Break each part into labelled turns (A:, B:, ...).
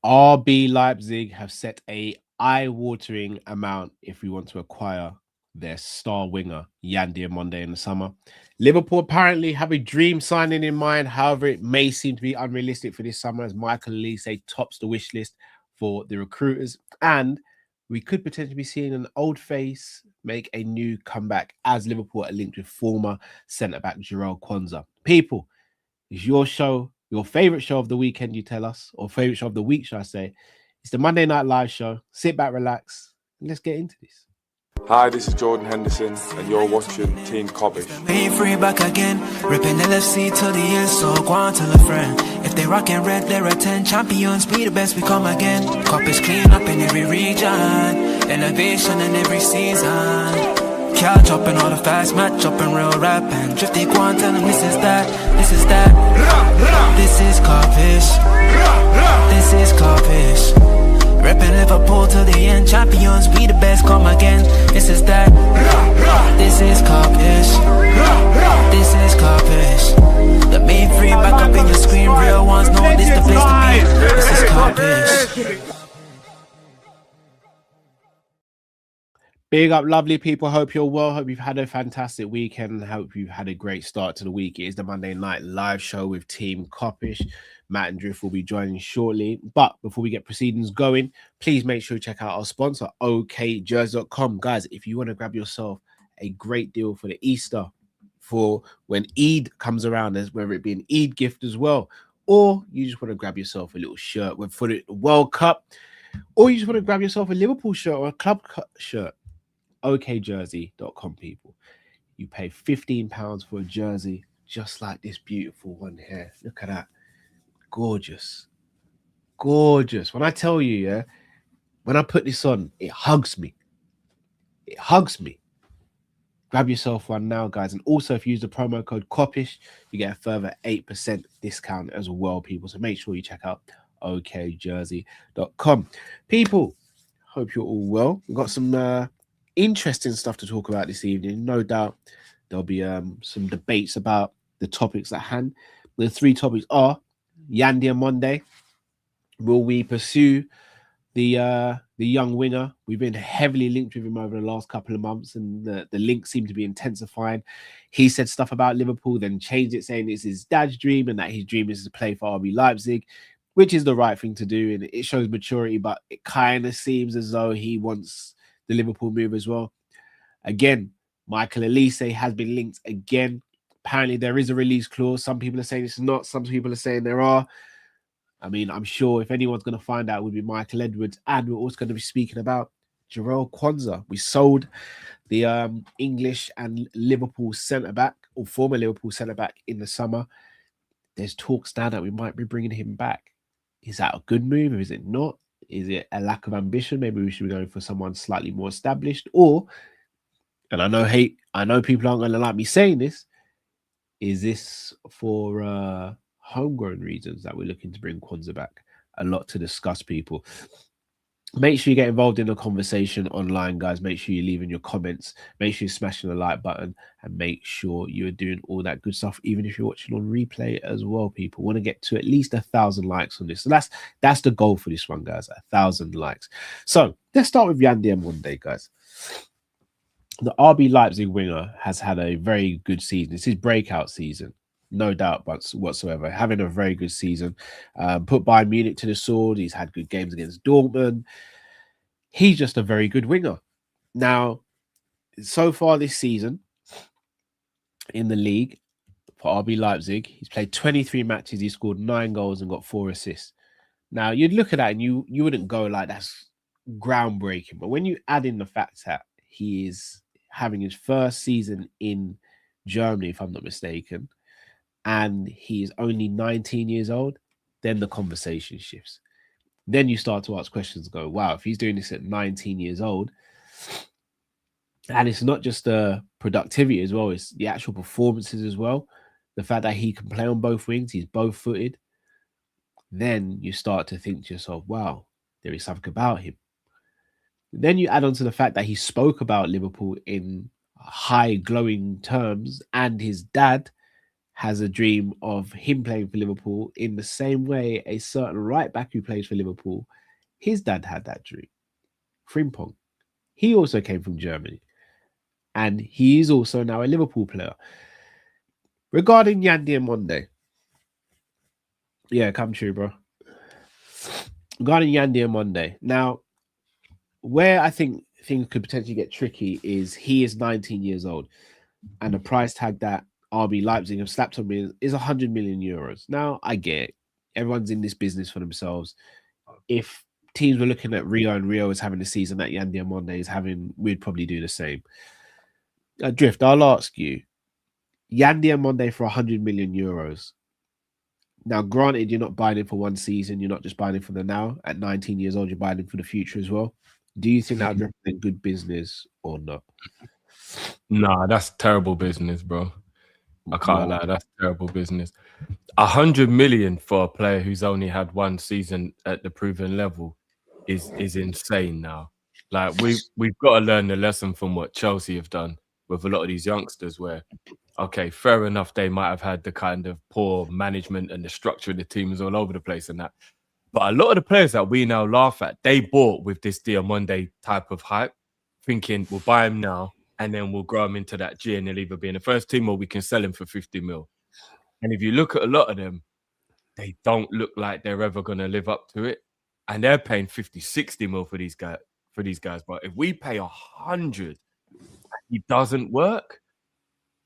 A: RB Leipzig have set a eye-watering amount if we want to acquire their star winger, Yandia Monday, in the summer. Liverpool apparently have a dream signing in mind. However, it may seem to be unrealistic for this summer as Michael Olise tops the wish list for the recruiters. And we could potentially be seeing an old face make a new comeback as Liverpool are linked with former centre-back Jarell Quansah. People, it's your show, your favorite show of the weekend, you tell us, or favorite show of the week, should I say. It's the Monday Night Live show. Sit back, relax, and let's get into this.
B: Hi, this is Jordan Henderson, and you're watching Team Kop-ish.
C: Ain't free back again, ripping LFC till the end, so go on tell a friend. If they rockin' red, they're a 10 champions, be the best, we come again. Kopish clean up in every region, elevation in every season. Catch up in all the fast match up in real rap and drifty go on tell them this is that, this is that. This is Kopish, this is Kopish. Reppin' Liverpool till the end, champions, we the best, come again. This is that, this is Kopish, this is Kopish. The main free back up in your screen, real ones know this the place to be. This is Kopish.
A: Big up, lovely people. Hope you're well. Hope you've had a fantastic weekend. Hope you've had a great start to the week. It is the Monday Night Live show with Team Kopish. Matt and Drift will be joining shortly. But before we get proceedings going, please make sure you check out our sponsor, okjersey.com. Guys, if you want to grab yourself a great deal for the Easter, for when Eid comes around, whether it be an Eid gift as well, or you just want to grab yourself a little shirt for the World Cup, or you just want to grab yourself a Liverpool shirt or a club shirt, okjersey.com, people. You pay £15 for a jersey just like this beautiful one here. Look at that. Gorgeous. Gorgeous. When I tell you, yeah, when I put this on, it hugs me. It hugs me. Grab yourself one now, guys. And also, if you use the promo code Kopish, you get a further 8% discount as well, people. So make sure you check out okjersey.com. People, hope you're all well. We've got some interesting stuff to talk about this evening. No doubt there'll be some debates about the topics at hand. The three topics are Yandia Monday. Will we pursue the young winger? We've been heavily linked with him over the last couple of months, and the links seem to be intensifying. He said stuff about Liverpool, then changed it, saying it's his dad's dream and that his dream is to play for RB Leipzig, which is the right thing to do, and it shows maturity, but it kind of seems as though he wants the Liverpool move as well. Again, Michael Olise has been linked again. Apparently, there is a release clause. Some people are saying it's not. Some people are saying there are. I mean, I'm sure if anyone's going to find out, it would be Michael Edwards. And we're also going to be speaking about Jarell Quansah. We sold the English and Liverpool centre-back, or former Liverpool centre-back, in the summer. There's talks now that we might be bringing him back. Is that a good move or is it not? Is it a lack of ambition? Maybe we should be going for someone slightly more established. Or, and I know people aren't going to like me saying this, is this for homegrown reasons that we're looking to bring Quansah back? A lot to discuss, people. Make sure you get involved in the conversation online, guys. Make sure you're leaving your comments. Make sure you're smashing the like button, and make sure you're doing all that good stuff, even if you're watching on replay as well, people. Want to get to at least 1,000 likes on this. So that's the goal for this one, guys, 1,000 likes. So let's start with Yandia Monday, guys. The RB Leipzig winger has had a very good season. It's his breakout season, no doubt whatsoever. Having a very good season. Put Bayern Munich to the sword. He's had good games against Dortmund. He's just a very good winger. Now, so far this season in the league for RB Leipzig, he's played 23 matches. He scored 9 goals and got 4 assists. Now, you'd look at that and you wouldn't go like that's groundbreaking. But when you add in the fact that he is having his first season in Germany, if I'm not mistaken, and he is only 19 years old, then the conversation shifts. Then you start to ask questions, go, wow, if he's doing this at 19 years old, and it's not just the productivity as well, it's the actual performances as well, the fact that he can play on both wings, he's both-footed, then you start to think to yourself, wow, there is something about him. Then you add on to the fact that he spoke about Liverpool in high glowing terms, and his dad has a dream of him playing for Liverpool in the same way a certain right back who plays for Liverpool, his dad had that dream. Frimpong. He also came from Germany. And he is also now a Liverpool player. Regarding Yandia Monday. Yeah, come true, bro. Regarding Yandia Monday. Now, where I think things could potentially get tricky is he is 19 years old. And the price tag that RB Leipzig have slapped on me is 100 million euros. Now, I get it. Everyone's in this business for themselves. If teams were looking at Rio and Rio is having the season that Yandia Monday is having, we'd probably do the same. Drift, I'll ask you. Yandia Monday for 100 million euros. Now, granted, you're not buying him for one season. You're not just buying him for the now. At 19 years old, you're buying him for the future as well. Do you think that would represent good business or not?
D: Nah, that's terrible business, bro. I can't lie. That's terrible business. 100 million for a player who's only had one season at the proven level is insane now. Like we've got to learn the lesson from what Chelsea have done with a lot of these youngsters where, okay, fair enough, they might have had the kind of poor management and the structure of the teams all over the place and that. But a lot of the players that we now laugh at, they bought with this DIOMANDE type of hype, thinking we'll buy him now and then we'll grow him into that G and he'll either be in the first team or we can sell him for 50 mil. And if you look at a lot of them, they don't look like they're ever going to live up to it. And they're paying 50, 60 mil for these guys. But if we pay 100, it doesn't work.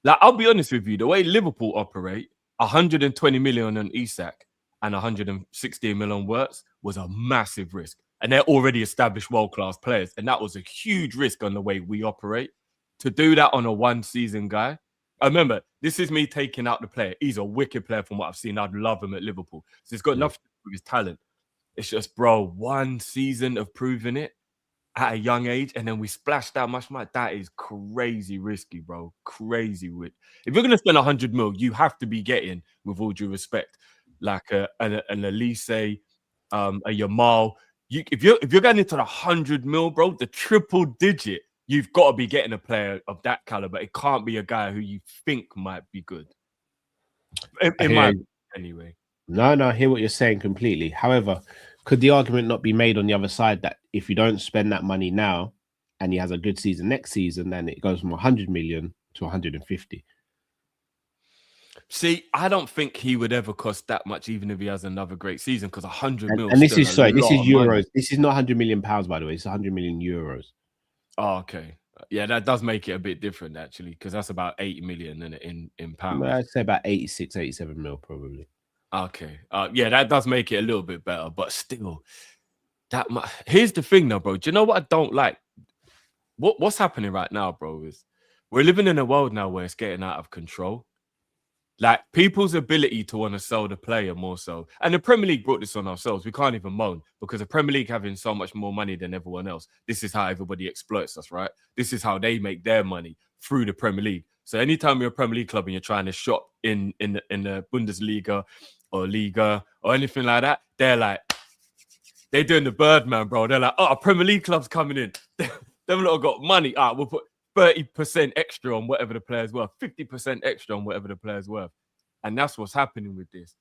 D: Like, I'll be honest with you, the way Liverpool operate, 120 million on Isak and 160 million on Wirtz was a massive risk. And they're already established world-class players. And that was a huge risk on the way we operate. To do that on a one-season guy, I remember, this is me taking out the player. He's a wicked player from what I've seen. I'd love him at Liverpool. So it's got nothing to do with his talent. It's just, bro, one season of proving it at a young age, and then we splash that much money. That is crazy risky, bro. Crazy. If you're going to spend 100 mil, you have to be getting, with all due respect, like an Olise, a Yamal. If you're going into the 100 mil, bro, the triple digit, you've got to be getting a player of that caliber. It can't be a guy who you think might be good. Anyway.
A: No, I hear what you're saying completely. However, could the argument not be made on the other side that if you don't spend that money now and he has a good season next season, then it goes from 100 million to 150?
D: See, I don't think he would ever cost that much, even if he has another great season, because 100 mil.
A: And this is euros. Money. This is not 100 million pounds, by the way. It's 100 million euros.
D: Oh, okay. Yeah, that does make it a bit different, actually, because that's about 80 million in pounds.
A: Well, I'd say about 86, 87 mil, probably.
D: Okay. Yeah, that does make it a little bit better, but still, here's the thing, though, bro. Do you know what I don't like? What's happening right now, bro, is we're living in a world now where it's getting out of control. Like, people's ability to want to sell the player more so. And the Premier League brought this on ourselves. We can't even moan because the Premier League having so much more money than everyone else. This is how everybody exploits us, right? This is how they make their money through the Premier League. So anytime you're a Premier League club and you're trying to shop in the Bundesliga or Liga or anything like that, they're doing the Birdman, bro. They're like, oh, Premier League club's coming in. Them lot got money. We'll put 30% extra on whatever the player's worth, 50% extra on whatever the player's worth. And that's what's happening with this.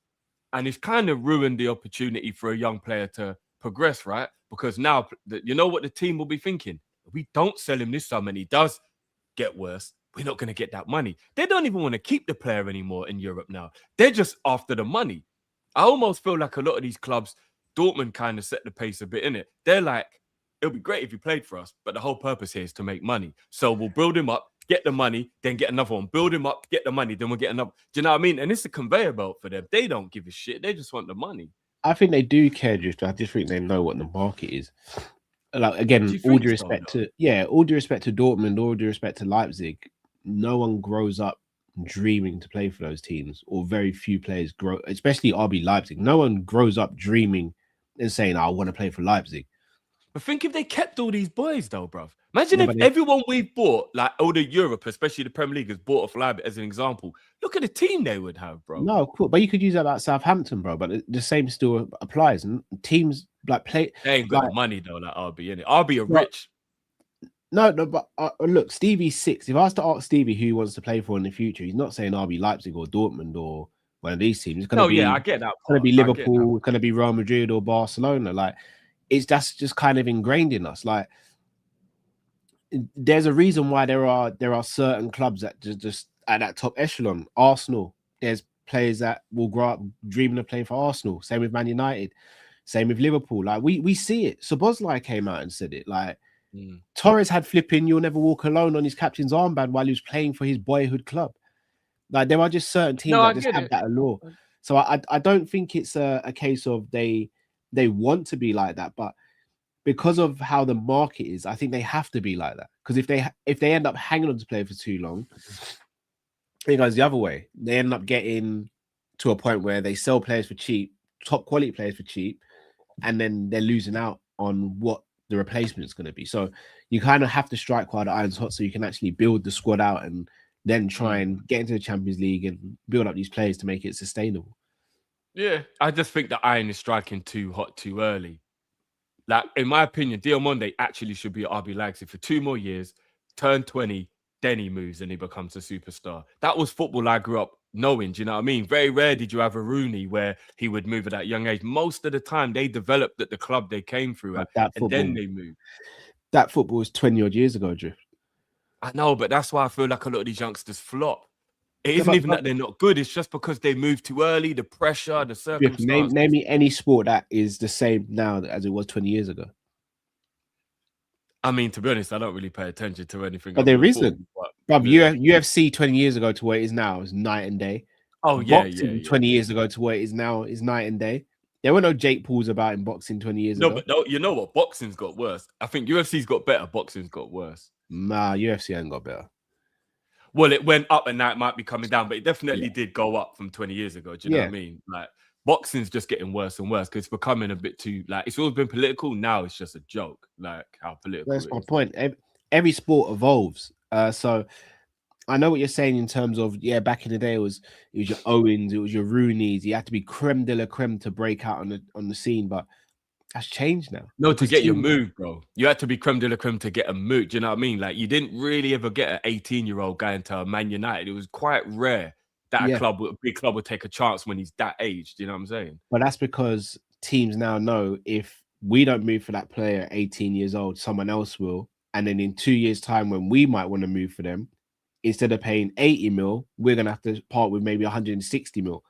D: And it's kind of ruined the opportunity for a young player to progress, right? Because now, you know what the team will be thinking? If we don't sell him this summer and he does get worse, we're not going to get that money. They don't even want to keep the player anymore in Europe now. They're just after the money. I almost feel like a lot of these clubs, Dortmund kind of set the pace a bit in it. They're like, it'll be great if you played for us, but the whole purpose here is to make money. So we'll build him up, get the money, then get another one. Build him up, get the money, then we'll get another. Do you know what I mean? And it's a conveyor belt for them. They don't give a shit. They just want the money.
A: I think they do care, I just think they know what the market is. Like, again, all due respect to Dortmund, all due respect to Leipzig, no one grows up dreaming to play for those teams, or very few players grow, especially RB Leipzig. No one grows up dreaming and saying, I want to play for Leipzig.
D: But think if they kept all these boys, though, bruv. Imagine if everyone we've bought, like all the Europe, especially the Premier League, has bought off Leipzig as an example. Look at the team they would have, bro.
A: No, cool. But you could use that about Southampton, bro. But the same still applies. And teams like play.
D: They ain't got the money, though, like RB, innit? RB are rich.
A: No, but look, Stevie's 6. If I was to ask Stevie who he wants to play for in the future, he's not saying RB Leipzig or Dortmund or one of these teams. It's going to be,
D: I get that.
A: It's going to be Liverpool. It's going to be Real Madrid or Barcelona. Like, that's just kind of ingrained in us. Like, there's a reason why there are certain clubs that just at that top echelon. Arsenal. There's players that will grow up dreaming of playing for Arsenal. Same with Man United. Same with Liverpool. Like, we see it. Szoboszlai came out and said it. Like, Torres had flipping "You'll Never Walk Alone" on his captain's armband while he was playing for his boyhood club. Like, there are just certain teams that just have that allure. So I don't think it's a case of they want to be like that, but because of how the market is, I think they have to be like that. Because if they end up hanging on to play for too long, it goes the other way. They end up getting to a point where they sell players for cheap, top quality players for cheap, and then they're losing out on what the replacement is going to be. So you kind of have to strike while the iron's hot, so you can actually build the squad out and then try and get into the Champions League and build up these players to make it sustainable.
D: Yeah, I just think the iron is striking too hot too early. Like, in my opinion, Diomande actually should be at RB Leipzig for 2 more years, turn 20, then he moves and he becomes a superstar. That was football I grew up knowing, do you know what I mean? Very rare did you have a Rooney where he would move at that young age. Most of the time, they developed at the club they came through at, and then they moved. That
A: football was 20-odd years ago, Drew.
D: I know, but that's why I feel like a lot of these youngsters flop. It isn't even that they're not good. It's just because they moved too early, the pressure, the circumstances.
A: Name me any sport that is the same now as it was 20 years ago.
D: I mean, to be honest, I don't really pay attention to anything.
A: But there isn't. UFC 20 years ago to where it is now is night and day.
D: Oh,
A: boxing 20 years ago to where it is now is night and day. There were no Jake Pauls about in boxing 20 years ago.
D: But you know what? Boxing's got worse. I think UFC's got better. Boxing's got worse.
A: Nah, UFC ain't got better.
D: Well, it went up and now it might be coming down, but it definitely did go up from 20 years ago. Do you know what I mean? Like, boxing's just getting worse and worse because it's becoming a bit too, like, it's always been political. Now it's just a joke, like how political.
A: That's my point. Every sport evolves. So I know what you're saying in terms of, back in the day it was your Owens, it was your Rooneys. You had to be creme de la creme to break out on the scene, but that's changed now.
D: No, to get your move, bro. You had to be creme de la creme to get a move. Do you know what I mean? Like, you didn't really ever get an 18-year-old guy into a Man United. It was quite rare that a big club would take a chance when he's that age. Do you know what I'm saying?
A: But that's because teams now know if we don't move for that player at 18 years old, someone else will. And then in 2 years' time, when we might want to move for them, instead of paying 80 mil, we're going to have to part with maybe 160 mil.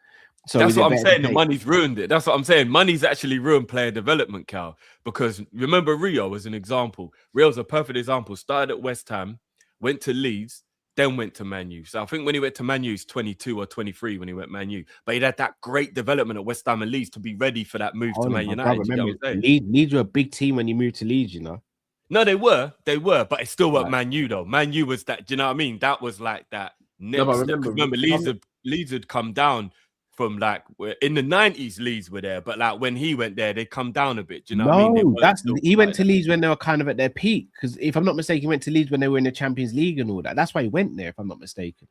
A: So
D: that's what I'm saying. The money's ruined it. That's what I'm saying. Money's actually ruined player development, Cal. Because remember Rio as an example. Rio's a perfect example. Started at West Ham, went to Leeds, then went to Man U. So I think when he went to Man U, he's 22 or 23 when he went Man U. But he had that great development at West Ham and Leeds to be ready for that move to Man United.
A: Remember, Leeds were a big team when he moved to Leeds, you know.
D: No, they were, but it still weren't Man U though. Man U was that. Do you know what I mean? That was like that. Next remember Leeds had come down from like in the 90s. Leeds were there, but like when he went there, they come down a bit. Do you know what I mean?
A: He went to Leeds when they were kind of at their peak. Because if I'm not mistaken, he went to Leeds when they were in the Champions League and all that. That's why he went there. If I'm not mistaken,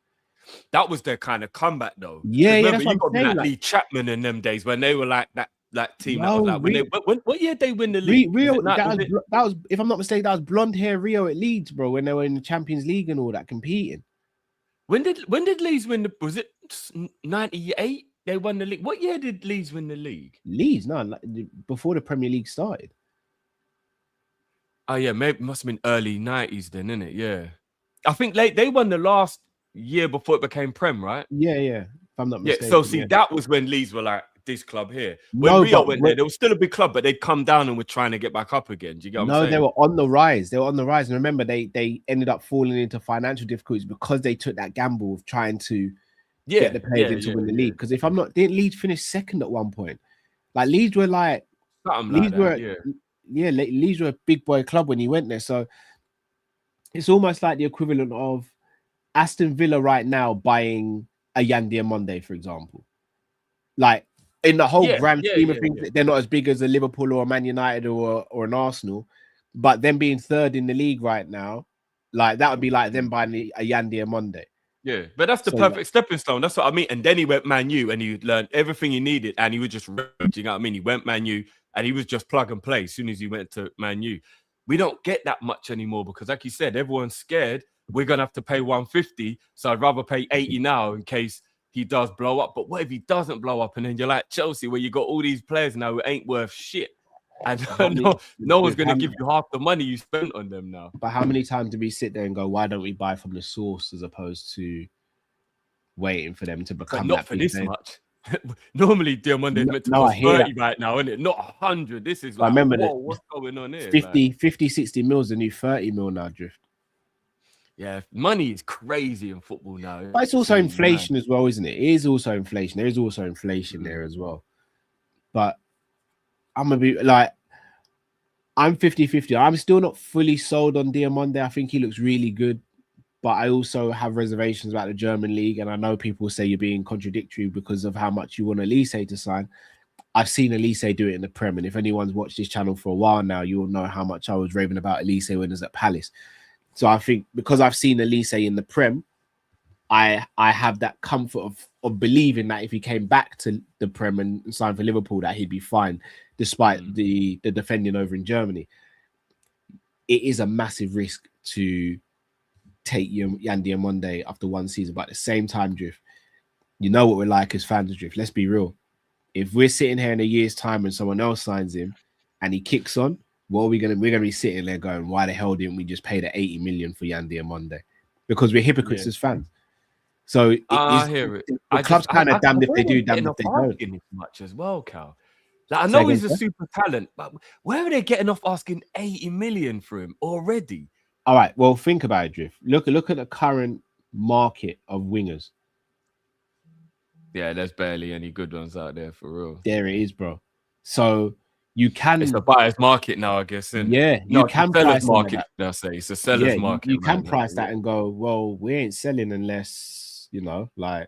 D: that was their kind of comeback though.
A: Yeah,
D: remember,
A: that's what I'm saying.
D: Lee Chapman in them days when they were like that. That team that was like what year they win the league?
A: Rio, that was if I'm not mistaken, that was blonde hair Rio at Leeds, bro, when they were in the Champions League and all that competing.
D: When did Leeds win the? Was it 98? They won the league. What year did Leeds win the league?
A: Leeds, no, before the Premier League started.
D: Oh yeah, maybe it must have been early 90s then, innit? Yeah, I think they won the last year before it became Prem, right?
A: Yeah. If I'm not mistaken.
D: So see, that was when Leeds were like this club here. When Rio went there, they were still a big club, but they'd come down and were trying to get back up again. Do you get what I'm saying?
A: No, they were on the rise. And remember, they ended up falling into financial difficulties because they took that gamble of trying to get the players to win the league. Because if I'm not, didn't Leeds finish second at one point? Like Leeds were like, Leeds were a big boy club when he went there. So it's almost like the equivalent of Aston Villa right now buying a Yandia Monday, for example. Like, in the whole grand scheme of things, they're not as big as a Liverpool or a Man United or an Arsenal, but them being third in the league right now, like that would be like them buying a Yandia Monday.
D: Yeah, but that's the perfect stepping stone. That's what I mean. And then he went Man U and he learned everything he needed, and he was just, you know what I mean? He went Man U and he was just plug and play as soon as he went to Man U. we don't get that much anymore because, like you said, everyone's scared. We're going to have to pay 150. So I'd rather pay 80 now in case he does blow up. But what if he doesn't blow up? And then you're like Chelsea, where you got all these players now who ain't worth shit. And no one's going to give you half the money you spent on them now.
A: But how many times do we sit there and go, why don't we buy from the source as opposed to waiting for them to become
D: but not for this much? Normally, Diomande is meant to cost 30 right now, isn't it? Not 100. This is like, I remember what's going on here?
A: 50, 60 mils the new 30 mil now, Drift.
D: Yeah, money is crazy in football now.
A: But it's also inflation as well, isn't it? It is also inflation. There is also inflation there as well. But I'm going to be like, I'm 50-50. I'm still not fully sold on Diomande. I think he looks really good. But I also have reservations about the German league. And I know people say you're being contradictory because of how much you want Olise to sign. I've seen Olise do it in the Prem. And if anyone's watched this channel for a while now, you'll know how much I was raving about Olise when he was at Palace. So I think because I've seen Olise in the Prem, I have that comfort of believing that if he came back to the Prem and signed for Liverpool, that he'd be fine, despite the defending over in Germany. It is a massive risk to take Yandia Monday after one season, but at the same time, Drift, you know what we're like as fans, Drift. Let's be real. If we're sitting here in a year's time and someone else signs him and he kicks on, what are we gonna? We're gonna be sitting there going, "Why the hell didn't we just pay the 80 million for Yandia Monday?" Because we're hypocrites as fans. So
D: I hear it.
A: The club's kind of damned if they do, damned if they don't.
D: Much as well, Cal. Like, I know he's a super talent, but where are they getting off asking 80 million for him already?
A: All right, well, think about it, Drift. Look at the current market of wingers.
D: Yeah, there's barely any good ones out there for real.
A: There it is, bro. So you can.
D: It's a buyer's market now, I guess.
A: Yeah, you can price
D: market. They'll say it's a seller's market.
A: You can price that and go, well, we ain't selling unless, you know, like,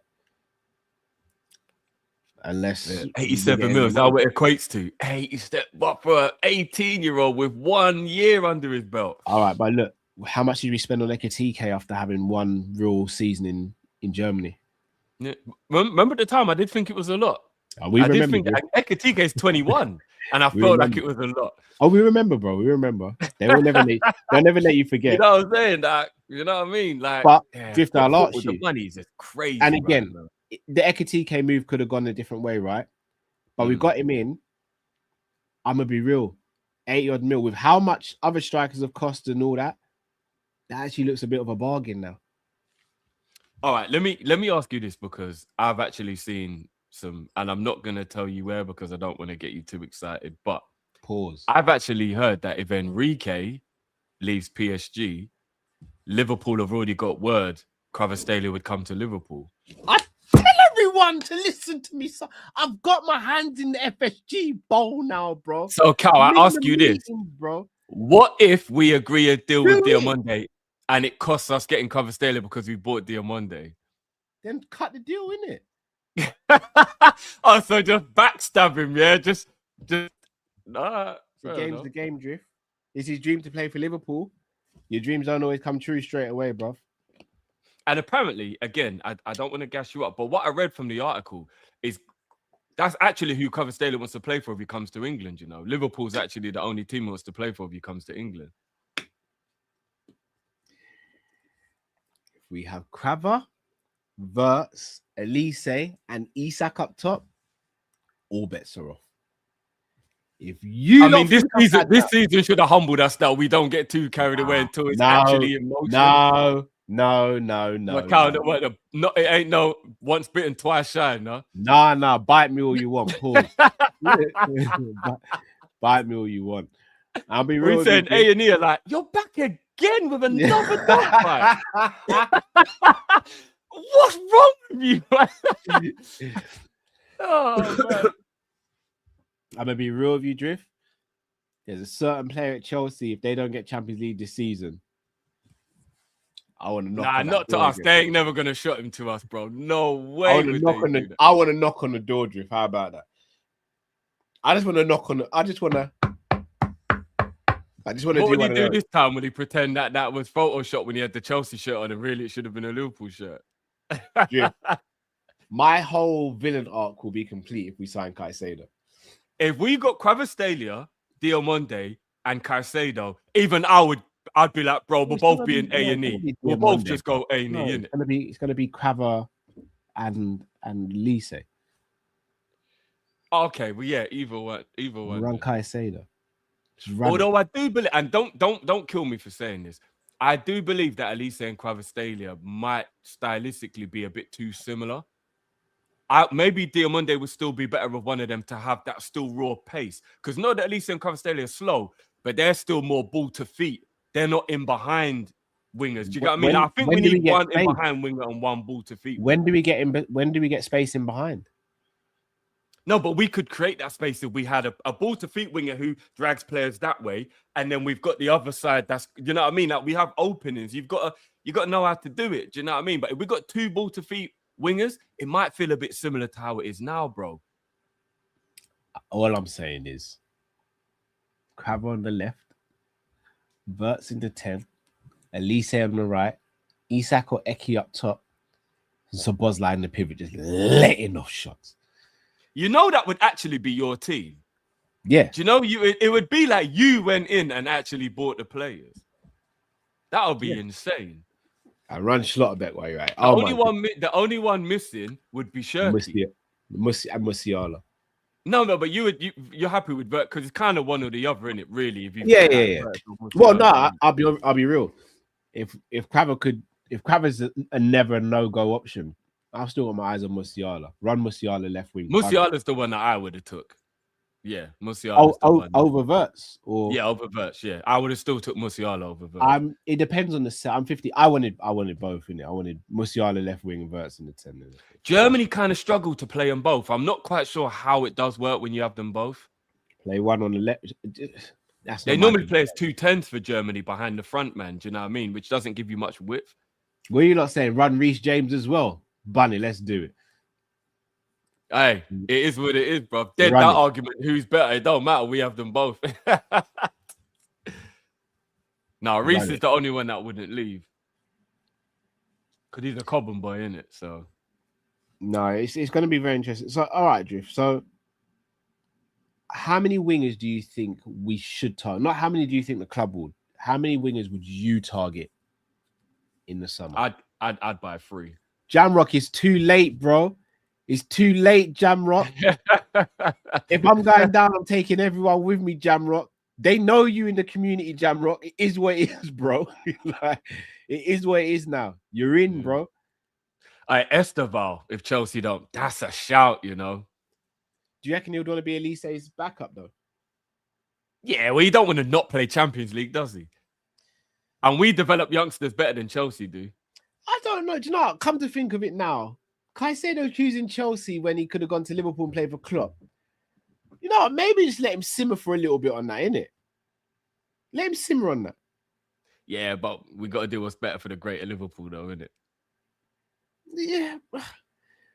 A: unless
D: 87 mils. That's what it equates to. 87, but for an 18-year-old with 1 year under his belt.
A: All right, but look, how much did we spend on Ekatike after having one real season in Germany?
D: Yeah. Remember at the time, I did think it was a lot.
A: Oh, I did think
D: Ekatike is 21, and I felt like it was a lot.
A: Oh, we remember, bro. We remember. They'll never let you forget.
D: You know what I'm saying? Like, you know what I mean? Like,
A: but Drift, I'll ask you.
D: The money's just crazy.
A: And again, the Ekatike move could have gone a different way, right? But we got him in. I'm gonna be real, 80-odd mil with how much other strikers have cost and all that. That actually looks a bit of a bargain now.
D: All right, let me ask you this, because I've actually seen some, and I'm not gonna tell you where because I don't want to get you too excited. But
A: pause.
D: I've actually heard that if Enrique leaves PSG, Liverpool have already got word Kvaratskhelia would come to Liverpool.
A: I tell everyone to listen to me. So I've got my hands in the FSG bowl now, bro.
D: So Cal, I ask you this,
A: bro.
D: What if we agree a deal with Diomande and it costs us getting Kvaratskhelia because we bought Diomande?
A: Then cut the deal, innit?
D: Oh, so just backstab him, yeah? Just nah.
A: The game's the game, Drift. It's his dream to play for Liverpool. Your dreams don't always come true straight away, bro.
D: And apparently, again, I don't want to gas you up, but what I read from the article is that's actually who Kvaratskhelia wants to play for if he comes to England, you know. Liverpool's actually the only team he wants to play for if he comes to England.
A: If we have Kvara, Wirtz, Olise, and Isak up top, all bets are off. If you,
D: I mean, this season should have humbled us that we don't get too carried away until it's actually emotional.
A: No.
D: It ain't no once bitten, twice shy, no?
A: Nah. Bite me all you want. Pause. Bite me all you want. I'll be real.
D: We said A&E are like, you're back again with another dog fight. What's wrong with you? Oh, man.
A: I'm gonna be real with you, Drift. There's a certain player at Chelsea, if they don't get Champions League this season, I want to knock.
D: Nah, not to us. They ain't never gonna shut him to us, bro. No way.
A: I want to knock on the door, Drift. How about that? I just want to knock on. I just want to. What
D: would he do this time? Will he pretend that was Photoshop when he had the Chelsea shirt on, and really it should have been a Liverpool shirt?
A: Drift. My whole villain arc will be complete if we sign Caicedo.
D: If we got Kvaratskhelia, Diomande, and Caicedo, even I'd be like, bro, we're both being A&E. We'll both just go A&E, innit?
A: It's gonna be Quaver and Lise.
D: Okay, well, yeah, either one.
A: Run Caicedo.
D: Although I do believe, and don't kill me for saying this, I do believe that Elise and Kvarastalia might stylistically be a bit too similar. Maybe Diomande would still be better with one of them to have that still raw pace. Because not that Elise and Kvarastalia are slow, but they're still more ball to feet. They're not in behind wingers. Do you get what I mean? I think we need one in behind winger and one ball to feet.
A: When do we get space in behind?
D: No, but we could create that space if we had a ball to feet winger who drags players that way, and then we've got the other side. That's, you know what I mean. Like, we have openings. You got to know how to do it. Do you know what I mean? But if we got two ball to feet wingers, it might feel a bit similar to how it is now, bro.
A: All I'm saying is, Crabber on the left, Verts into 10, Elise on the right, Isak or Eki up top, and Szoboszlai in the pivot, just letting off shots.
D: You know that would actually be your team.
A: Yeah.
D: Do you know it would be like you went in and actually bought the players. That would be insane.
A: I run Schlotterbeck while you're right.
D: The only one missing would be Shirky.
A: Musiala.
D: No, but you're happy with Vert because it's kind of one or the other, in it, really. If you
A: Well, no, I'll be real. If Quaver's a never no-go option, I've still got my eyes on Musiala. Run Musiala left wing.
D: Musiala's the one that I would have took. Yeah, Musiala.
A: Over Verts, or
D: over Verts. Yeah, I would have still took Musiala over Verts.
A: It depends on the set. I'm 50. I wanted both in it. I wanted Musiala left wing and Verts in the 10.
D: Germany kind of struggled to play them both. I'm not quite sure how it does work when you have them both.
A: Play one on the left.
D: They normally play as 2 10s for Germany behind the front man. Do you know what I mean? Which doesn't give you much width.
A: What are you not saying? Run Reece James as well. Bunny, let's do it.
D: Hey, it is what it is, bro. Dead that argument. Who's better? It don't matter. We have them both. No, Reece is the only one that wouldn't leave. Because he's a Cobham boy, isn't it? So
A: no, it's going to be very interesting. So, all right, Drift. So, how many wingers do you think we should target? Not how many do you think the club would? How many wingers would you target in the summer?
D: I'd buy 3.
A: Jamrock is too late, bro. It's too late, Jamrock. If I'm going down, I'm taking everyone with me, Jamrock. They know you in the community, Jamrock. It is what it is, bro. Like, it is what it is now. You're in, bro.
D: Esteval, if Chelsea don't, that's a shout, you know.
A: Do you reckon he would want to be Elise's backup, though?
D: Yeah, well, he don't want to not play Champions League, does he? And we develop youngsters better than Chelsea do.
A: I don't know. Do you know what? Come to think of it now, Caicedo choosing Chelsea when he could have gone to Liverpool and played for Klopp. You know what? Maybe just let him simmer for a little bit on that, innit? Let him simmer on that.
D: Yeah, but we got to do what's better for the greater Liverpool, though, innit?
A: Yeah.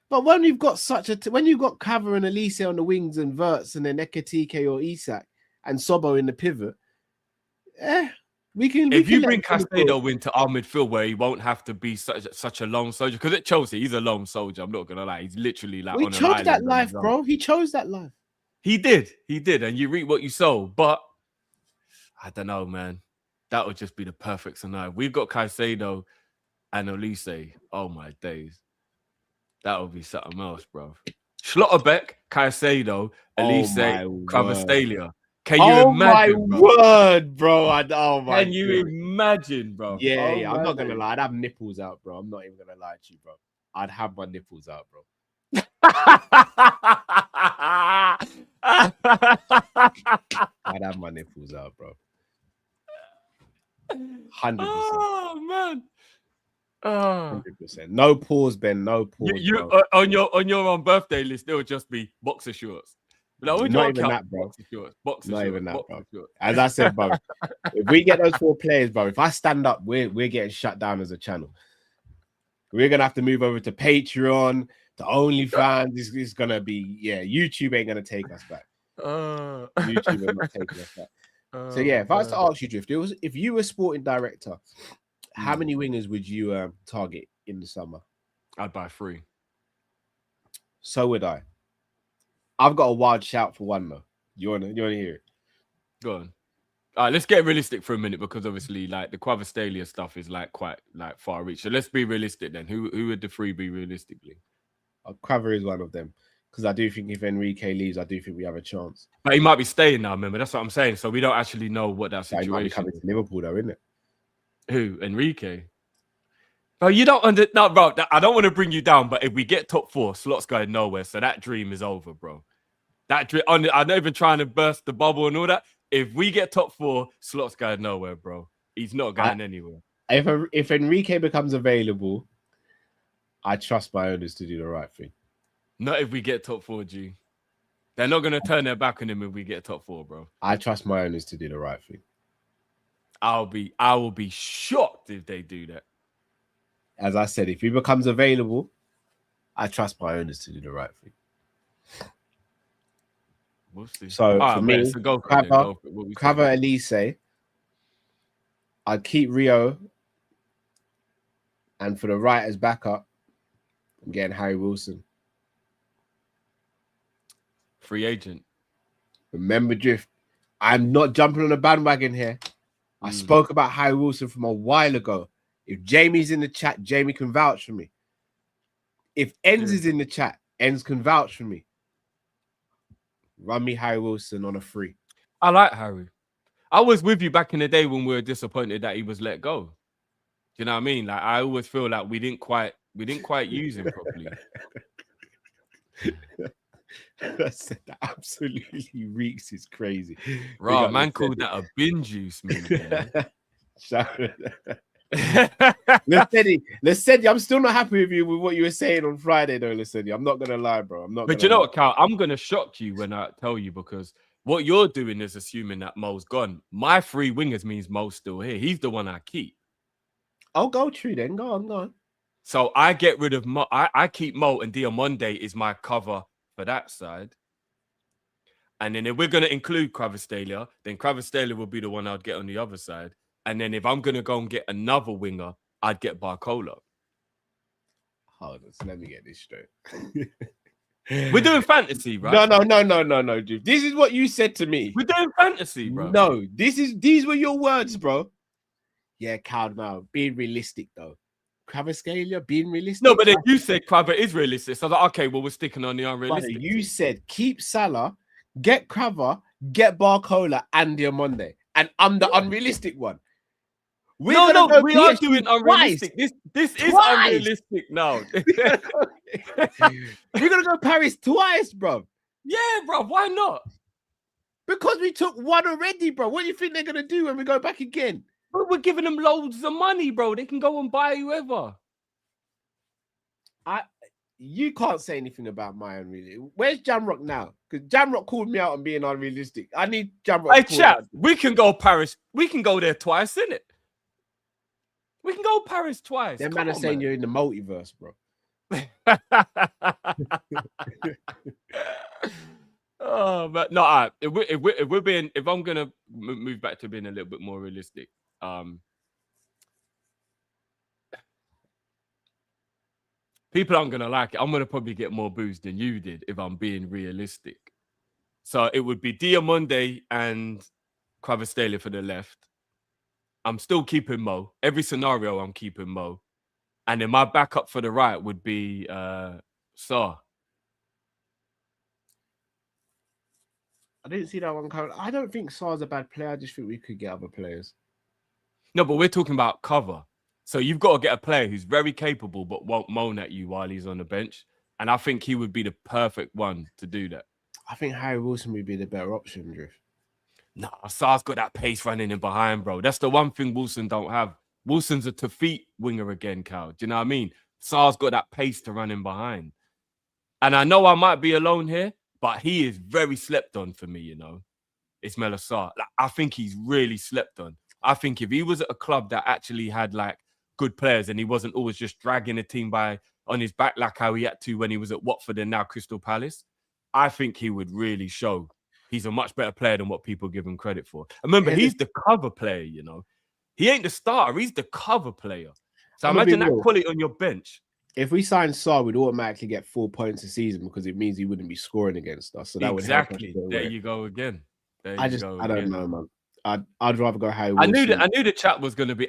A: But when you've got when you've got Caver and Elise on the wings and Verts and then Ekatike or Isak and Sobo in the pivot,
D: If you bring Caicedo into our midfield where he won't have to be such a lone soldier, because at Chelsea he's a lone soldier. I'm not gonna lie, he's literally like
A: he chose that life, bro. He chose that life.
D: He did, and you reap what you sow. But I don't know, man. That would just be the perfect scenario. We've got Caicedo and Olise. Oh my days, that would be something else, bro. Schlotterbeck, Caicedo, Olise, Kvarastalia. Can you imagine,
A: my
D: bro?
A: word, bro.
D: Can you imagine, bro?
A: Yeah, I'm not going to lie. I'd have nipples out, bro. I'm not even going to lie to you, bro. I'd have my nipples out, bro. I'd have my nipples out, bro. 100%.
D: Oh, man.
A: 100%. No pause, Ben. No pause.
D: On your birthday list, there would just be boxer shorts.
A: Not even that, bro.
D: Not
A: even that, bro. As I said, bro, if we get those 4 players, bro, if I stand up, we're getting shut down as a channel. We're gonna have to move over to Patreon, to OnlyFans. It's gonna be, YouTube ain't gonna take us back. YouTube ain't not taking us back. So yeah, if I was to ask you, Drift, if you were sporting director, how many wingers would you target in the summer?
D: I'd buy 3.
A: So would I. I've got a wild shout for one though. You wanna hear it?
D: Go on. All right, let's get realistic for a minute because obviously, like the Quavastalia stuff is like quite like far reach. So let's be realistic then. Who would the three be realistically?
A: Quava is one of them because I do think if Enrique leaves, I do think we have a chance.
D: But he might be staying now. Remember, that's what I'm saying. So we don't actually know what that
A: He might be
D: situation
A: coming
D: is.
A: to Liverpool, though, isn't it?
D: Who? Enrique? Bro, you don't no, bro. I don't want to bring you down, but if we get top 4, Slot's going nowhere. So that dream is over, bro. That dream. I'm not even trying to burst the bubble and all that. If we get top 4, Slot's going nowhere, bro. He's not going anywhere.
A: If Enrique becomes available, I trust my owners to do the right thing.
D: Not if we get top 4, G. They're not going to turn their back on him if we get top 4, bro.
A: I trust my owners to do the right thing.
D: I will be shocked if they do that.
A: As I said, if he becomes available, I trust my owners to do the right thing.
D: We'll see.
A: So for me,
D: so go
A: Quava, Olise, I'd keep Rio, and for the right as backup, I'm getting Harry Wilson.
D: Free agent.
A: Remember, Drift, I'm not jumping on a bandwagon here. I spoke about Harry Wilson from a while ago. If Jamie's in the chat, Jamie can vouch for me. If Enz is in the chat, Enz can vouch for me. Run me Harry Wilson on a free.
D: I like Harry. I was with you back in the day when we were disappointed that he was let go. Do you know what I mean? Like I always feel like we didn't quite use him properly.
A: I said that absolutely reeks. It's crazy.
D: Right, man called that a bin juice, man.
A: Let's say I'm still not happy with you with what you were saying on Friday, though. Listen, I'm not gonna lie, bro. I'm not.
D: But you know what, Cal? I'm gonna shock you when I tell you because what you're doing is assuming that Mo's gone. My 3 wingers means Mo's still here. He's the one I keep.
A: I'll go true then. Go on.
D: So I get rid of Mo. I keep Mo, and DIOMANDE is my cover for that side. And then if we're gonna include Quavastalia, then Quavastalia will be the one I'd get on the other side. And then if I'm going to go and get another winger, I'd get Barcola.
A: Hold on, so let me get this straight.
D: We're doing fantasy, right?
A: No, dude. This is what you said to me.
D: We're doing fantasy, bro.
A: No, these were your words, bro. Yeah, Caldwell, being realistic, though. Quavastalia, being realistic.
D: No, but then you said Quava is realistic. So I was like, okay, well, we're sticking on the unrealistic.
A: Brother, you said keep Salah, get Quava, get Barcola, and Diomande. And I'm the unrealistic one.
D: We are doing unrealistic. This is unrealistic now.
A: We're gonna go Paris twice, bro.
D: Yeah, bro. Why not?
A: Because we took one already, bro. What do you think they're gonna do when we go back again?
D: But we're giving them loads of money, bro. They can go and buy whoever.
A: You can't say anything about my unrealistic. Where's Jamrock now? Because Jamrock called me out on being unrealistic. I need Jamrock.
D: Hey, chat. We can go Paris. We can go there twice, innit? We can go Paris twice.
A: Them man are saying you're in the multiverse, bro.
D: Oh, but no, all right. If I'm gonna move back to being a little bit more realistic, people aren't gonna like it. I'm gonna probably get more boos than you did if I'm being realistic. So it would be DIOMANDE and Quavastalia for the left. I'm still keeping Mo. Every scenario, I'm keeping Mo. And then my backup for the right would be Salah.
A: I didn't see that one coming. I don't think Sar's a bad player. I just think we could get other players.
D: No, but we're talking about cover. So you've got to get a player who's very capable but won't moan at you while he's on the bench. And I think he would be the perfect one to do that.
A: I think Harry Wilson would be the better option, Drift.
D: Nah, Sar's got that pace running in behind, bro. That's the one thing Wilson don't have. Wilson's a to-feet winger again, Cal. Do you know what I mean? Sar's got that pace to run in behind. And I know I might be alone here, but he is very slept on for me, you know. Ismaila Sarr. Like, I think he's really slept on. I think if he was at a club that actually had, like, good players and he wasn't always just dragging a team on his back like how he had to when he was at Watford and now Crystal Palace, I think he would really show he's a much better player than what people give him credit for. Remember, he's the cover player, you know. He ain't the starter. He's the cover player. So imagine that quality on your bench.
A: If we sign Sarr, we'd automatically get 4 points a season because it means he wouldn't be scoring against us. So that
D: exactly. Would help us. There you go again.
A: I don't know, man. I'd rather go Harry
D: I
A: Wilson.
D: knew the chat was going to be.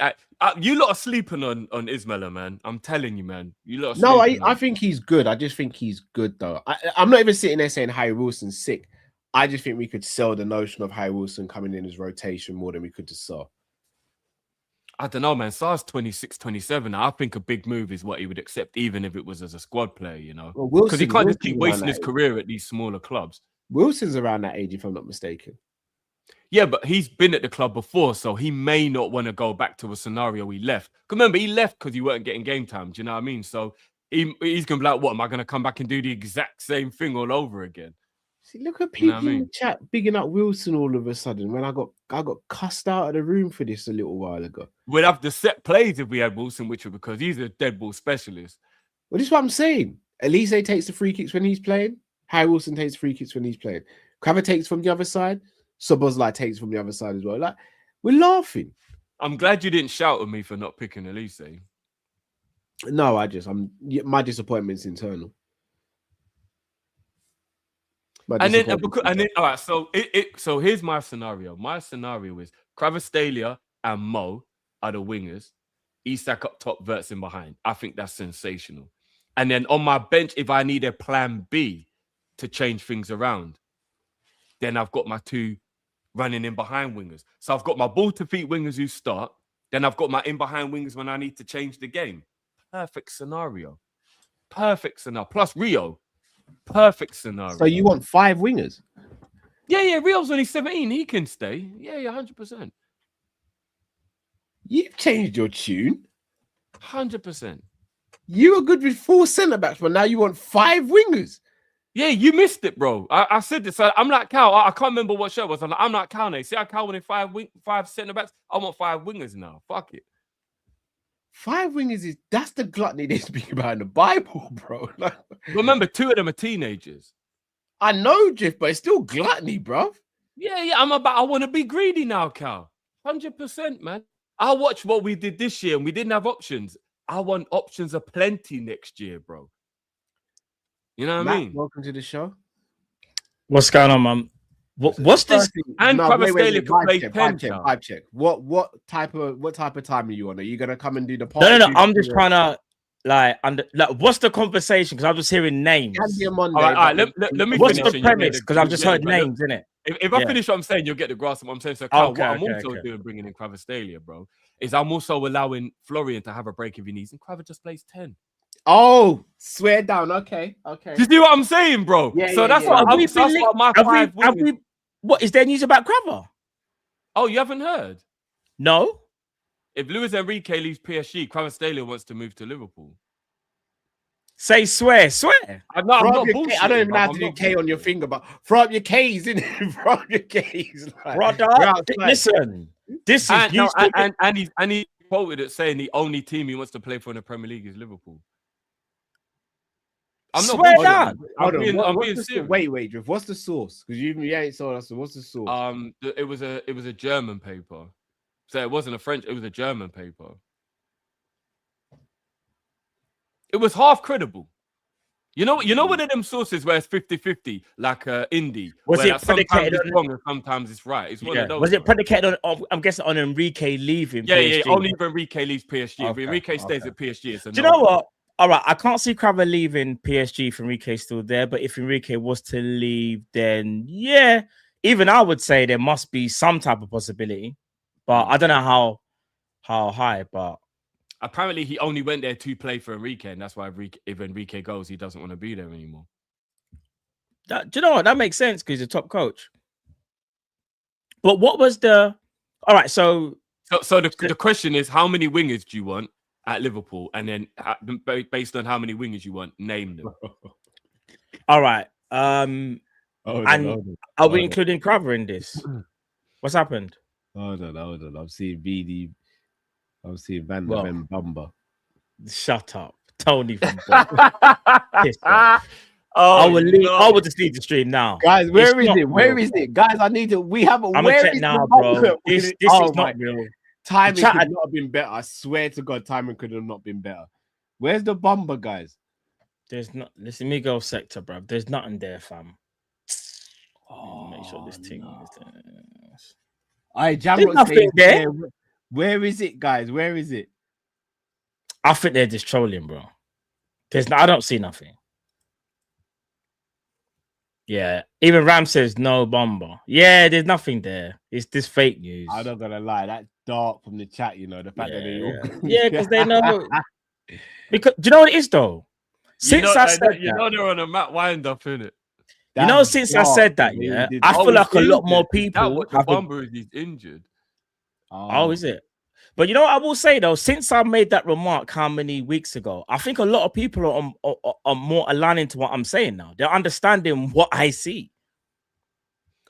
D: You lot are sleeping on Ismaila, man. I'm telling you, man. You lot. Are
A: No,
D: sleeping
A: I think he's good. I just think he's good though. I'm not even sitting there saying Harry Wilson's sick. I just think we could sell the notion of Harry Wilson coming in as rotation more than we could to Salah.
D: I don't know, man. Sar's 26, 27. I think a big move is what he would accept, even if it was as a squad player, you know. Because he can't just keep wasting his career at these smaller clubs.
A: Wilson's around that age, if I'm not mistaken.
D: Yeah, but he's been at the club before, so he may not want to go back to a scenario he left. Remember, he left because he weren't getting game time. Do you know what I mean? So he's going to be like, what, am I going to come back and do the exact same thing all over again?
A: See, look at people in the chat bigging up Wilson all of a sudden when I got cussed out of the room for this a little while ago.
D: We'd have the set plays if we had Wilson, which would because he's a dead ball specialist.
A: Well, this is what I'm saying. Olise takes the free kicks when he's playing. Harry Wilson takes free kicks when he's playing. Crabber takes from the other side. Szoboszlai takes from the other side as well. Like, we're laughing.
D: I'm glad you didn't shout at me for not picking Olise.
A: No, my disappointment's internal.
D: And then, all right. So here's my scenario. My scenario is Kvaratskhelia and Mo are the wingers. Isak up top, Wirtz in behind. I think that's sensational. And then on my bench, if I need a plan B to change things around, then I've got my two running in behind wingers. So I've got my ball to feet wingers who start. Then I've got my in behind wingers when I need to change the game. Perfect scenario. Plus Rio. Perfect scenario.
A: So you want 5 wingers?
D: Yeah. Rio's only 17. He can stay. Yeah, 100%.
A: You've changed your tune.
D: 100%.
A: You were good with 4 centre backs, but now you want 5 wingers.
D: Yeah, you missed it, bro. I said this. I'm like Cal. I can't remember what show it was. I'm like Cal now. See how Cal wanted 5 centre backs? I want 5 wingers now. Fuck it.
A: 5 wingers that's the gluttony they speak about in the Bible, bro. Like,
D: remember, 2 of them are teenagers.
A: I know, Jeff, but it's still gluttony, bro.
D: Yeah. I want to be greedy now, Cal. 100%, man. I watched what we did this year and we didn't have options. I want options aplenty next year, bro. You know what I mean?
A: Welcome to the show.
E: What's going on, man? What's this?
D: And Kvaratskhelia can play 10.
A: Vibe check. What type of time are you on? Are you gonna come and do the
E: party? No. I'm just trying to what's the conversation? Because I'm just hearing names.
A: Yandia Monday.
D: All right, let me.
E: What's the premise? Because I've just heard names, innit?
D: If I finish what I'm saying, you'll get the grasp of what I'm saying. So, Carl, what I'm also doing, bringing in Kvaratskhelia, bro, is I'm also allowing Florian to have a break if he needs, and Kvaratskhelia just plays 10.
A: Oh, swear down. Okay.
D: Do you see what I'm saying, bro?
E: Yeah, that's what my 5 wingers. What is there news about Kvaratskhelia?
D: Oh, you haven't heard?
E: No.
D: If Luis Enrique leaves PSG, Kvaratskhelia wants to move to Liverpool.
E: Say swear.
D: I'm not
A: I don't even have to do K on your finger, but throw up your K's, innit? Throw up your K's.
E: Brother, listen. This is
D: and he quoted it saying the only team he wants to play for in the Premier League is Liverpool. I'm not
E: swear down.
D: I'm being serious.
A: Wait, Jeff. What's the source? Because you ain't told us. What's the source?
D: It was a German paper, so it wasn't a French. It was a German paper. It was half credible. You know one of them sources where it's 50-50, like Indie.
E: Was it predicated
D: on wrong and sometimes it's right? It's one of those.
E: Was it predicated on? I'm guessing on Enrique leaving.
D: Yeah. Only if Enrique leaves PSG. If Enrique stays at PSG, it's a
E: do you know what? All right, I can't see Kvaratskhelia leaving PSG if Enrique's still there. But if Enrique was to leave, then yeah, even I would say there must be some type of possibility. But I don't know how high. But
D: apparently, he only went there to play for Enrique, and that's why if Enrique goes, he doesn't want to be there anymore.
E: Do you know what? That makes sense because he's a top coach. But what was the? All right, so
D: the question is, how many wingers do you want at Liverpool? And then based on how many wingers you want, name them.
E: All right. Are we including Kvaratskhelia in this? What's happened?
A: Hold on. I'm seeing BD. I'm seeing Van Bumba.
E: Shut up. Don't even bother. I will just leave the stream now.
A: Guys, where is it? Guys, I need to. We have a.
E: I'm gonna check now, bro. This is not real.
A: Timing could not have been better. I swear to God, timing could have not been better. Where's the Bumba, guys?
E: There's not. Listen, me go sector, bro. There's nothing there, fam. Make sure this thing is there.
A: There's
E: nothing there.
A: Where is it, guys? Where is it?
E: I think they're just trolling, bro. I don't see nothing. Yeah, even Ram says no bomber. Yeah, there's nothing there. It's this fake news.
A: I'm not gonna lie, that's dark from the chat. You know the fact that they all
E: because they know. Because do you know what it is though? Since I said that,
D: they're on a Matt wind up, innit?
E: Since I said that, I feel like a lot more people.
D: The bomber is injured.
E: Oh, is it? But you know what I will say though, since I made that remark how many weeks ago, I think a lot of people are more aligning to what I'm saying now. They're understanding what I see.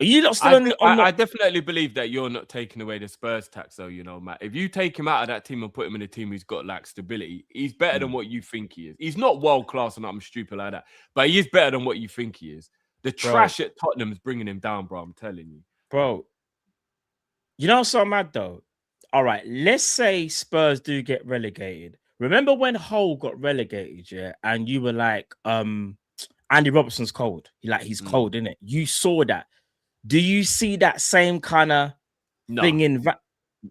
E: Are you not still
D: I definitely believe that you're not taking away the Spurs tax, though, you know, Matt. If you take him out of that team and put him in a team who's got like stability, he's better than what you think he is. He's not world class and I'm stupid like that, but he is better than what you think he is. The trash at Tottenham is bringing him down, bro. I'm telling you.
E: Bro, you know what's so mad though? All right, let's say Spurs do get relegated. Remember when Hull got relegated, yeah? And you were like, Andy Robertson's cold. He's cold, innit? You saw that. Do you see that same kind of thing in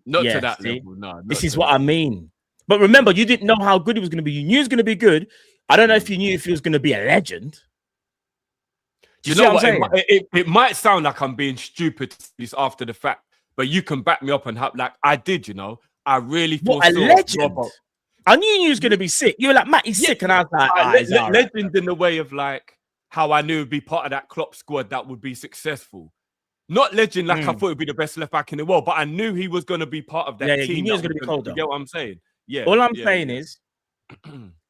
D: not to that level? No,
E: this is what I mean. But remember, you didn't know how good he was going to be. You knew he was going to be good. I don't know if you knew if he was going to be a legend.
D: You know what? It might sound like I'm being stupid this after the fact, but you can back me up and have like I did. You know, I really thought
E: a legend. I knew he was going to be sick. You were like, Matt, he's sick, and I was like,
D: legend in the way of like how I knew he'd be part of that Klopp squad that would be successful. Not legend like I thought he'd be the best left back in the world, but I knew he was going to be part of that team.
E: You knew he was going to be cold.
D: You get what I'm saying? Yeah.
E: All I'm saying is,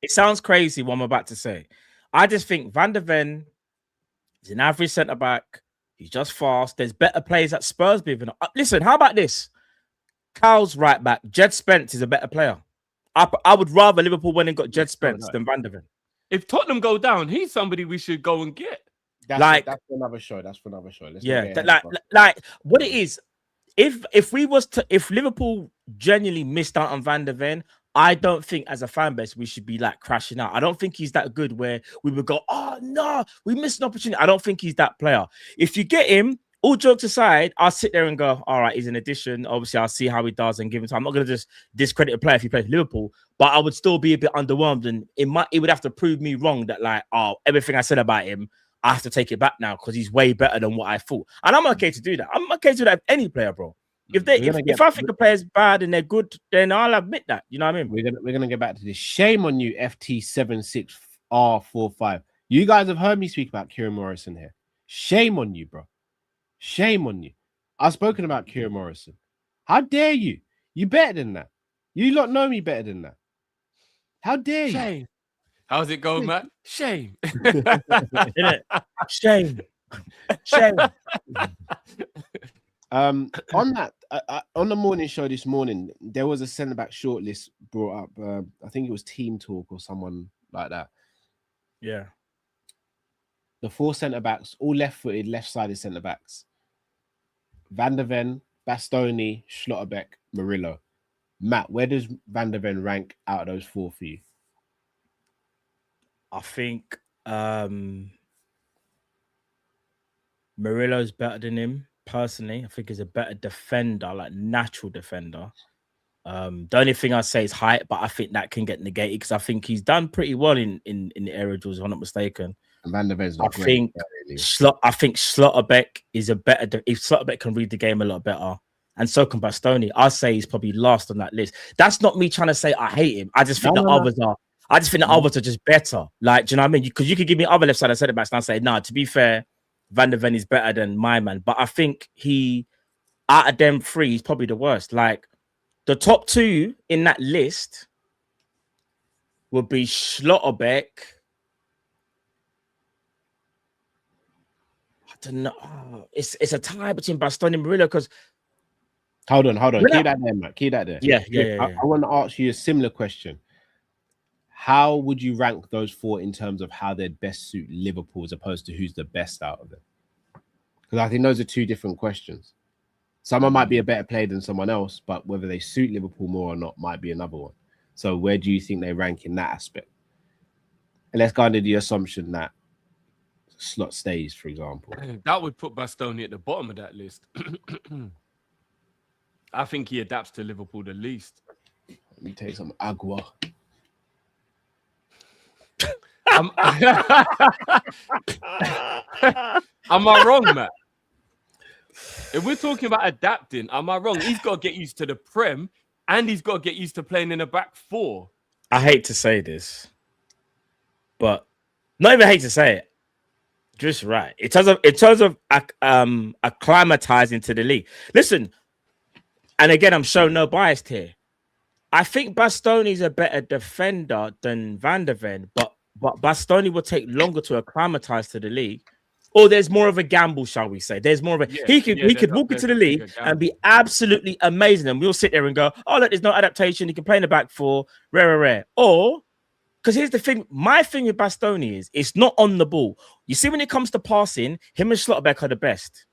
E: it sounds crazy what I'm about to say. I just think Van der Ven is an average centre back. He's just fast. There's better players at Spurs. Listen, how about this? Cal's right back. Jed Spence is a better player. I would rather Liverpool went and got Jed Spence than Van der Ven.
D: If Tottenham go down, he's somebody we should go and get.
A: That's for another show. Let's
E: like what it is. If Liverpool genuinely missed out on Van der Ven, I don't think as a fan base we should be like crashing out. I don't think he's that good where we would go, oh no, we missed an opportunity. I don't think he's that player. If you get him, all jokes aside, I'll sit there and go, all right, he's an addition. Obviously, I'll see how he does and give him time. I'm not going to just discredit a player if he plays for Liverpool, but I would still be a bit underwhelmed, and it would have to prove me wrong that like, oh, everything I said about him, I have to take it back now because he's way better than what I thought. And I'm okay to do that. I'm okay to do that with any player, bro. If I think a player's bad and they're good, then I'll admit that. You know what I mean?
A: We're gonna get back to this. Shame on you, FT76R45. You guys have heard me speak about Kieran Morrison here. Shame on you, bro. Shame on you. I've spoken about Kieran Morrison. How dare you? You better than that. You lot know me better than that. How dare you?
D: Shame. How's it going, Matt? Shame.
E: Shame. Shame.
A: On that, on the morning show this morning, there was a centre-back shortlist brought up. I think it was Team Talk or someone like that.
E: Yeah.
A: The 4 centre-backs, all left-footed, left-sided centre-backs. Van der Ven, Bastoni, Schlotterbeck, Murillo. Matt, where does Van der Ven rank out of those 4 for you?
E: I think Murillo's better than him. Personally, I think he's a better defender, like natural defender. The only thing I say is height, but I think that can get negated because I think he's done pretty well in the aerial duels, if I'm not mistaken.
A: And Van der Ven's not
E: I think Schlotterbeck is a better. If Schlotterbeck can read the game a lot better, and so can Bastoni, I'd say he's probably last on that list. That's not me trying to say I hate him. I just think others are. I just think the others are just better. Like, do you know what I mean? Because you could give me other left side centre backs and I say, nah, to be fair, Van der Ven is better than my man. But I think out of them 3, he's probably the worst. Like, the top 2 in that list would be Schlotterbeck. I don't know. Oh, it's a tie between Bastoni and Murillo because.
A: Hold on. Keep that there, Matt. Keep that there.
E: Yeah.
A: I want to ask you a similar question. How would you rank those 4 in terms of how they'd best suit Liverpool as opposed to who's the best out of them? Because I think those are 2 different questions. Someone might be a better player than someone else, but whether they suit Liverpool more or not might be another one. So where do you think they rank in that aspect? And let's go under the assumption that Slot stays, for example.
D: That would put Bastoni at the bottom of that list. I think he adapts to Liverpool the least.
A: Let me take some agua.
D: Am I wrong, Matt? If we're talking about adapting, am I wrong? He's got to get used to the Prem, and he's got to get used to playing in a back four.
E: I hate to say this, but not even hate to say it. Just right. In terms of acclimatizing to the league. Listen, and again, I'm showing no bias here. I think Bastoni's a better defender than Van der Ven, but Bastoni will take longer to acclimatize to the league. Or there's more of a gamble, shall we say? There's more of a he could walk into the league and be absolutely amazing, and we'll sit there and go, "Oh, look, there's no adaptation. He can play in the back four, rare." Or because here's the thing, my thing with Bastoni is it's not on the ball. You see, when it comes to passing, him and Schlotterbeck are the best.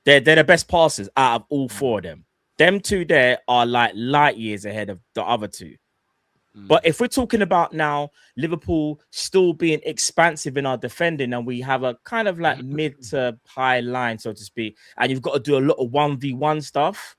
E: They're the best passers out of all four of them. Them two there are like light years ahead of the other two. But if we're talking about now Liverpool still being expansive in our defending, and we have a kind of like mid to high line, so to speak, and you've got to do a lot of 1v1 stuff,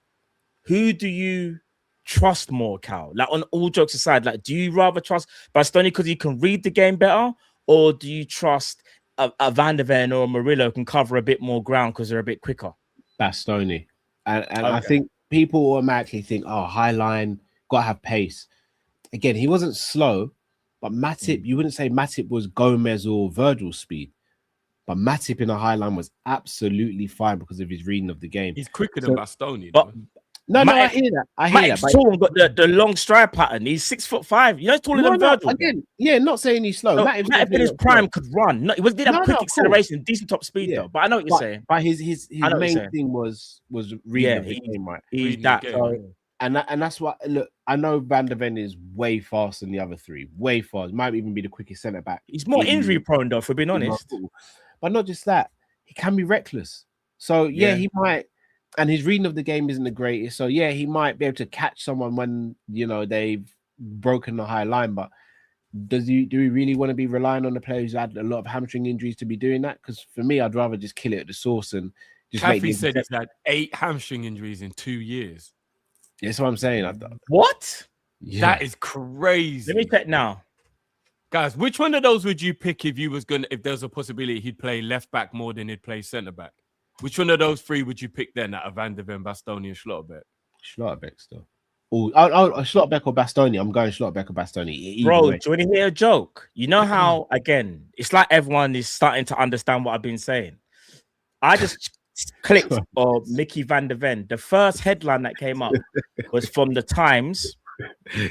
E: who do you trust more, Cal? Like, on all jokes aside, like, do you rather trust Bastoni because he can read the game better, or do you trust a Van der Ven or a Murillo can cover a bit more ground because they're a bit quicker?
A: Bastoni. And I think people automatically think, oh, high line, got to have pace. Again, he wasn't slow, but Matip, you wouldn't say Matip was Gomez or Virgil speed, but Matip in a high line was absolutely fine because of his reading of the game.
D: He's quicker than Bastoni.
E: But
A: no, I hear that.
E: Matip's tall and got the long stride pattern. He's 6'5". You know, he's taller than Virgil.
A: Again, yeah, not saying he's slow.
E: No, Matip in his prime could run. No, he did have quick acceleration, decent top speed though. But I know what you're saying.
A: But his main thing was reading the game, right?
E: He's that.
A: And that's what, look, I know Van der Ven is way faster than the other three, way fast. Might even be the quickest centre back.
E: He's more injury prone though, for being honest.
A: But not just that, he can be reckless. So he might, and his reading of the game isn't the greatest. So he might be able to catch someone when they've broken the high line. But do we really want to be relying on the players who had a lot of hamstring injuries to be doing that? Because for me, I'd rather just kill it at the source and just
D: Kathy said he's had 8 hamstring injuries in 2 years.
A: That's what I'm saying.
E: What?
D: Yeah. That is crazy.
E: Let me check now.
D: Guys, which one of those would you pick if there's a possibility he'd play left back more than he'd play centre back? Which one of those 3 would you pick then out of Van der Ven, Bastoni, and Schlotterbeck?
A: Schlotterbeck still. Schlotterbeck or Bastoni? I'm going Schlotterbeck or Bastoni.
E: Bro, do you want to hear a joke? You know how, again, it's like everyone is starting to understand what I've been saying. I just clicked on Mickey Van der Ven. The first headline that came up was from the Times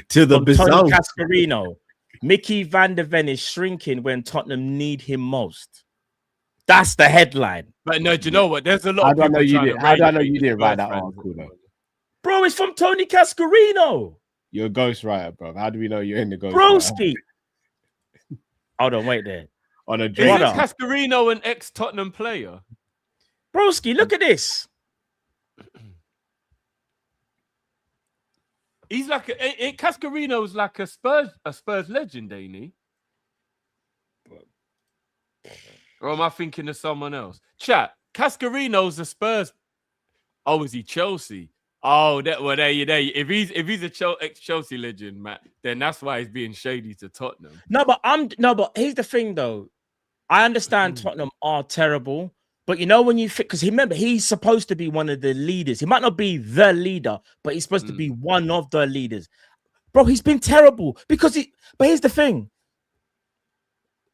A: to the
E: Tony Cascarino. Mickey Van der Ven is shrinking when Tottenham need him most. That's the headline.
D: But no, do you know what? There's a lot.
A: How do I know you didn't write that article though?
E: Bro, it's from Tony Cascarino.
A: You're a ghostwriter, bro. How do we know you're in the ghost?
E: Broski. Hold on, wait there.
A: On a
D: Is Cascarino an ex-Tottenham player?
E: Broski, look at this.
D: He's like Cascarino's like a Spurs legend, ain't he? Or am I thinking of someone else? Chat, Cascarino's a Spurs. Oh, is he Chelsea? Oh, there you. If he's a ex-Chelsea legend, Matt, then that's why he's being shady to Tottenham.
E: But here's the thing though. I understand Tottenham are terrible. But you know when you think, because remember, he's supposed to be one of the leaders. He might not be the leader, but he's supposed to be one of the leaders. Bro, he's been terrible but here's the thing.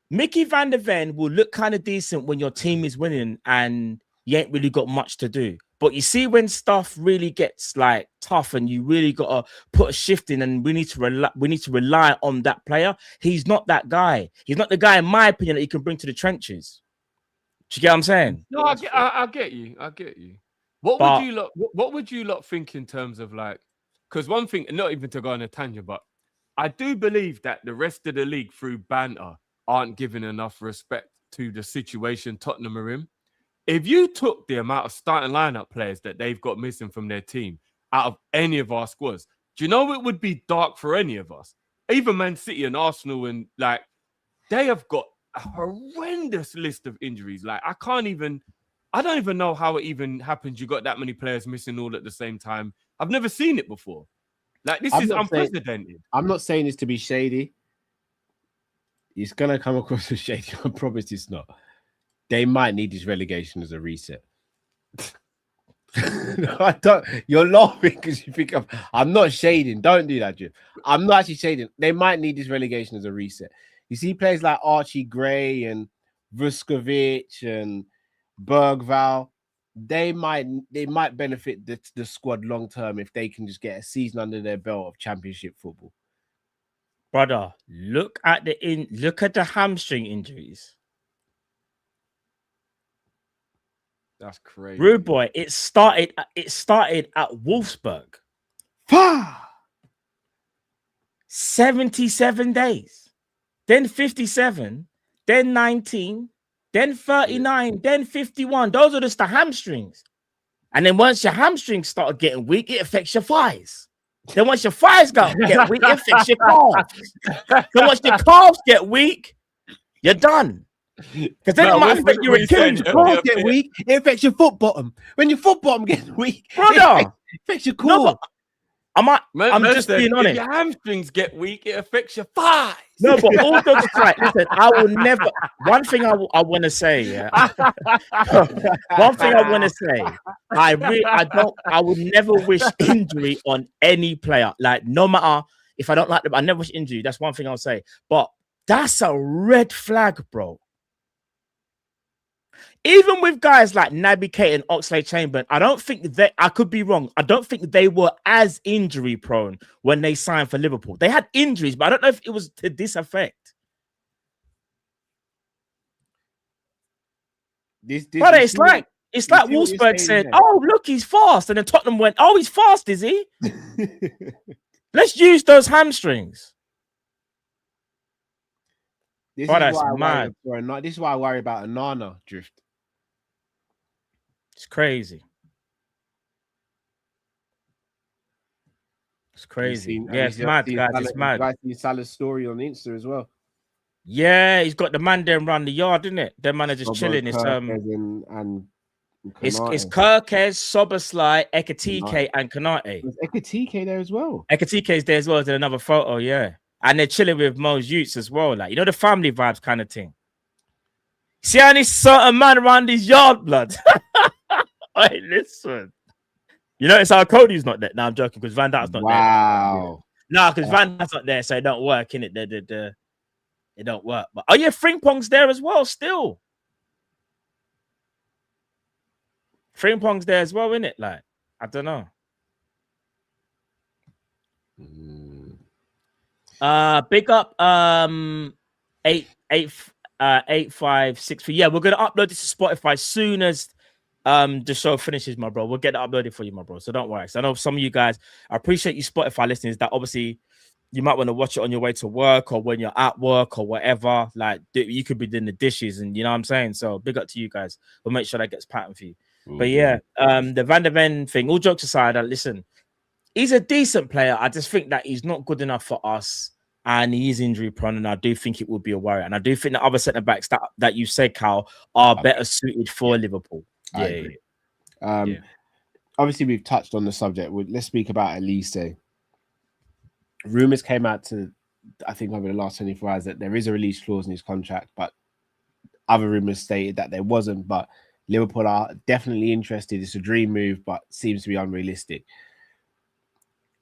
E: Mickey Van der Ven will look kind of decent when your team is winning and you ain't really got much to do. But you see when stuff really gets like tough and you really got to put a shift in and we need to rely on that player. He's not that guy. He's not the guy, in my opinion, that you can bring to the trenches. Do you get what I'm saying?
D: No, I get you. What would you lot think in terms of like? Because one thing, not even to go on a tangent, but I do believe that the rest of the league through banter aren't giving enough respect to the situation Tottenham are in. If you took the amount of starting lineup players that they've got missing from their team out of any of our squads, do you know it would be dark for any of us? Even Man City and Arsenal, and like they have got a horrendous list of injuries. Like I can't even I don't even know how it even happens. You got that many players missing all at the same time. I've never seen it before. Like, this is unprecedented.
A: I'm not saying this to be shady. It's gonna come across as shady. I promise it's not. They might need this relegation as a reset. I don't. You're laughing because you think I'm not shading. Don't do that, Jim. I'm not actually shading. They might need this relegation as a reset. You see players like Archie Gray and Vuskovic and Bergval. They might benefit the squad long term if they can just get a season under their belt of Championship football.
E: Brother, look at the hamstring injuries.
D: That's crazy.
E: Rude boy, it started at Wolfsburg. 77 days. Then 57, then 19, then 39, then 51. Those are just the hamstrings. And then once your hamstrings start getting weak, it affects your thighs. Then once your thighs get weak, it affects your calves. Then once your calves get weak, you're done. Because then it might affect your Achilles.
A: Calves get weak, it affects your foot bottom. When your foot bottom gets weak,
E: brother,
A: it affects your core.
E: I'm just being honest.
D: If your hamstrings get weak, it affects your thighs.
E: No, but all dogs aside, listen, I will never. One thing I want to say, yeah. One thing I want to say, I would never wish injury on any player. Like, no matter if I don't like them, I never wish injury. That's one thing I'll say. But that's a red flag, bro. Even with guys like Naby Keita and Oxlade-Chamberlain, I don't think I could be wrong. I don't think they were as injury prone when they signed for Liverpool. They had injuries, but I don't know if it was to this effect. But it's like Wolfsburg said, "Oh, look, he's fast," and then Tottenham went, "Oh, he's fast, is he?" Let's use those hamstrings.
A: This is why I worry about a Nana drift.
E: It's crazy. It's crazy. It's mad, guys. It's mad.
A: I see Salah's story on Insta as well.
E: Yeah, he's got the man there around the yard, isn't it? Them man are just chilling. It's it's Kirkez, Soboslai, Ekitike, and Konate.
A: There's Ekitike there as well.
E: Ekitike's there as well as in another photo, yeah. And they're chilling with Mo's youths as well, like, you know, the family vibes kind of thing. See any certain man around his yard, blood. Hey, listen. You notice how Cody's not there? No, I'm joking, because Van Dijk's not there.
A: Wow.
E: No, because Van Dijk's not there, so it don't work, innit? It don't work. But oh yeah, Frimpong's there as well, still. Frimpong's there as well, innit? Like, I don't know. Big up 8563. Yeah, we're gonna upload this to Spotify as soon as the show finishes, my bro. We'll get it uploaded for you, my bro. So don't worry. So I know some of you guys, I appreciate you Spotify listeners that obviously you might want to watch it on your way to work or when you're at work or whatever. Like, you could be doing the dishes, and you know what I'm saying. So big up to you guys. We'll make sure that gets patterned for you. But yeah, the Van der Ven thing, all jokes aside, listen, he's a decent player. I just think that he's not good enough for us, and he is injury prone, and I do think it would be a worry. And I do think the other centre backs that you said, Cal, are better suited for Liverpool. Yeah.
A: Obviously, we've touched on the subject. Let's speak about Olise. Rumors came out I think over the last 24 hours that there is a release clause in his contract, but other rumors stated that there wasn't. But Liverpool are definitely interested. It's a dream move, but seems to be unrealistic.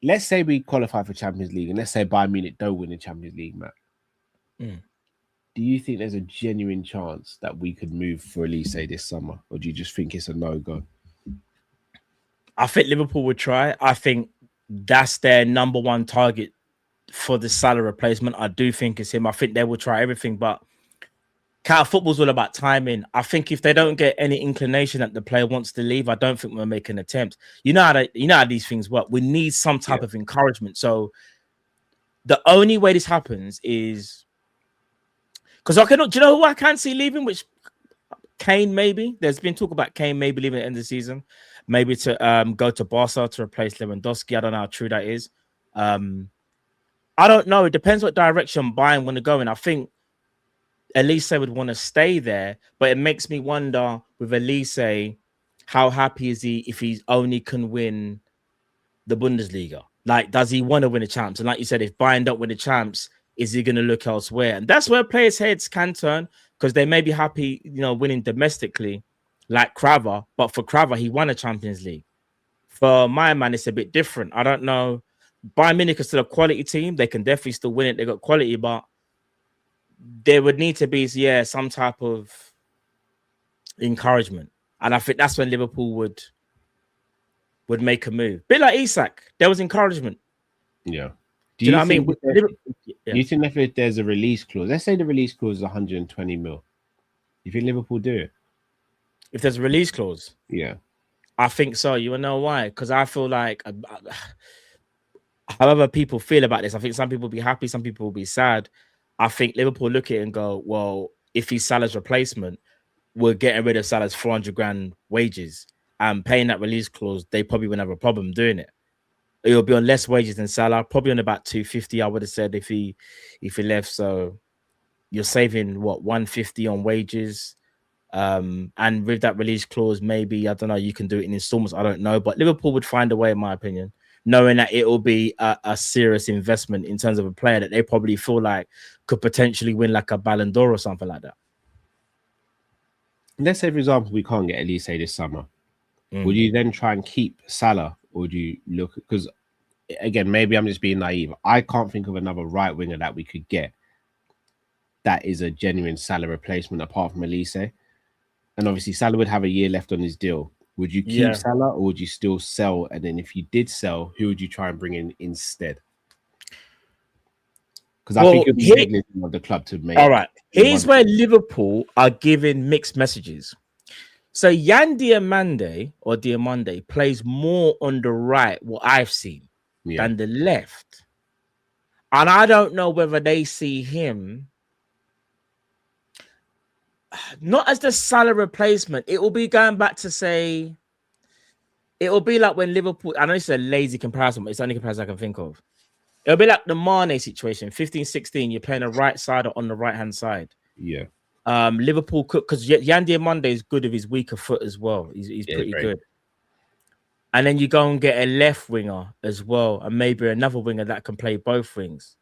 A: Let's say we qualify for Champions League, and let's say Bayern Munich don't win the Champions League, Matt. Do you think there's a genuine chance that we could move for Olise this summer, or do you just think it's a no-go?
E: I think Liverpool would try. I think that's their number one target for the Salah replacement. I do think it's him. I think they will try everything, but football's all about timing. I think if they don't get any inclination that the player wants to leave, I don't think we'll make an attempt. You know how these things work. We need some type of encouragement. So the only way this happens is because do you know who I can't see leaving? Which Kane maybe. There's been talk about Kane maybe leaving at the end of the season, maybe to go to Barca to replace Lewandowski. I don't know how true that is. I don't know. It depends what direction Bayern want to go in. I think Elise would want to stay there, but it makes me wonder with Elise, how happy is he if he only can win the Bundesliga? Like, does he want to win the champs? And like you said, if Bayern don't win the champs, is he going to look elsewhere? And that's where players' heads can turn, because they may be happy, winning domestically, like Kraver. But for Kraver, he won a Champions League. For my man, it's a bit different. I don't know. Bayern Munich is still a quality team. They can definitely still win it. They got quality, but there would need to be, some type of encouragement. And I think that's when Liverpool would make a move. Bit like Isak, there was encouragement.
A: Yeah.
E: Do you know what I mean?
A: Do you think if there's a release clause, let's say the release clause is 120 mil, you think Liverpool do it?
E: If there's a release clause?
A: Yeah.
E: I think so. You will know why? Because I feel like, however people feel about this, I think some people will be happy, some people will be sad. I think Liverpool look at it and go, well, if he's Salah's replacement, we're getting rid of Salah's 400 grand wages and paying that release clause. They probably wouldn't have a problem doing it. It'll be on less wages than Salah, probably on about 250. I would have said if he left. So you're saving what, 150 on wages, and with that release clause, maybe, I don't know, you can do it in installments. I don't know, but Liverpool would find a way, in my opinion, knowing that it will be a serious investment in terms of a player that they probably feel like could potentially win like a Ballon d'Or or something like that.
A: Let's say, for example, we can't get Elise this summer. Would you then try and keep Salah, or would you look? Because again, maybe I'm just being naive. I can't think of another right winger that we could get that is a genuine Salah replacement apart from Elise. And obviously, Salah would have a year left on his deal. Would you keep Salah, or would you still sell? And then if you did sell, who would you try and bring in instead? Because I think it'd be negligent of the club to make.
E: All right. Here's where Liverpool are giving mixed messages. So Yandia Monday or Diomande plays more on the right, what I've seen, than the left. And I don't know whether they see him not as the Salah replacement. It will be going back to say, it will be like when Liverpool, I know it's a lazy comparison, but it's the only comparison I can think of. It'll be like the Mane situation, 15-16, you're playing a right side or on the right-hand side.
A: Yeah.
E: Liverpool could, because Yandia Monday is good with his weaker foot as well. He's pretty good. And then you go and get a left winger as well, and maybe another winger that can play both wings.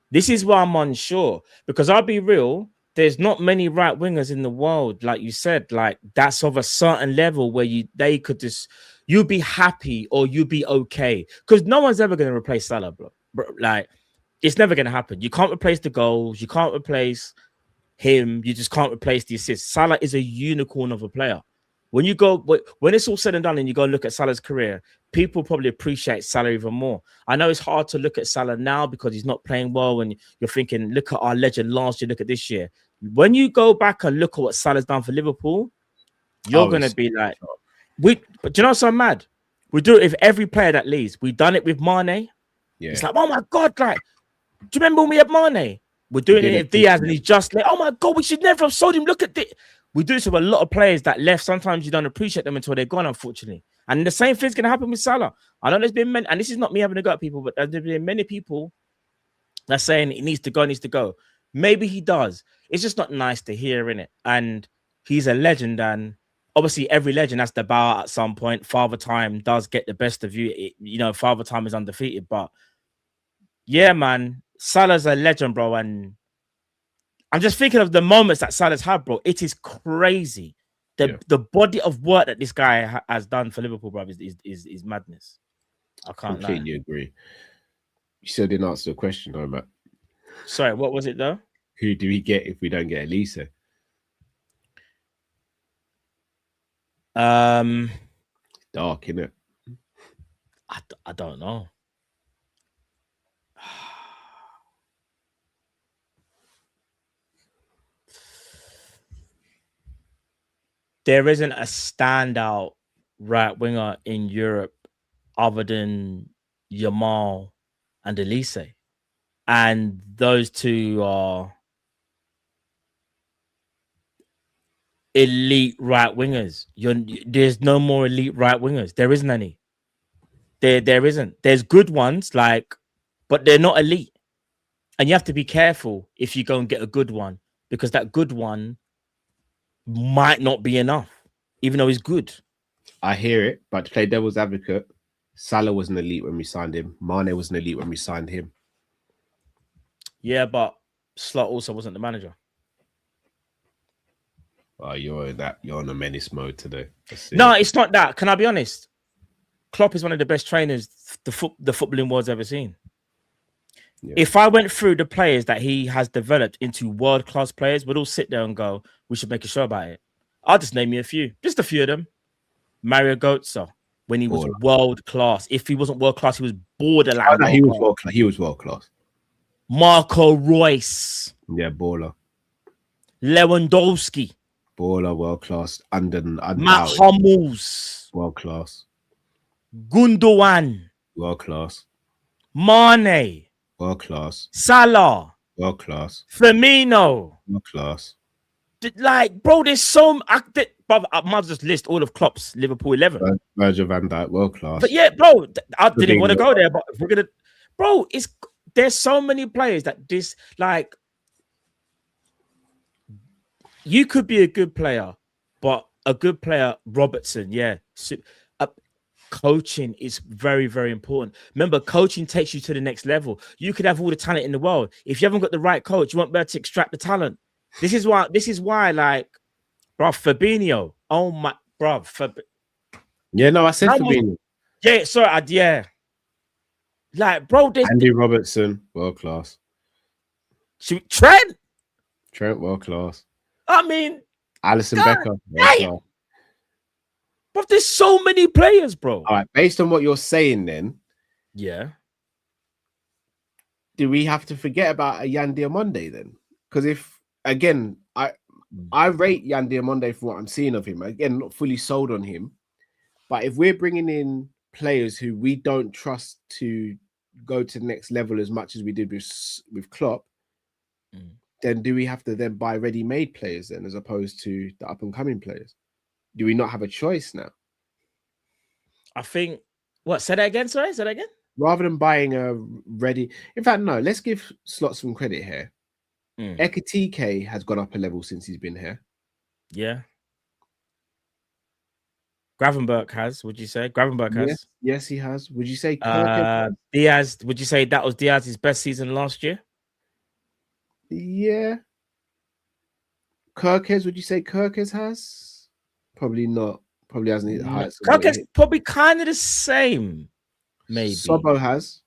E: This is why I'm unsure, because I'll be real, there's not many right wingers in the world, like you said, like that's of a certain level where they could just, you'll be happy or you'll be okay, because no one's ever going to replace Salah, bro. Like, it's never going to happen. You can't replace the goals, you can't replace him, you just can't replace the assists. Salah is a unicorn of a player. When it's all said and done and you go look at Salah's career, people probably appreciate Salah even more. I know it's hard to look at Salah now because he's not playing well, and you're thinking, look at our legend last year, look at this year. When you go back and look at what Salah's done for Liverpool, you're going to be like, but do you know what's so mad? We do it with every player that leaves. We've done it with Mane. Yeah. It's like, oh my God, like, do you remember when we had Mane? We're doing it with Diaz, and he's just like, oh my God, we should never have sold him. Look at this. We do this with a lot of players that left. Sometimes you don't appreciate them until they're gone, unfortunately. And the same thing's going to happen with Salah. I know there's been many, and this is not me having a go at people, but there's been many people that's saying he needs to go. Maybe he does. It's just not nice to hear, innit? And he's a legend, and obviously every legend has to bow out at some point. Father Time does get the best of you. Father Time is undefeated, but yeah, man, Salah's a legend, bro, and I'm just thinking of the moments that Salah's had, bro. It is crazy. The body of work that this guy has done for Liverpool, bro, is madness. I can't
A: completely agree. You still didn't answer the question, though, Matt.
E: Sorry, what was it, though?
A: Who do we get if we don't get Elise? Dark, innit?
E: I don't know. There isn't a standout right winger in Europe other than Yamal and Elise. And those two are elite right wingers. There's no more elite right wingers. There isn't any. There isn't. There's good ones, but they're not elite. And you have to be careful if you go and get a good one, because that good one might not be enough, even though he's good.
A: I hear it, but to play devil's advocate, Salah was an elite when we signed him. Mane was an elite when we signed him.
E: Yeah, but Slot also wasn't the manager.
A: Oh, you're on a menace mode today.
E: No, it's not that. Can I be honest? Klopp is one of the best trainers the footballing world's ever seen. Yeah. If I went through the players that he has developed into world-class players, we'd all sit there and go, we should make a show about it. I'll just name you a few. Just a few of them. Mario Götze, when he was world-class. If he wasn't world-class, he was borderline.
A: He was world-class. He was world-class.
E: Marco Reus.
A: Yeah, baller.
E: Lewandowski.
A: Baller, world-class.
E: Matt Hummels.
A: World-class.
E: Gundogan.
A: World-class.
E: Mane.
A: World-class.
E: Salah.
A: World-class.
E: Firmino.
A: World-class.
E: Like, bro, there's so... Brother, I might just list all of Klopp's Liverpool 11.
A: Virgil van Dijk, world-class.
E: But yeah, bro, I didn't want to go there, but if we're going to... Bro, there's so many players that this... Like, you could be a good player, but a good player, Robertson, yeah. Coaching is very, very important. Remember, coaching takes you to the next level. You could have all the talent in the world. If you haven't got the right coach, you won't be able to extract the talent. This is why, like, bro, Fabinho. Oh my, bro.
A: Yeah, no, I said Fabinho.
E: Yeah, sorry, yeah. Like, bro,
A: Andy Robertson, world class.
E: Trent,
A: world class.
E: I mean,
A: Alisson Becker, world class.
E: But there's so many players, bro.
A: All right, based on what you're saying, then,
E: yeah.
A: Do we have to forget about a Yandia Monday then? Because if again, I rate Yandia Monday for what I'm seeing of him. Again, not fully sold on him, but if we're bringing in players who we don't trust to go to the next level as much as we did with Klopp, then do we have to then buy ready-made players then, as opposed to the up-and-coming players? Do we not have a choice now?
E: I think. What? Say that again. Sorry, say that again.
A: Rather than buying a ready, in fact, no. Let's give Slot some credit here. Ekitike has gone up a level since he's been here.
E: Yeah. Gravenberch has. Would you say Gravenberch has?
A: Yes, he has. Would you say
E: Diaz? Would you say that was Diaz's best season last year?
A: Yeah. Kirkes, would you say Kirkes has? Probably not. Probably hasn't hit the heights.
E: Kirkes probably kind of the same. Maybe.
A: Sobo has.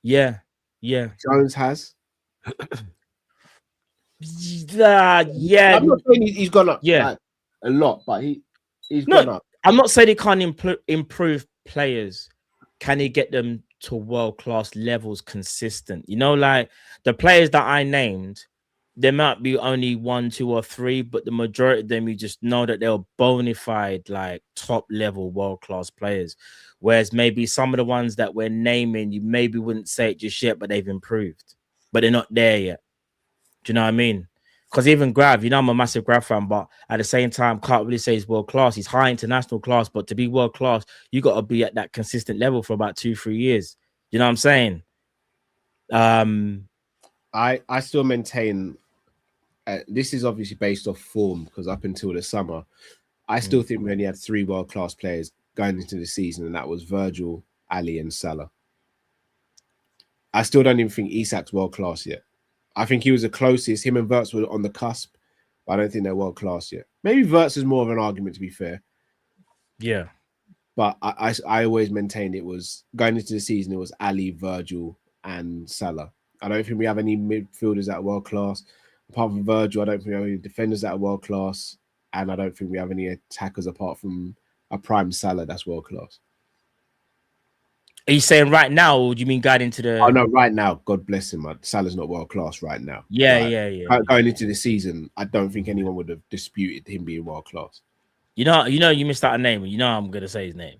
E: Yeah. Yeah.
A: Jones has.
E: Yeah.
A: I'm not saying he's gone up like, a lot, but he's gone up.
E: I'm not saying he can't improve players. Can he get them to world-class levels consistent? You know, like the players that I named, there might be only 1, 2, or 3, but the majority of them, you just know that they're bona fide, like top-level world-class players. Whereas maybe some of the ones that we're naming, you maybe wouldn't say it just yet, but they've improved. But they're not there yet. Do you know what I mean? Because even Grav, you know, I'm a massive Grav fan, but at the same time, can't really say he's world-class. He's high international class, but to be world-class, you got to be at that consistent level for about 2-3 years. You know what I'm saying?
A: I still maintain... this is obviously based off form, because up until the summer, I still think we only had 3 world-class players going into the season, and that was Virgil, Ali, and Salah. I still don't even think Isak's world-class yet. I think he was the closest. Him and Wirtz were on the cusp, but I don't think they're world-class yet. Maybe Wirtz is more of an argument, to be fair.
E: Yeah.
A: But I always maintained it was, going into the season, it was Ali, Virgil, and Salah. I don't think we have any midfielders that are world-class. Apart from Virgil, I don't think we have any defenders that are world-class. And I don't think we have any attackers apart from a prime Salah that's world-class.
E: Are you saying right now, or do you mean going into the...
A: Oh, no, right now. God bless him. Salah's not world-class right now.
E: Yeah,
A: like, Going into the season, I don't think anyone would have disputed him being world-class.
E: You know, you missed out a name. You know I'm going to say his name.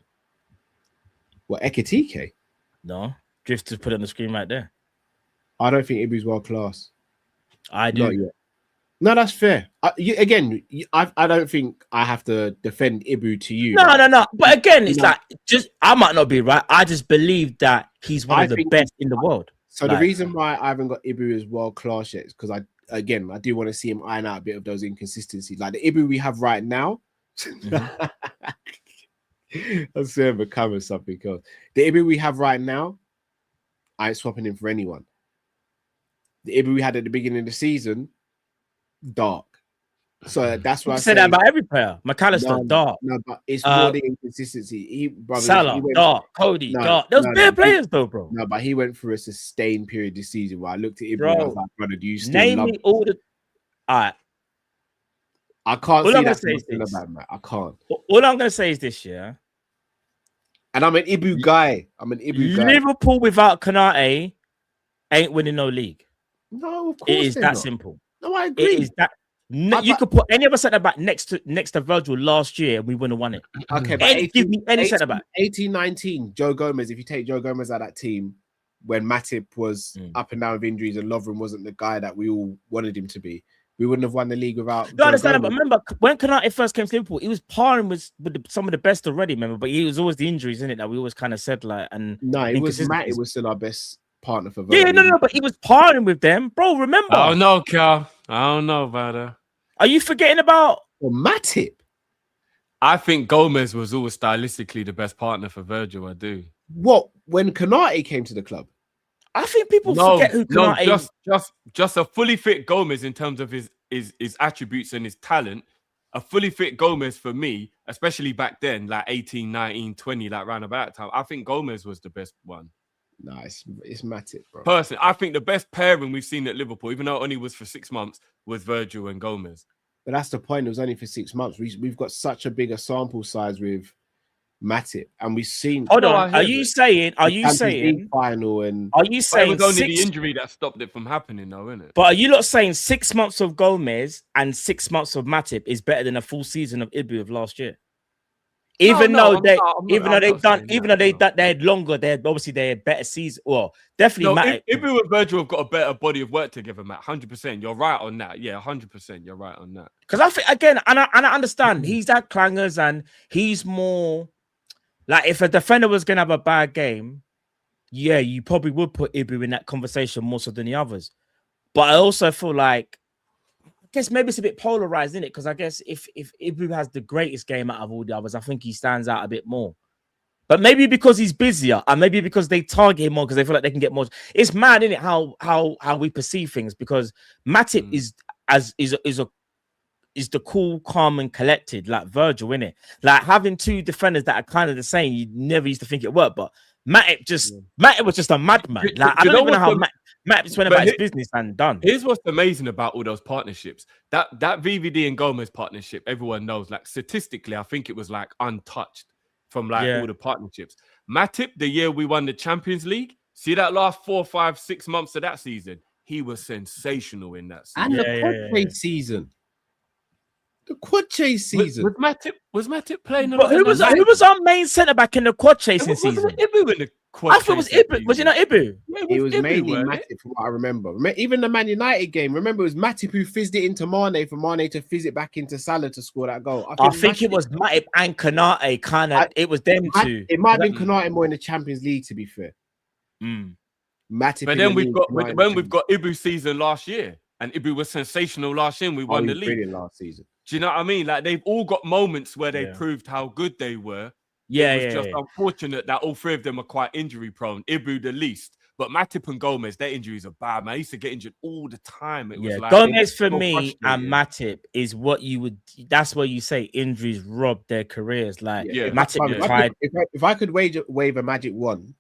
A: What, Ekitike?
E: No. Drift to put it on the screen right there.
A: I don't think Ibu's world-class.
E: I do.
A: Not yet. No, that's fair. I don't think I have to defend Ibu to you.
E: No. But again, it's like, just I might not be right. I just believe that he's one of the best in the world.
A: So the reason why I haven't got Ibu as world class yet is because again, I do want to see him iron out a bit of those inconsistencies. Like the Ibu we have right now. I'm saying becoming something else. The Ibu we have right now, I ain't swapping him for anyone. The Ibu we had at the beginning of the season, dark. So that's why I
E: said that about every player. McAllister, dark.
A: No, but it's more the inconsistency.
E: Salah, dark. Cody, dark. Those bare players, though, bro.
A: No, but he went through a sustained period this season where I looked at him and I was like, brother, do you still
E: name
A: love
E: me all the. All right.
A: I can't see that. I can't.
E: All I'm going to say is this, yeah.
A: And I'm an Ibu guy.
E: Liverpool without Konate ain't winning no league.
A: No, of course
E: it is that simple.
A: No, I agree.
E: It is that. You could put any other centre back next to Virgil last year, and we wouldn't have won it.
A: Okay, but
E: give me any centre back.
A: 18-19, Joe Gomez. If you take Joe Gomez out of that team, when Matip was up and down with injuries and Lovren wasn't the guy that we all wanted him to be, we wouldn't have won the league without.
E: No, I understand, but remember when Konate first came to Liverpool, he was parring with some of the best already. Remember, but he was always the injuries in it that we always kind of said like. And
A: no, it was Matt. It was still our best partner for Virgil.
E: Yeah, no, but he was parring with them, bro. Remember?
D: I don't know, Cal. I don't know about that.
E: Are you forgetting about
A: Matip?
D: I think Gomez was always stylistically the best partner for Virgil. I do.
A: What when Konate came to the club?
E: I think people forget who Konate is.
D: Just a fully fit Gomez in terms of his attributes and his talent. A fully fit Gomez for me, especially back then, like 18, 19, 20, like round about that time. I think Gomez was the best one.
A: No, it's Matip, bro.
D: Personally, I think the best pairing we've seen at Liverpool, even though it only was for 6 months, was Virgil and Gomez.
A: But that's the point. It was only for 6 months. We've got such a bigger sample size with Matip, and we've seen.
E: Hold on. Are you saying?
A: Final and?
E: Are you saying
D: it was only the injury that stopped it from happening, though, isn't it?
E: But are you not saying 6 months of Gomez and 6 months of Matip is better than a full season of Ibu of last year? Even though they had longer, they had better season. Well, definitely.
D: Ibu and Virgil have got a better body of work together, Matt. 100%. You're right on that. Yeah, 100%. You're right on that.
E: Because I think again, and I understand he's had clangers and he's more like if a defender was gonna have a bad game, yeah, you probably would put Ibu in that conversation more so than the others. But I also feel like. I guess maybe it's a bit polarized, isn't it? Because I guess if Ibu has the greatest game out of all the others, I think he stands out a bit more. But maybe because he's busier, and maybe because they target him more because they feel like they can get more. It's mad, isn't it? How we perceive things because Matip is the cool, calm, and collected like Virgil, isn't it? Like having two defenders that are kind of the same. You never used to think it worked, but Matip was just a madman. Like I don't even know how Matt just went about his business and done.
D: Here's what's amazing about all those partnerships. That VVD and Gomez partnership, everyone knows. Like statistically, I think it was like untouched from all the partnerships. Matip, the year we won the Champions League, see that last 4, 5, 6 months of that season, he was sensational in that season.
A: And the quad season. The quad chase season.
D: Was Matip playing?
E: Who was our main centre back in the quad chasing season?
D: Ibu in the quad.
E: I thought it was Ibu. Was it not Ibu?
A: It was mainly Matip, from what I remember. Even the Man United game. Remember, it was Matip who fizzed it into Mane for Mane to fizz it back into Salah to score that goal.
E: I think it was Matip and Konate. It was them two.
A: It might have been Konate more in the Champions League, to be fair. Matip.
D: But then we've got Ibu season last year, and Ibu was sensational last year. And we won the league
A: brilliant last season.
D: Do you know what I mean? Like they've all got moments where they proved how good they were.
E: It's
D: just unfortunate that all three of them are quite injury prone. Ibu the least, but Matip and Gomez, their injuries are bad. Man, I used to get injured all the time. It was like
E: Gomez for me and Matip is what you would. That's where you say injuries robbed their careers. Like Matip tried.
A: If I could wave a magic wand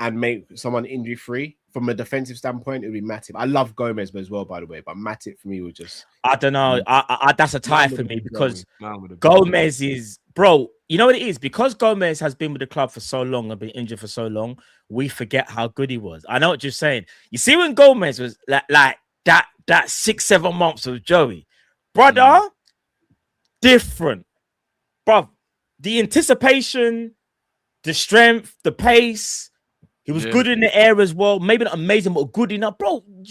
A: and make someone injury free. From a defensive standpoint, it would be Matip. I love Gomez as well, by the way, but Matip for me was just.
E: I don't know. That's a tie for me because Gomez is, bro. You know what it is? Because Gomez has been with the club for so long and been injured for so long, we forget how good he was. I know what you're saying. You see, when Gomez was like that 6-7 months of Joey, brother, different, bro. The anticipation, the strength, the pace. He was good in the air as well. Maybe not amazing, but good enough, bro.
D: And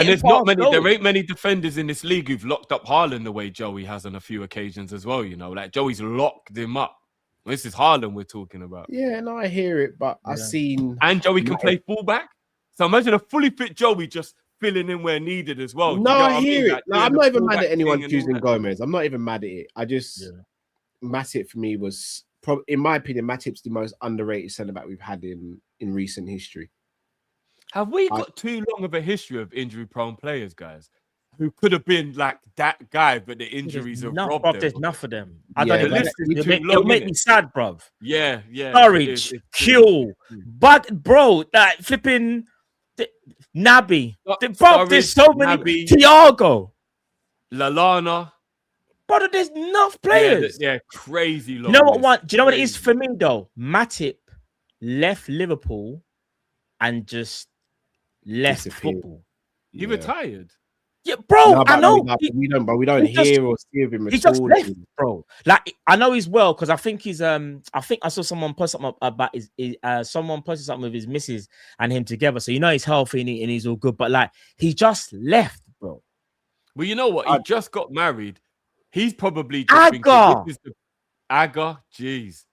D: there's not many. There ain't many defenders in this league who've locked up Haaland the way Joey has on a few occasions as well. You know, like Joey's locked him up. This is Haaland we're talking about.
A: Yeah, no, I hear it, but I've seen
D: and Joey can play fullback. So imagine a fully fit Joey just filling in where needed as well.
A: No, I hear it.
D: Like,
A: No,
D: doing
A: I'm
D: the
A: not even mad
D: fullback
A: at anyone
D: thing and all
A: choosing
D: that.
A: Gomez. I'm not even mad at it. I just Matip for me was in my opinion, Matip's the most underrated centre back we've had in recent history.
D: Have we got too long of a history of injury-prone players, guys, who could have been like that guy, but the injuries have robbed them?
E: There's enough of them.
A: Yeah,
E: I don't
A: the
E: even.
A: list
D: is too
E: It'll
D: long,
E: make
D: innit?
E: me sad, bruv.
D: Yeah.
E: Norwich, Q, but bro, like flipping Naby. Bro, there's so many.
D: Naby,
E: Thiago.
D: Lallana.
E: Brother, there's enough players.
D: Yeah, crazy long.
E: You know what? Do you know what it
D: Crazy.
E: is for me though? Matip left Liverpool and just left football.
D: He retired.
E: Yeah, bro.
A: No,
E: I know.
A: we don't hear or see of him.
E: He just left, bro. Like I know he's well because I think he's I think I saw someone post something about his someone posted something with his missus and him together. So you know he's healthy and he's all good. But like he just left, bro.
D: Well, you know what? He just got married. He's probably just thinking, this is the Aga. Jeez.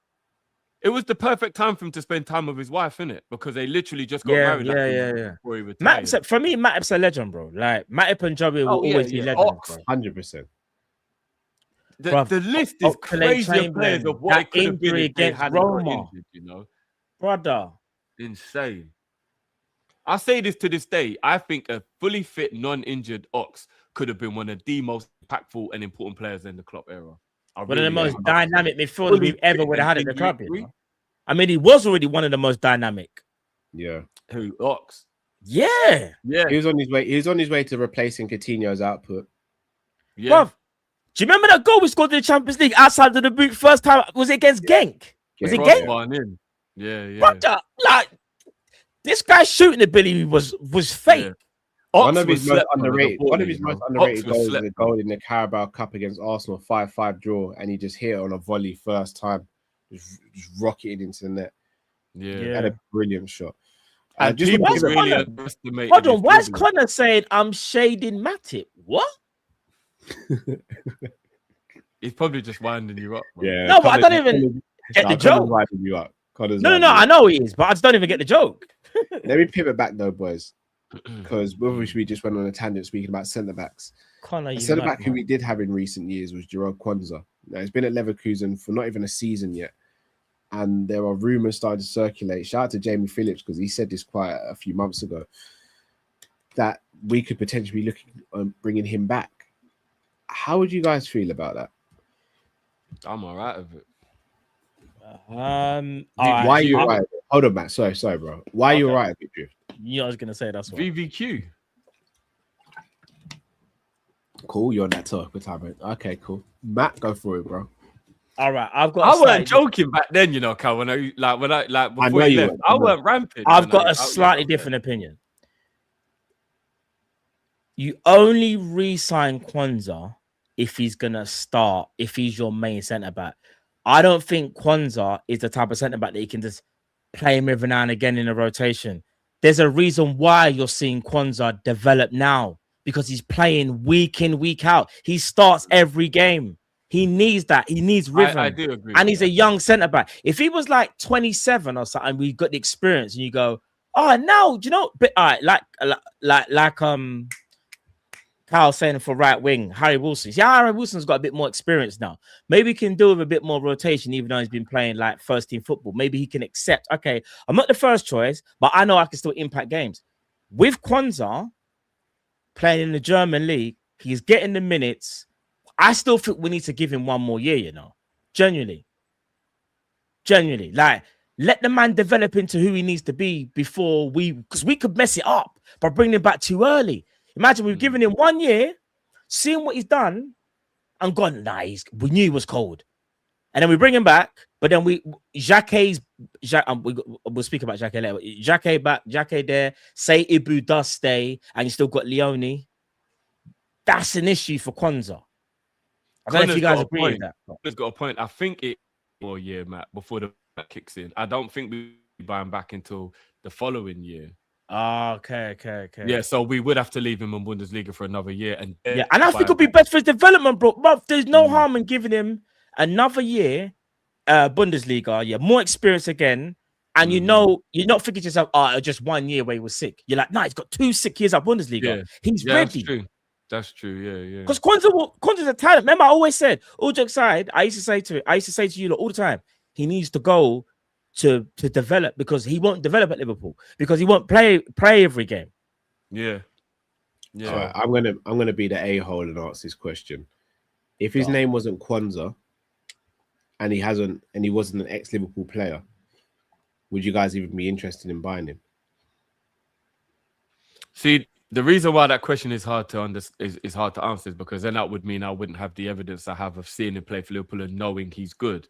D: It was the perfect time for him to spend time with his wife, innit? Because they literally just got married.
E: Yeah.
D: Before he retired.
E: For me, Matip's a legend, bro. Like Matip and Joey will always be legends, bro.
A: 100%.
D: The list is crazy of players of what it could have been if they hadn't got injured, you know?
E: Brother.
D: Insane. I say this to this day. I think a fully fit, non-injured Ox could have been one of the most impactful and important players in the Klopp era.
E: One of the most dynamic midfielders we've ever would have had at the club. You know? I mean, he was already one of the most dynamic.
A: Yeah.
D: Who? Ox?
E: Yeah.
A: He was on his way. He was on his way to replacing Coutinho's output.
D: Yeah.
E: Bruv, do you remember that goal we scored in the Champions League outside of the boot first time? Was it against Genk? Was it Genk?
D: Yeah.
E: Brother, like this guy's shooting ability was fake.
D: Yeah.
A: One of his most underrated goals was a goal in the Carabao Cup against Arsenal, 5-5 draw, and he just hit it on a volley first time, just rocketing into the net.
D: Yeah,
A: had a brilliant shot.
D: And
A: just
D: really
E: hold on, why is Connor saying I'm shading Matip? What?
D: He's probably just winding you up. Bro.
A: Yeah,
E: no, but I don't even get the joke.
A: Winding you up.
E: No, I know he is, but I just don't even get the joke.
A: Let me pivot back though, boys, because we just went on a tangent speaking about centre backs. A centre back who we did have in recent years was Jarell Quansah. Now he's been at Leverkusen for not even a season yet, and there are rumours starting to circulate. Shout out to Jamie Phillips because he said this quite a few months ago that we could potentially be looking at bringing him back. How would you guys feel about that?
D: I'm all right with it.
A: Why are you right? Hold on, Matt. Sorry, bro. Why are you right with it?
E: Yeah, I was gonna say that's what.
D: VVQ.
A: Cool, you're on that topic time, mate. Okay, cool. Matt, go for it, bro.
E: All right, I've got.
D: I wasn't joking back then, you know, Cal. When I before you left, I weren't rampant.
E: I've got a slightly different opinion. You only re-sign Quansah if he's gonna start, if he's your main centre back. I don't think Quansah is the type of centre back that you can just play him every now and again in a rotation. There's a reason why you're seeing Quansah develop now, because he's playing week in, week out. He starts every game. He needs that. He needs rhythm.
D: I do agree.
E: And he's a young centre back. If he was like 27 or something, we got the experience, and you go, oh, now do you know? But all right, like Kyle saying for right wing, Harry Wilson. See, Harry Wilson's got a bit more experience now. Maybe he can do with a bit more rotation, even though he's been playing like first team football. Maybe he can accept, okay, I'm not the first choice, but I know I can still impact games. With Quansah playing in the German league, he's getting the minutes. I still think we need to give him one more year, you know, genuinely. Like, let the man develop into who he needs to be before because we could mess it up by bringing him back too early. Imagine we've given him 1 year, seeing what he's done, and gone, we knew he was cold. And then we bring him back, but then we'll speak about Jacques later. Jacques back, Jacques there, say Ibu does stay, and you still got Leone. That's an issue for Quansah. I don't know if you guys agree with that.
D: Connor's got a point. I think it for a year, Matt, before the kicks in. I don't think we buy him back until the following year.
E: Oh, okay.
D: Yeah, so we would have to leave him in Bundesliga for another year. And
E: I think it'll be best for his development, bro. But there's no harm in giving him another year, Bundesliga. Yeah, more experience again. And you know, you're not thinking to yourself, oh, just 1 year where he was sick. You're like, no, he's got 2 sick years at Bundesliga.
D: Yeah.
E: He's
D: Yeah,
E: ready.
D: that's true. That's true. Yeah.
E: Because Quansah's a talent. Remember, I always said, all jokes aside, I used to say to you lot all the time, he needs to go to develop, because he won't develop at Liverpool, because he won't play every game.
D: Yeah.
A: So I'm gonna be the a-hole and ask this question. If his name wasn't Quansah and he wasn't an ex-Liverpool player, would you guys even be interested in buying him?
D: See, the reason why that question is hard to is hard to answer is because then that would mean I wouldn't have the evidence I have of seeing him play for Liverpool and knowing he's good.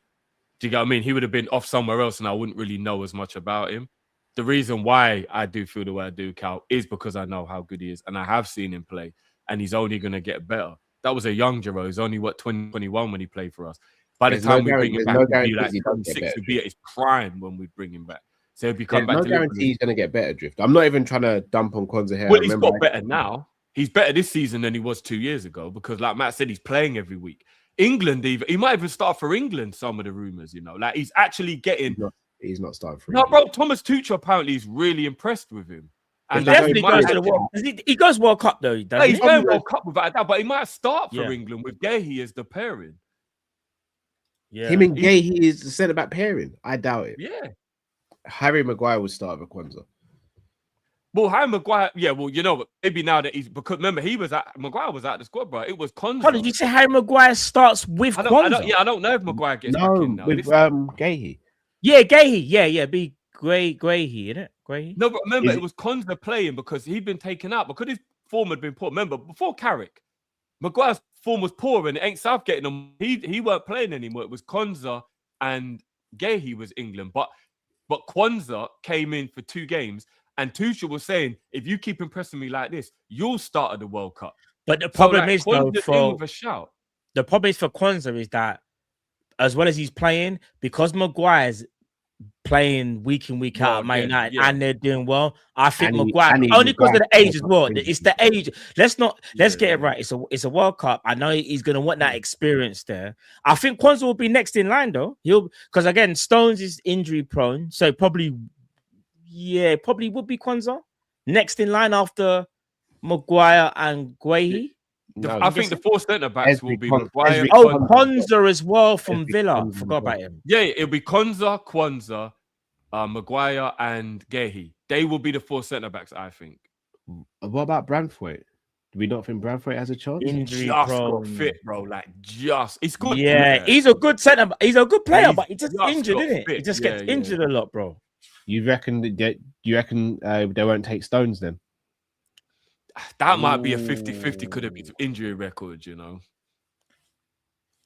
D: Do you get what I mean? He would have been off somewhere else and I wouldn't really know as much about him. The reason why I do feel the way I do, Cal, is because I know how good he is and I have seen him play and he's only going to get better. That was a young Jarell. He's only, 2021 when he played for us. By the time we bring him back, he'll be like 26, he'll be at his prime when we bring him back. So he'll be coming back to Liverpool.
A: Guarantee he's going to get better, Drift. I'm not even trying to dump on Konza here.
D: Well, he's got better now. He's better this season than he was 2 years ago because, like Matt said, he's playing every week. England, he might even start for England, some of the rumours, you know. Like, he's actually getting...
A: He's not starting for
D: England. No, bro, Thomas Tuchel apparently is really impressed with him.
E: And definitely goes to the World Cup. He goes World Cup, though.
D: He's going World Cup without a doubt, but he might start for England with Gahey as the pairing.
A: Yeah. Him and Gahey is the centre-back pairing. I doubt it.
D: Yeah.
A: Harry Maguire would start with Quansah.
D: Well, Harry Maguire, you know, maybe now that because remember Maguire was out the squad, bro. It was Konza.
E: How did you say Harry Maguire starts with Quansah?
D: I don't know if Maguire gets back in now.
A: With Gahey.
E: Yeah, Gahey. Yeah, be Gahey, isn't it? Gahey.
D: No, but remember, it was Konza playing because he'd been taken out because his form had been poor. Remember, before Carrick, Maguire's form was poor and it ain't South getting him. He weren't playing anymore. It was Konza and Gahey was England, but Quansah came in for 2 games, and Tuchel was saying, if you keep impressing me like this, you'll start at the World Cup.
E: But the problem is, though,
D: the
E: problem is for Quansah is that as well as he's playing, because Maguire's playing week in, week out at Man United and they're doing well, I think Maguire, only because of the age as well. It's the age. Let's get it right. It's a World Cup. I know he's going to want that experience there. I think Quansah will be next in line, though. Because again, Stones is injury prone, so probably would be Quansah next in line after Maguire and Gahey.
D: No, I think the 4 centre backs will be Maguire.
E: Konza as well from Villa. Forgot about him.
D: Yeah, it'll be Konza, Quansah, Maguire, and Gahey. They will be the 4 centre backs, I think.
A: What about Branthwaite? Do we not think Branthwaite has a chance?
E: Injury
D: got fit, bro. He's good.
E: Yeah, he's a good centre. He's a good player, but he's just injured, isn't it? He just gets injured a lot, bro.
A: You reckon they won't take Stones then?
D: That might be a 50-50 could have been injury record, you know.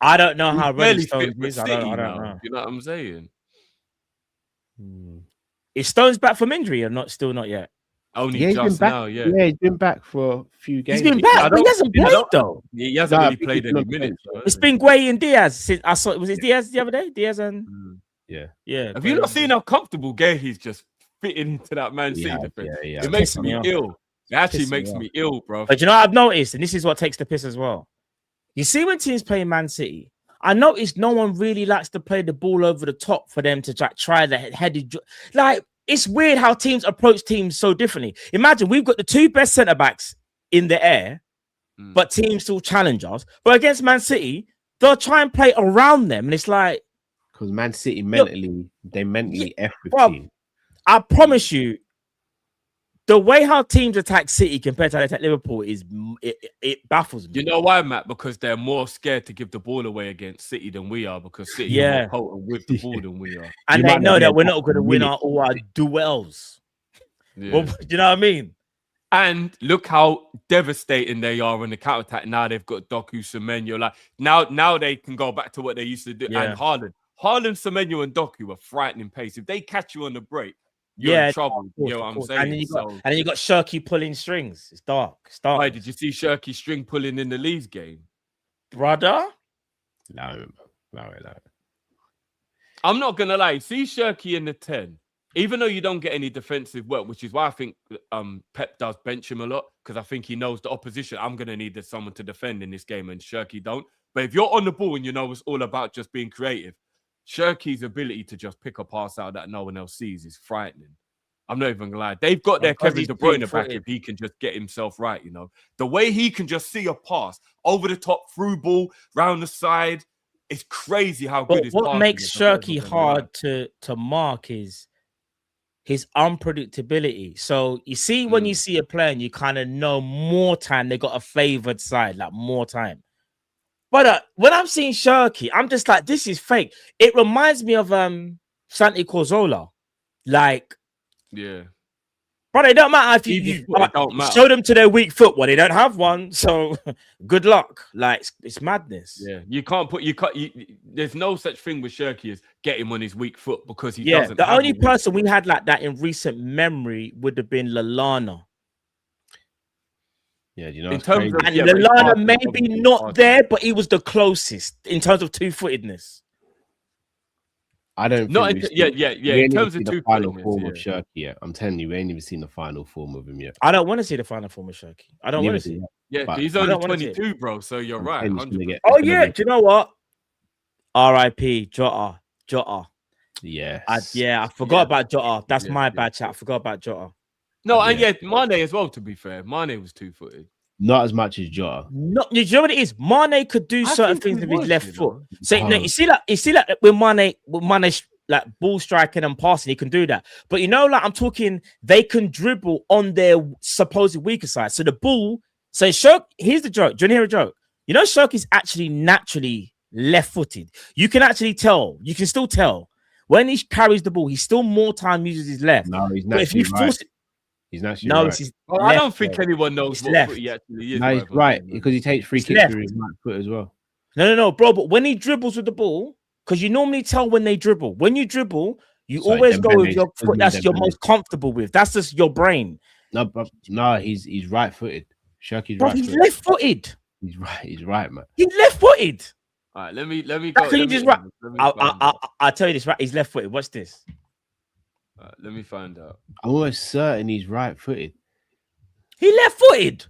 E: I don't know how ready Stones is. I don't know.
D: You know what I'm saying?
E: Is Stones back from injury or not? Still not yet.
D: Only just now, yeah.
A: Yeah, he's been back for a few games.
E: He's been back, but he hasn't played though.
D: He hasn't really played any minutes.
E: It's been Gahey and Diaz. Since I saw was it Diaz the other day? Diaz and yeah.
D: Have you not seen how comfortable Gahey's just fitting into that Man City defense? It makes me ill. It actually makes me ill, bro.
E: But you know what I've noticed, and this is what takes the piss as well. You see when teams play Man City, I noticed no one really likes to play the ball over the top for them to try the headed. Like, it's weird how teams approach teams so differently. Imagine we've got the 2 best centre backs in the air, but teams still challenge us. But against Man City, they'll try and play around them, and it's like
A: because Man City mentally F with teams.
E: I promise you, the way how teams attack City compared to how they attack Liverpool it baffles me.
D: You know why, Matt? Because they're more scared to give the ball away against City than we are. Because City are more potent with the ball than we are,
E: and they know that we're not going to win all our duels. Well, you know what I mean?
D: And look how devastating they are on the counter attack. Now they've got Doku, Semenyo. Like now they can go back to what they used to do. And Haaland, Semenyo, and Doku are frightening pace. If they catch you on the break, you're in trouble. You know what I'm saying?
E: And then you got Shirky pulling strings. It's dark.
D: Why did you see Shirky string pulling in the Leeds game,
E: brother?
A: No.
D: I'm not gonna lie. See Shirky in the 10, even though you don't get any defensive work, which is why I think Pep does bench him a lot because I think he knows the opposition. I'm gonna need someone to defend in this game, and Shirky don't. But if you're on the ball and you know it's all about just being creative, Shirky's ability to just pick a pass out that no one else sees is frightening. I'm not even gonna lie. They've got their Kevin De Bruyne back if he can just get himself right, you know. The way he can just see a pass over the top, through ball, round the side, it's crazy how good his
E: what makes Shirky hard to mark is his unpredictability. So you see, when you see a player and you kind of know more time, they got a favored side, like more time. But when I'm seeing Shirky, I'm just like, this is fake. It reminds me of Santi Cazorla. Like,
D: yeah.
E: But it don't matter if you show them to their weak foot. Well, they don't have one, so good luck. Like, it's madness.
D: Yeah, there's no such thing with Shirky as get him on his weak foot because he doesn't.
E: The only person we had like that in recent memory would have been Lallana.
A: Yeah, you know,
D: in terms of,
E: and Lallana maybe not there, but he was the closest in terms of two-footedness.
A: I don't.
D: In terms of
A: the final form of Shirky yet. I'm telling you, we ain't even seen the final form of him yet.
E: I don't want to see the final form of Shirky. I don't want to see it.
D: Yeah, he's only 22, bro. So you're right.
E: Oh yeah, do you know what? R.I.P. Jota.
A: Yes.
E: I forgot about Jota. That's my bad, chat. I forgot about Jota.
D: No, and Mane as well. To be fair, Mane was two-footed.
A: Not as much as Jota.
E: No, you know what it is? Mane could do certain things with his left foot. So you see that with Mane like ball striking and passing, he can do that. But you know, like I'm talking, they can dribble on their supposed weaker side. So the ball, here's the joke. Do you want to hear a joke? You know, Shirk is actually naturally left-footed. You can actually tell. You can still tell when he carries the ball. He still more time uses his left.
A: No, he's not. If you force it. He's naturally right.
D: I don't think anyone knows what foot he actually is.
A: No, he's right because he takes free kicks with his right foot as well.
E: No, bro. But when he dribbles with the ball, because you normally tell when they dribble. When you dribble, you always go with your foot that's you're most comfortable with. That's just your brain.
A: No, but he's right-footed. Shirky's
E: right. He's left-footed.
A: He's right. He's right, man.
E: He's left-footed.
D: All right, let me go.
E: I'll tell you this. Right, he's left-footed. Watch this.
D: Let me find out.
A: I'm almost certain he's right-footed.
E: He left-footed.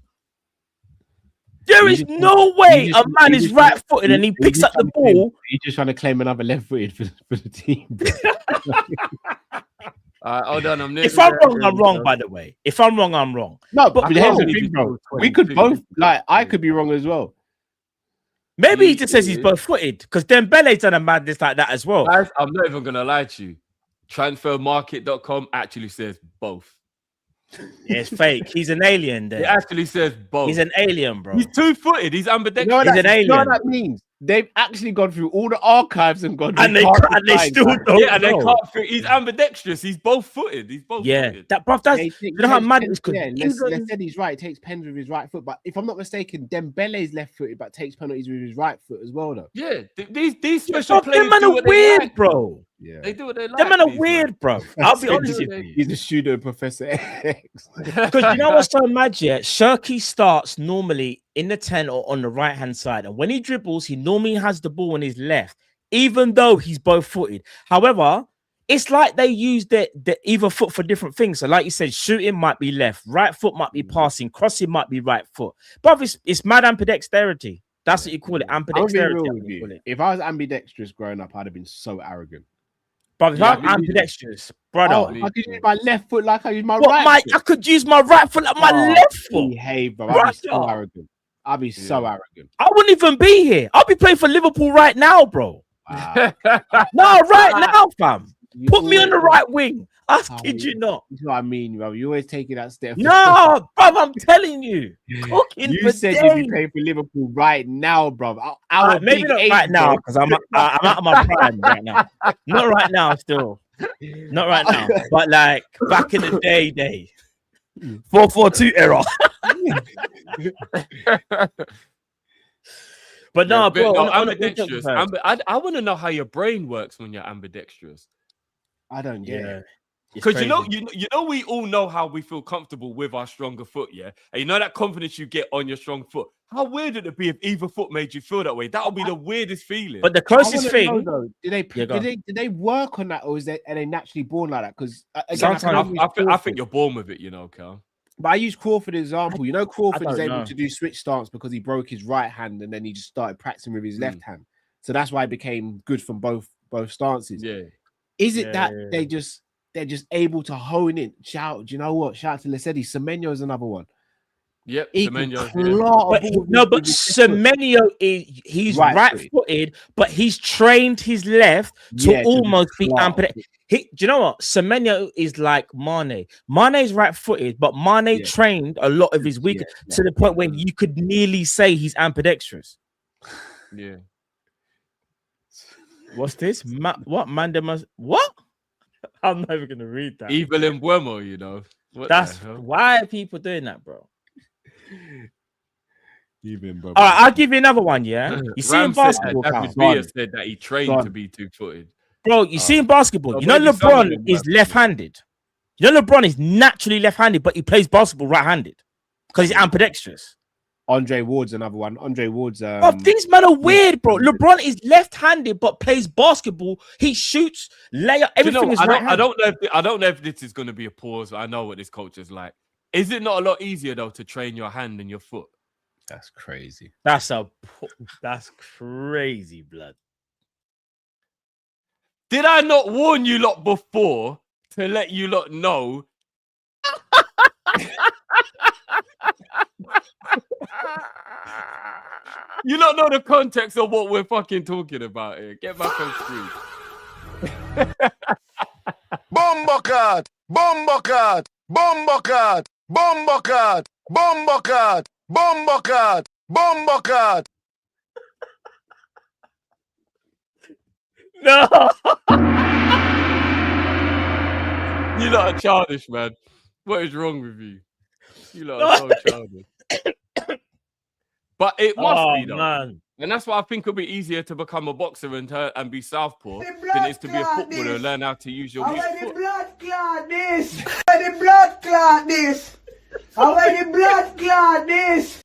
E: There is no way a man is right-footed and he picks up the ball.
A: He's just trying to claim another left-footed for the team.
D: Hold on.
E: If I'm wrong, I'm wrong. By the way, if I'm wrong, I'm wrong.
A: No, but here's the thing, bro. We could both I could be wrong as well.
E: Maybe he just says he's both-footed because Dembele's done a madness like that as well.
D: Guys, I'm not even gonna lie to you. Transfermarket.com actually says both.
E: Yeah, it's fake. He's an alien there.
D: It actually says both.
E: He's an alien, bro.
D: He's two-footed. He's ambidextrous.
E: He's an alien.
A: You know what that means? They've actually gone through all the archives and gone.
E: And they still don't.
D: Yeah, and they can't. He's ambidextrous. He's both-footed.
E: That, bro. That's you know how mad this could.
A: Let's say he's right. He takes pens with his right foot, but if I'm not mistaken, Dembele's left-footed, but takes penalties with his right foot as well, though.
D: Yeah, these special players.
E: Them are weird, bro.
D: Yeah, they do what they like.
E: Them are weird, bro. I'll be honest with you.
A: He's a pseudo Professor X.
E: Because you know what's so mad, yeah? Shirky starts normally in the 10 or on the right-hand side. And when he dribbles, he normally has the ball on his left, even though he's both-footed. However, it's like they use the either foot for different things. So like you said, shooting might be left, right foot might be passing, crossing might be right foot. But it's mad ambidexterity. That's what you call it, ambidexterity.
A: If I was ambidextrous growing up, I'd have been so arrogant.
E: But if I'm ambidextrous, brother,
A: I could use my left foot like I use my right foot.
E: I could use my right foot like my left foot.
A: Behave, bro. I'd be so arrogant. I'd be so arrogant.
E: I wouldn't even be here. I'll be playing for Liverpool right now, bro.
A: Wow.
E: No, right now, fam. Put me on the right wing. I kid you not.
A: That's what I mean, bro. You always taking that step.
E: No, bro, I'm telling you.
A: You said you'd be playing for Liverpool right now, bro.
E: Maybe not right now, because I'm out of my prime right now. Not right now, still. Not right now. But like back in the day. 4-4-2 error. But no, bro.
D: Ambidextrous. I want to know how your brain works when you're ambidextrous.
A: I don't get it.
D: Because you know, we all know how we feel comfortable with our stronger foot, yeah. And you know that confidence you get on your strong foot. How weird would it be if either foot made you feel that way? That would be the weirdest feeling.
E: But the closest thing,
A: did they work on that, or are they naturally born like that? Because
D: I think you're born with it, you know, Cal.
A: But I use Crawford example. You know, Crawford is able to do switch stance because he broke his right hand and then he just started practicing with his left hand. So that's why he became good from both both stances.
D: Yeah.
A: Is it that
E: Yeah.
A: they're just able to hone in? Shout, do you know what? Shout out to Lesedi. Semenyo is another one.
D: Yep.
A: He can
D: Semenyo's,
A: claw a
E: But
A: ball
E: no,
A: with
E: but
A: his left foot.
E: Semenyo he's
A: Right-footed.
E: right-footed, but he's trained his left to
A: Yeah, to
E: almost be
A: claw.
E: ambidextrous. Do you know what? Semenyo is like Mane. Mane's right-footed, but Mane
A: Yeah.
E: trained a lot of his weak to the point where you could nearly say he's ambidextrous.
D: yeah.
E: What's this? What Mandemas? What? I'm never gonna read that.
D: Evil in Buemo, you know. What
E: That's
D: the hell?
E: why are people doing that, bro.
A: Even, bro.
E: All right, I'll give you another one. Yeah, you see in
D: Ram said
E: basketball,
D: that
E: Carl,
D: David Villa said that he trained to be two-footed.
E: bro. You see in basketball,
D: So
E: you know
D: maybe some of
E: LeBron
D: them
E: is
D: might be.
E: left-handed. You know LeBron is naturally left-handed, but he plays basketball right-handed because he's ambidextrous.
A: Andre Ward's another one. Andre Ward's
E: Bro, these men are weird, bro. LeBron is left-handed but plays basketball. He shoots, layup, everything is right-handed.
D: I don't know if this is going to be a pause. I know what this culture's like. Is it not a lot easier though to train your hand and your foot?
A: That's crazy.
E: That's crazy, blood.
D: Did I not warn you lot before to let you lot know? You don't know the context of what we're fucking talking about here. Get back on screen.
F: Bombocat! Bombocat! Bombocat! Bombocat! Bombocat! Bombocat! Bombocat!
E: No.
D: You lot are childish, man. What is wrong with you? You lot are so childish. But it must be though.
E: Man.
D: And that's why I think it'll be easier to become a boxer and be southpaw than it is to be a footballer and learn how to use your weak foot.
G: Blood clot this? How the blood clot this? How the blood clot this?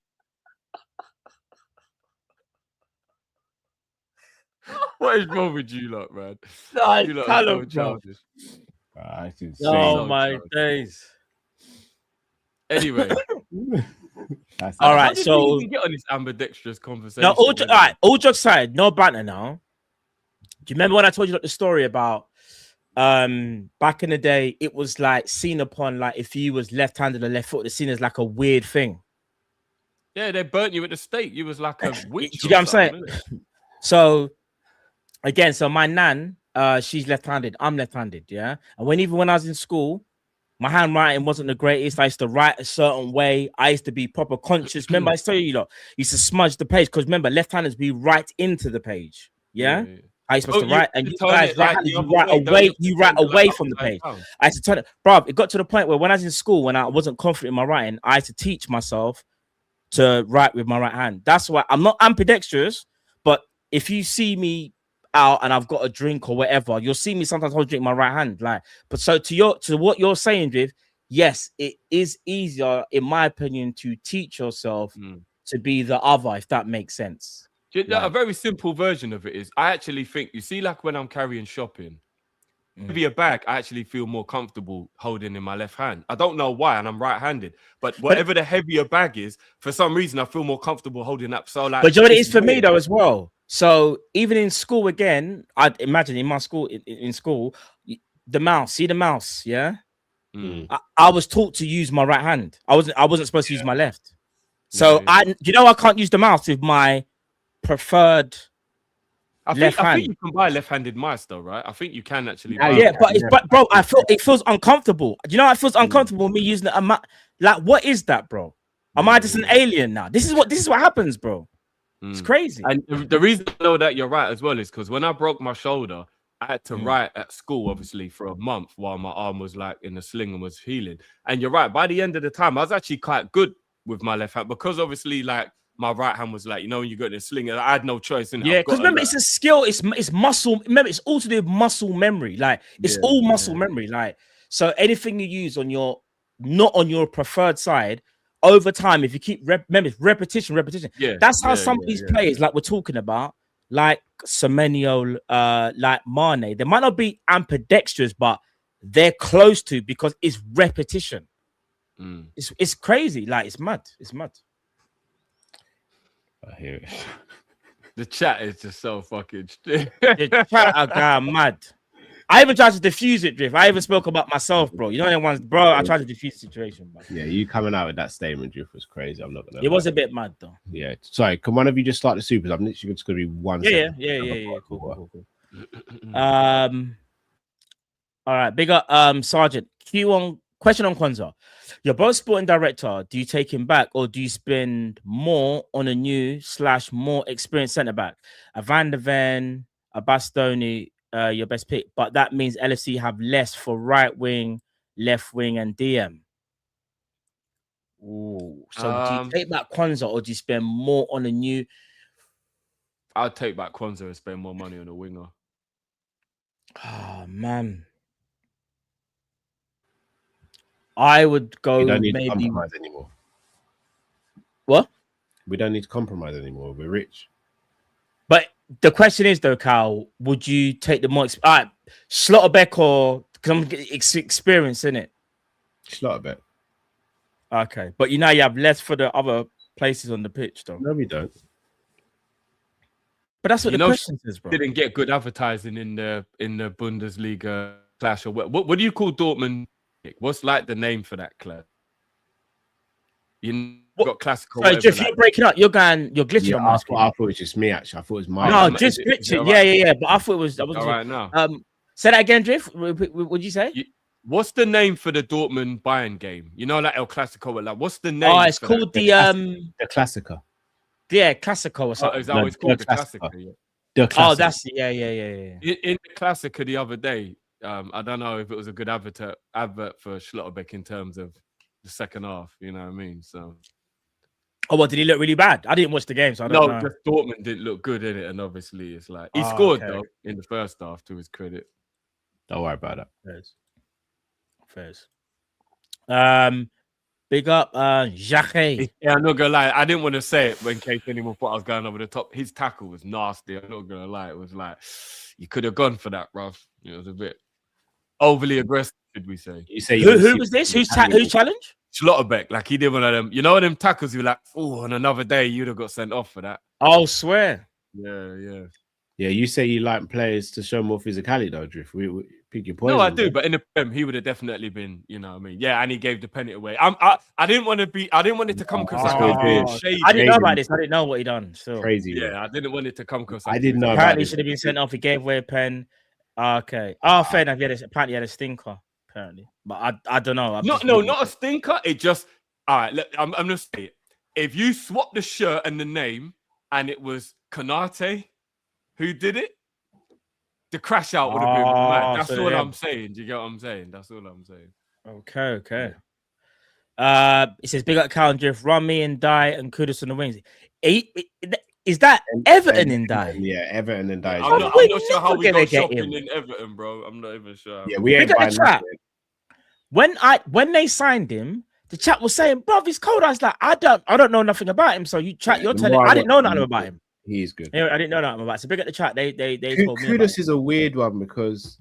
D: What is wrong with you lot, man?
E: Nice
D: You lot are so
E: talent, bro.
D: childish.
A: That's insane.
E: Oh
D: So
E: my
D: childish.
E: days.
D: Anyway,
A: That's
E: All
D: how
E: right,
D: did
E: so
D: we even get on this ambidextrous conversation?
E: now, all right, all jokes aside, no banter now. Do you remember when I told you like, the story about back in the day, it was like seen upon like if you was left-handed or left foot, it's seen as like a weird thing.
D: Yeah, they burnt you at the stake. You was like a witch.
E: Do you get what I'm
D: or
E: saying?
D: something, innit?
E: So again, so my nan, she's left-handed. I'm left-handed, yeah. And even when I was in school, my handwriting wasn't the greatest. I used to write a certain way. I used to be proper conscious. Remember, I tell you, used to smudge the page because remember, left-handers be right into the page. Yeah. I used to write, and you guys right-handed, you write away. You write away from the page. I used to turn it, bro. It got to the point where when I was in school, when I wasn't confident in my writing, I had to teach myself to write with my right hand. That's why I'm not ambidextrous, but if you see me out and I've got a drink or whatever, you'll see me sometimes hold drink my right hand. Like, but so to what you're saying, Viv, yes, it is easier, in my opinion, to teach yourself to be the other, if that makes sense.
D: A very simple version of it is I actually think you see, like when I'm carrying shopping, heavier bag, I actually feel more comfortable holding in my left hand. I don't know why, and I'm right-handed, but whatever the heavier bag is, for some reason I feel more comfortable holding up. So like,
E: but you know what it is for me though as well. So even in school again, I'd imagine in my school, in school, the mouse, yeah. I was taught to use my right hand. I wasn't supposed to use my left. So I can't use the mouse with my preferred
D: I
E: left hand.
D: think you can buy left-handed mice though, right? I think you can actually.
E: But bro, I feel it feels uncomfortable. Do you know it feels uncomfortable me using it? Like, what is that, bro? Am I just an alien now? This is what happens, bro. It's crazy.
D: And the reason I know that you're right as well is because when I broke my shoulder, I had to write at school, obviously, for a month while my arm was like in the sling and was healing. And you're right. By the end of the time, I was actually quite good with my left hand because obviously, like, my right hand was like, when you got in a sling, I had no choice.
E: Yeah, because remember, it's a skill. It's muscle. Remember, it's all to do with muscle memory. Like, it's all muscle memory. Like, so anything you use on not on your preferred side, over time, if you keep remember, it's repetition. Yeah, that's how some of these players, like we're talking about, like Semenyo, like Mane, they might not be ambidextrous, but they're close to because it's repetition. It's crazy. Like, it's mad. It's mad.
A: I hear it.
D: The chat is just so fucking.
E: The chat are going mad. I even tried to diffuse it, Drift. I even spoke about myself, bro. You know that ones, bro. I tried to diffuse the situation, bro.
A: Yeah, you coming out with that statement, Drift, was crazy. I'm not gonna.
E: It was a bit mad, though.
A: Yeah. Sorry, can one of you just start the supers? I'm literally just gonna be one.
E: Yeah. Cool. All right, big up, Sergeant. Question on Quansah. You're both sporting director. Do you take him back, or do you spend more on a new / more experienced centre back? A Van der Ven, a Bastoni, your best pick, but that means LFC have less for right wing, left wing, and DM. Ooh. So do you take back Quansah, or do you spend more on a new?
D: I'd take back Quansah and spend more money on a winger.
E: Oh man, I would go.
A: We don't need
E: maybe
A: to compromise anymore.
E: What?
A: We don't need to compromise anymore. We're rich.
E: But the question is, though, Cal, would you take the more Schlotterbeck or because I'm experienced in it?
A: Schlotterbeck.
E: Okay, but you have less for the other places on the pitch, though.
A: No, we don't.
E: But that's what the question is, bro.
D: Didn't get good advertising in the Bundesliga clash or what do you call Dortmund? What's like the name for that club? You got classical.
E: Sorry, Jeff, you're breaking up. You're glitching on my screen.
A: I thought it was just me. Actually, I thought it was my.
E: No, just glitching. Yeah. But I thought it was.
D: All right now.
E: Say that again, Drift. What'd you say?
D: What's the name for the Dortmund Bayern game? You know, like El Clasico. Like, what's the name?
E: Oh, it's called the
A: Classico.
E: Yeah, Classico or something.
D: Is that what it's called? The Classico.
E: Oh, that's yeah.
D: In the Classico the other day, I don't know if it was a good advert for Schlotterbeck in terms of the second half. You know what I mean? So.
E: Oh, what, did he look really bad? I didn't watch the game, so I don't know.
D: Just Dortmund didn't look good in it, and obviously it's like he scored though in the first half, to his credit.
A: Don't worry about that.
E: Fairs. Big up, Jacques.
D: Yeah, I'm not gonna lie. I didn't want to say it in case anyone thought I was going over the top. His tackle was nasty. I'm not gonna lie. It was like you could have gone for that, bruv. It was a bit overly aggressive, should we say?
A: You say
E: who was this? Who's challenge?
D: Schlotterbeck. Like he did one of them. You know them tackles. You were like, oh, on another day you'd have got sent off for that.
E: Oh, swear.
D: Yeah.
A: You say you like players to show more physicality, though, Drift. We pick your poison.
D: No, I do, but in the Prem, he would have definitely been, you know what I mean? Yeah, and he gave the penalty away. I didn't want it to come across like shady.
E: I didn't know about this. I didn't know what he done. So
A: crazy.
D: Yeah, I didn't want it to come across.
A: I didn't know.
E: Apparently, he should have been sent off. He gave away a pen. Okay. Oh, fair enough. Apparently, he had a stinker. Apparently, but I don't know.
D: Not a stinker. It just all right. Look, I'm gonna say it. If you swap the shirt and the name, and it was Konate who did it, the crash out would have been mad. That's all I'm saying. Do you get what I'm saying? That's all I'm saying.
E: Okay. It says big up Cal and Drift, run me and die and kudos on the wings. Is that Everton in die?
A: Yeah, Everton and die.
D: I'm not sure how we got shopping in Everton, bro. I'm not even sure.
A: Yeah, we ain't buying that.
E: When they signed him, the chat was saying, "Bro, he's cold." I was like, I don't know nothing about him. So you're telling I didn't know nothing about him.
A: He's good.
E: I didn't know nothing about it. So big at the chat. They told me.
A: Kudos is a weird one because.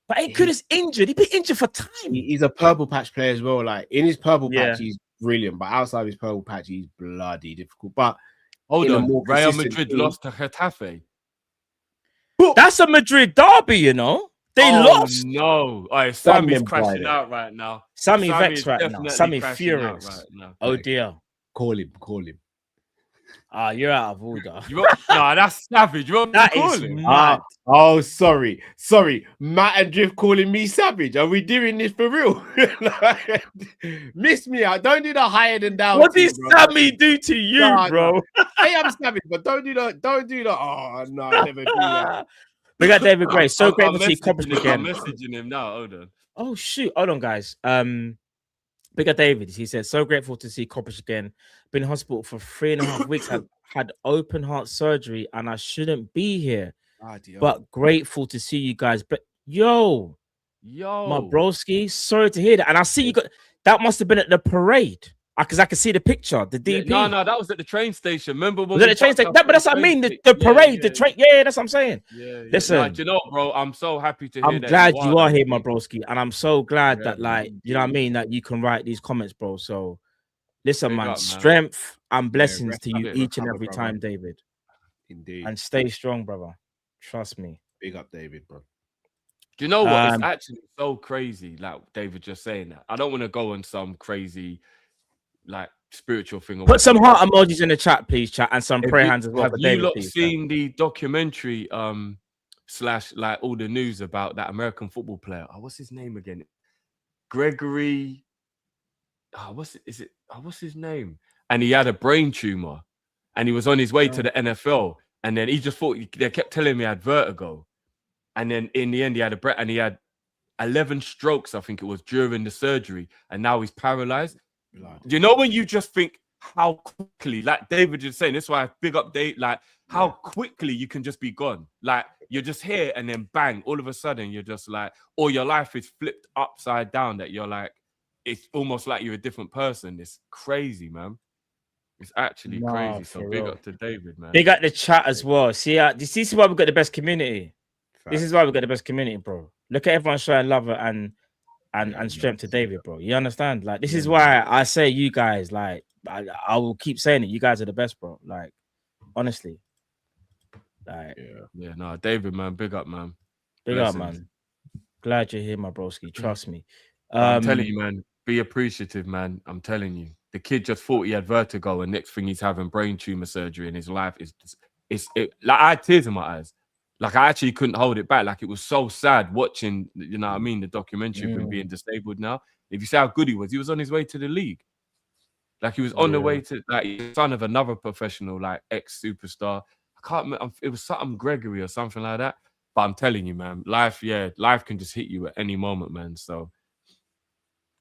E: But Kudos injured. He's been injured for time.
A: He's a purple patch player as well. Like in his purple patch, he's brilliant. But outside his purple patch, he's bloody difficult. But
D: hold on, Real Madrid lost to Getafe.
E: That's a Madrid derby, you know. They lost.
D: No, all right, Sammy's crashing out right now.
E: Sammy vexed right now. Sammy furious. Right now. Oh dear.
A: Call him.
E: You're out of order.
D: That's savage.
E: That is mad.
A: Sorry. Matt and Drift calling me savage. Are we doing this for real? Miss me out. Don't do the higher than down.
E: What did Sammy do to you, bro?
A: Hey, I'm savage, but don't do that. Oh no, I never do that.
E: We got David Gray. So great to see Kopish again.
D: I'm messaging him now. Hold on.
E: Oh shoot. Hold on, guys. Big up David. He said, so grateful to see Kopish again. Been in hospital for 3.5 weeks. Had open heart surgery, and I shouldn't be here. But grateful to see you guys. But yo, my broski, sorry to hear that. And I see you got that must have been at the parade. Because I can see the picture, the DP.
D: No, that was at the train station. Remember when
E: was at the train station? But that's what I mean. The parade, the train. Yeah, that's what I'm saying.
D: Yeah.
E: Listen,
D: you know, bro, I'm so happy to hear
E: I'm glad you are here, my broski, and I'm so glad that, like, you know what I mean, that you can write these comments, bro. So, listen, man, strength and blessings to you each and every time, David.
A: Indeed.
E: and stay strong, brother. Trust me.
A: Big up, David, bro.
D: Do you know what? It's actually so crazy. Like David just saying that. I don't want to go on some crazy, like spiritual thing. Or
E: Put some
D: whatever.
E: heart emojis in the chat, please, chat, and some prayer hands as well
D: Have
E: for
D: you
E: David.
D: lot
E: Please,
D: seen the documentary / like all the news about that American football player? Oh, what's his name again? Gregory. What's his name? And he had a brain tumor, and he was on his way to the NFL, and then he just thought they kept telling him he had vertigo, and then in the end he had 11 strokes, I think it was, during the surgery, and now he's paralyzed. You know, when you just think how quickly, like David just saying, that's why I big up Dave, like how quickly you can just be gone. Like you're just here and then bang, all of a sudden you're just like, or your life is flipped upside down, that you're like, it's almost like you're a different person. It's crazy, man. It's actually crazy. So big up to David, man.
E: Big up the chat as well. See, this is why we've got the best community. This is why we've got the best community, bro. Look at everyone showing love and strength to David, bro. You understand? Like, this is why I say you guys, like, I will keep saying it. You guys are the best, bro. Like, honestly. Like,
D: no, David, man, big up, man.
E: Big up, man. Glad you're here, my broski. Trust me.
D: I'm telling you, man, be appreciative, man. I'm telling you. The kid just thought he had vertigo, and next thing he's having brain tumor surgery, and his life is like, I had tears in my eyes. Like, I actually couldn't hold it back. Like, it was so sad watching, you know what I mean, the documentary of him being disabled now. If you say how good he was on his way to the league. Like, he was on the way to, like, he's the son of another professional, like, ex-superstar. I can't remember, it was something Gregory or something like that. But I'm telling you, man, life can just hit you at any moment, man. So,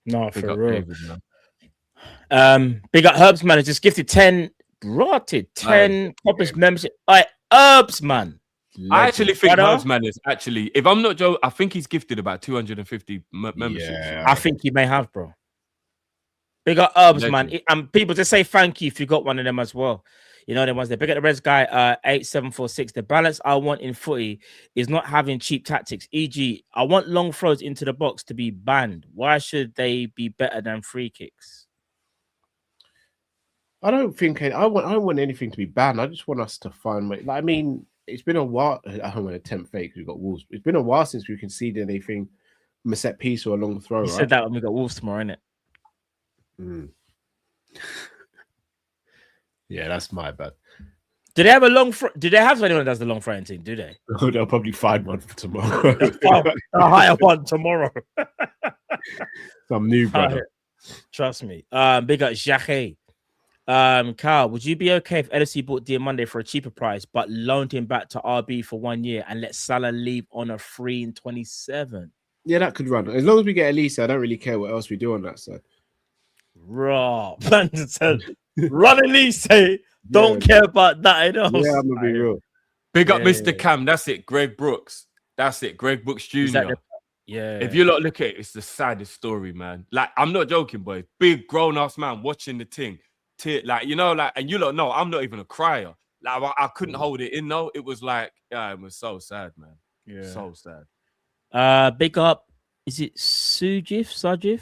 E: no,
D: big
E: for
D: up
E: real.
D: David, man.
E: Big up Herbs, man. It's just gifted 10 Kopish membership. All right, Herbs, man.
D: I actually think Herbs, man, is actually, if I'm not joking, I think he's gifted about 250 memberships.
E: Yeah. I think he may have, bro. Big up Herbs, man. And people just say thank you if you got one of them as well. You know, the ones there. Big up the Reds guy, 8746. The balance I want in footy is not having cheap tactics. E.g., I want long throws into the box to be banned. Why should they be better than free kicks?
A: I don't want anything to be banned. I just want us to find way. Like, I mean, it's been a while. I don't want to tempt fake. We've got Wolves. It's been a while since we conceded anything from a set piece or a long throw.
E: You said that when we got Wolves tomorrow, innit?
A: Yeah, that's my bad.
E: Do they have a long do they have anyone that does the long throwing team? Do they?
A: Oh, they'll probably find one for tomorrow.
E: A higher one tomorrow.
A: Some new brother.
E: Trust me. Big up Jarell. Carl, would you be okay if LFC bought DIOMANDE for a cheaper price but loaned him back to RB for 1 year and let Salah leave on a free in 27?
A: Yeah, that could run. As long as we get Olise, I don't really care what else we do on that side.
E: Raw. Run Olise. Don't care about that else.
A: Yeah, I'm gonna be real.
D: Big up Mr. Cam. That's it. Greg Brooks. That's it. Greg Brooks Jr. If you look at it, it's the saddest story, man. Like, I'm not joking, boy. Big grown-ass man watching the thing. Like, you know, like, and you lot know I'm not even a crier. Like, I couldn't hold it in, though. It was like, it was so sad, man. Yeah. So sad.
E: Big up. Is it Sujif?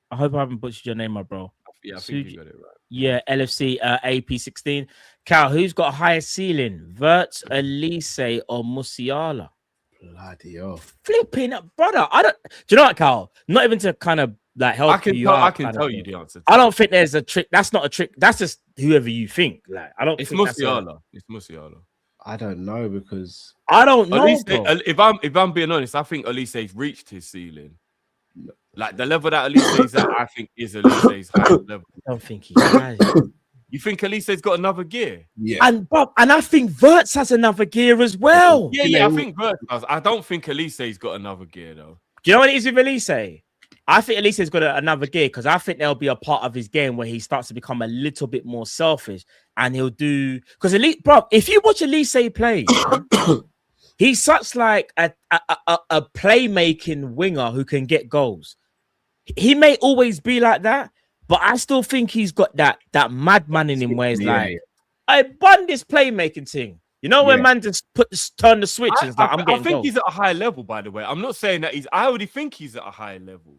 E: I hope I haven't butchered your name, my bro.
D: Yeah, I think you got it right.
E: Yeah, LFC AP16. Cal, who's got a higher ceiling? Vert, Olise, or Musiala?
A: Bloody hell.
E: Flipping up, brother. Do you know what, Cal? Not even to kind of like help
D: I can tell you the answer.
E: I don't think there's a trick. That's not a trick. That's just whoever you think. Like, I don't.
D: It's Musiala. It's Musiala.
A: I don't know because
E: I don't know.
D: Olise, if I'm being honest, I think Olise's reached his ceiling. Like, the level that Olise is at, I think is Olise's highest level.
E: I don't think he has.
D: You think Olise's got another gear?
A: Yeah.
E: And I think Verts has another gear as well.
D: Yeah, I think Verts does. I don't think Olise's got another gear, though.
E: Do you know what it is with Olise? I think Olise's got another gear because I think there'll be a part of his game where he starts to become a little bit more selfish and he'll do... Because, bro, if you watch Olise play... He's such like a playmaking winger who can get goals. He may always be like that, but I still think he's got that madman in him where he's like, I bun this playmaking thing. You know, when man just turn the switch and it's like,
D: I think he's at a high level, by the way. I'm not saying that I already think he's at a high level.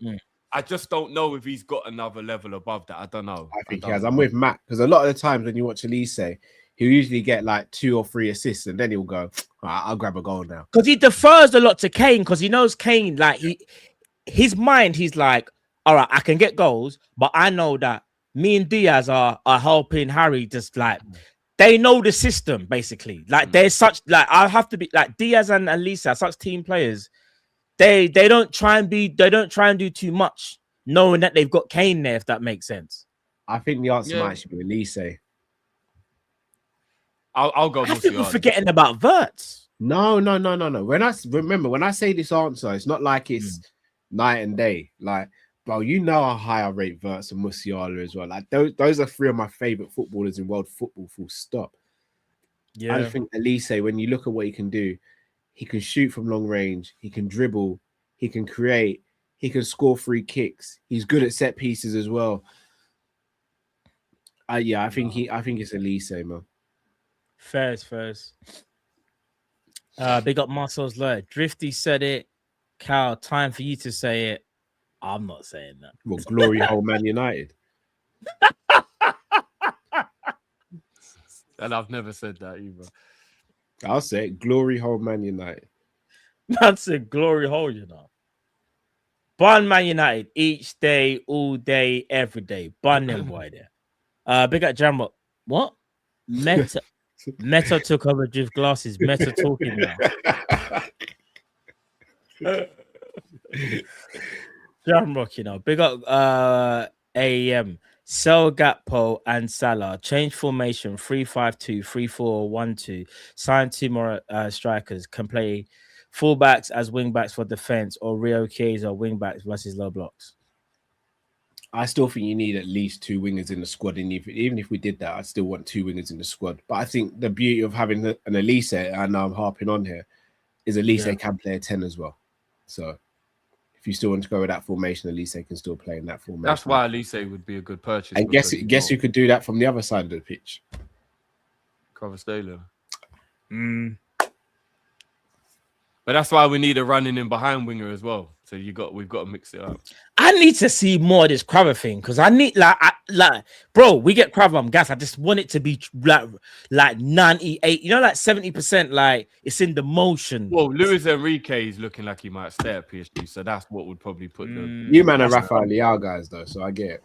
D: I just don't know if he's got another level above that. I don't know.
A: I think he has. I'm with Matt because a lot of the times when you watch Olise, he'll usually get like 2 or 3 assists, and then he'll go, "All right, I'll grab a goal now."
E: Because he defers a lot to Kane, because he knows Kane, like his mind, he's like, all right, I can get goals, but I know that me and Diaz are helping Harry. Just like they know the system, basically. Like there's such like I have to be like Diaz and Olise, such team players. They don't try and do too much, knowing that they've got Kane there. If that makes sense.
A: I think the answer might actually be Olise.
D: I'll go.
E: I think we're forgetting about Wirtz.
A: No. When I say this answer, it's not like it's night and day. Like, bro, you know how high I rate Wirtz and Musiala as well. Like, those are 3 of my favorite footballers in world football. Full stop.
E: Yeah,
A: I think Olise, when you look at what he can do, he can shoot from long range. He can dribble. He can create. He can score free kicks. He's good at set pieces as well. I think it's Olise, man.
E: First. Big up Marcel's lawyer. Drifty said it. Cal, time for you to say it. I'm not saying that.
A: Well, glory hole Man United.
D: And I've never said that either.
A: I'll say it. Glory hole Man United.
E: That's a glory hole, you know. Bun Man United each day, all day, every day. Bun them boy there. Big up Jamrock. What? Meta took over Drift glasses. Meta talking now. Jamrock, you know. Big up AEM. Sell Gakpo and Salah. Change formation 3-5-2, 3-4-1-2. Sign 2 more strikers. Can play fullbacks as wingbacks for defense, or Rio Chiesa wingbacks versus low blocks.
A: I still think you need at least 2 wingers in the squad. And even if we did that, I still want 2 wingers in the squad. But I think the beauty of having an Olise, and I'm harping on here, is Olise can play a 10 as well. So if you still want to go with that formation, Olise can still play in that formation.
D: That's why Olise would be a good purchase.
A: And guess who could do that from the other side of the pitch?
D: Kvaratskhelia. But that's why we need a running in behind winger as well. So we've got to mix it up.
E: I need to see more of this Crowther thing, because I need bro, we get Crowther, I'm gas. I just want it to be like 98, like 70%, like it's in the motion.
D: Well, Luis Enrique is looking like he might stay at PSG, so that's what would probably put the.
A: You man are Rafael Leao guys though, so I get it.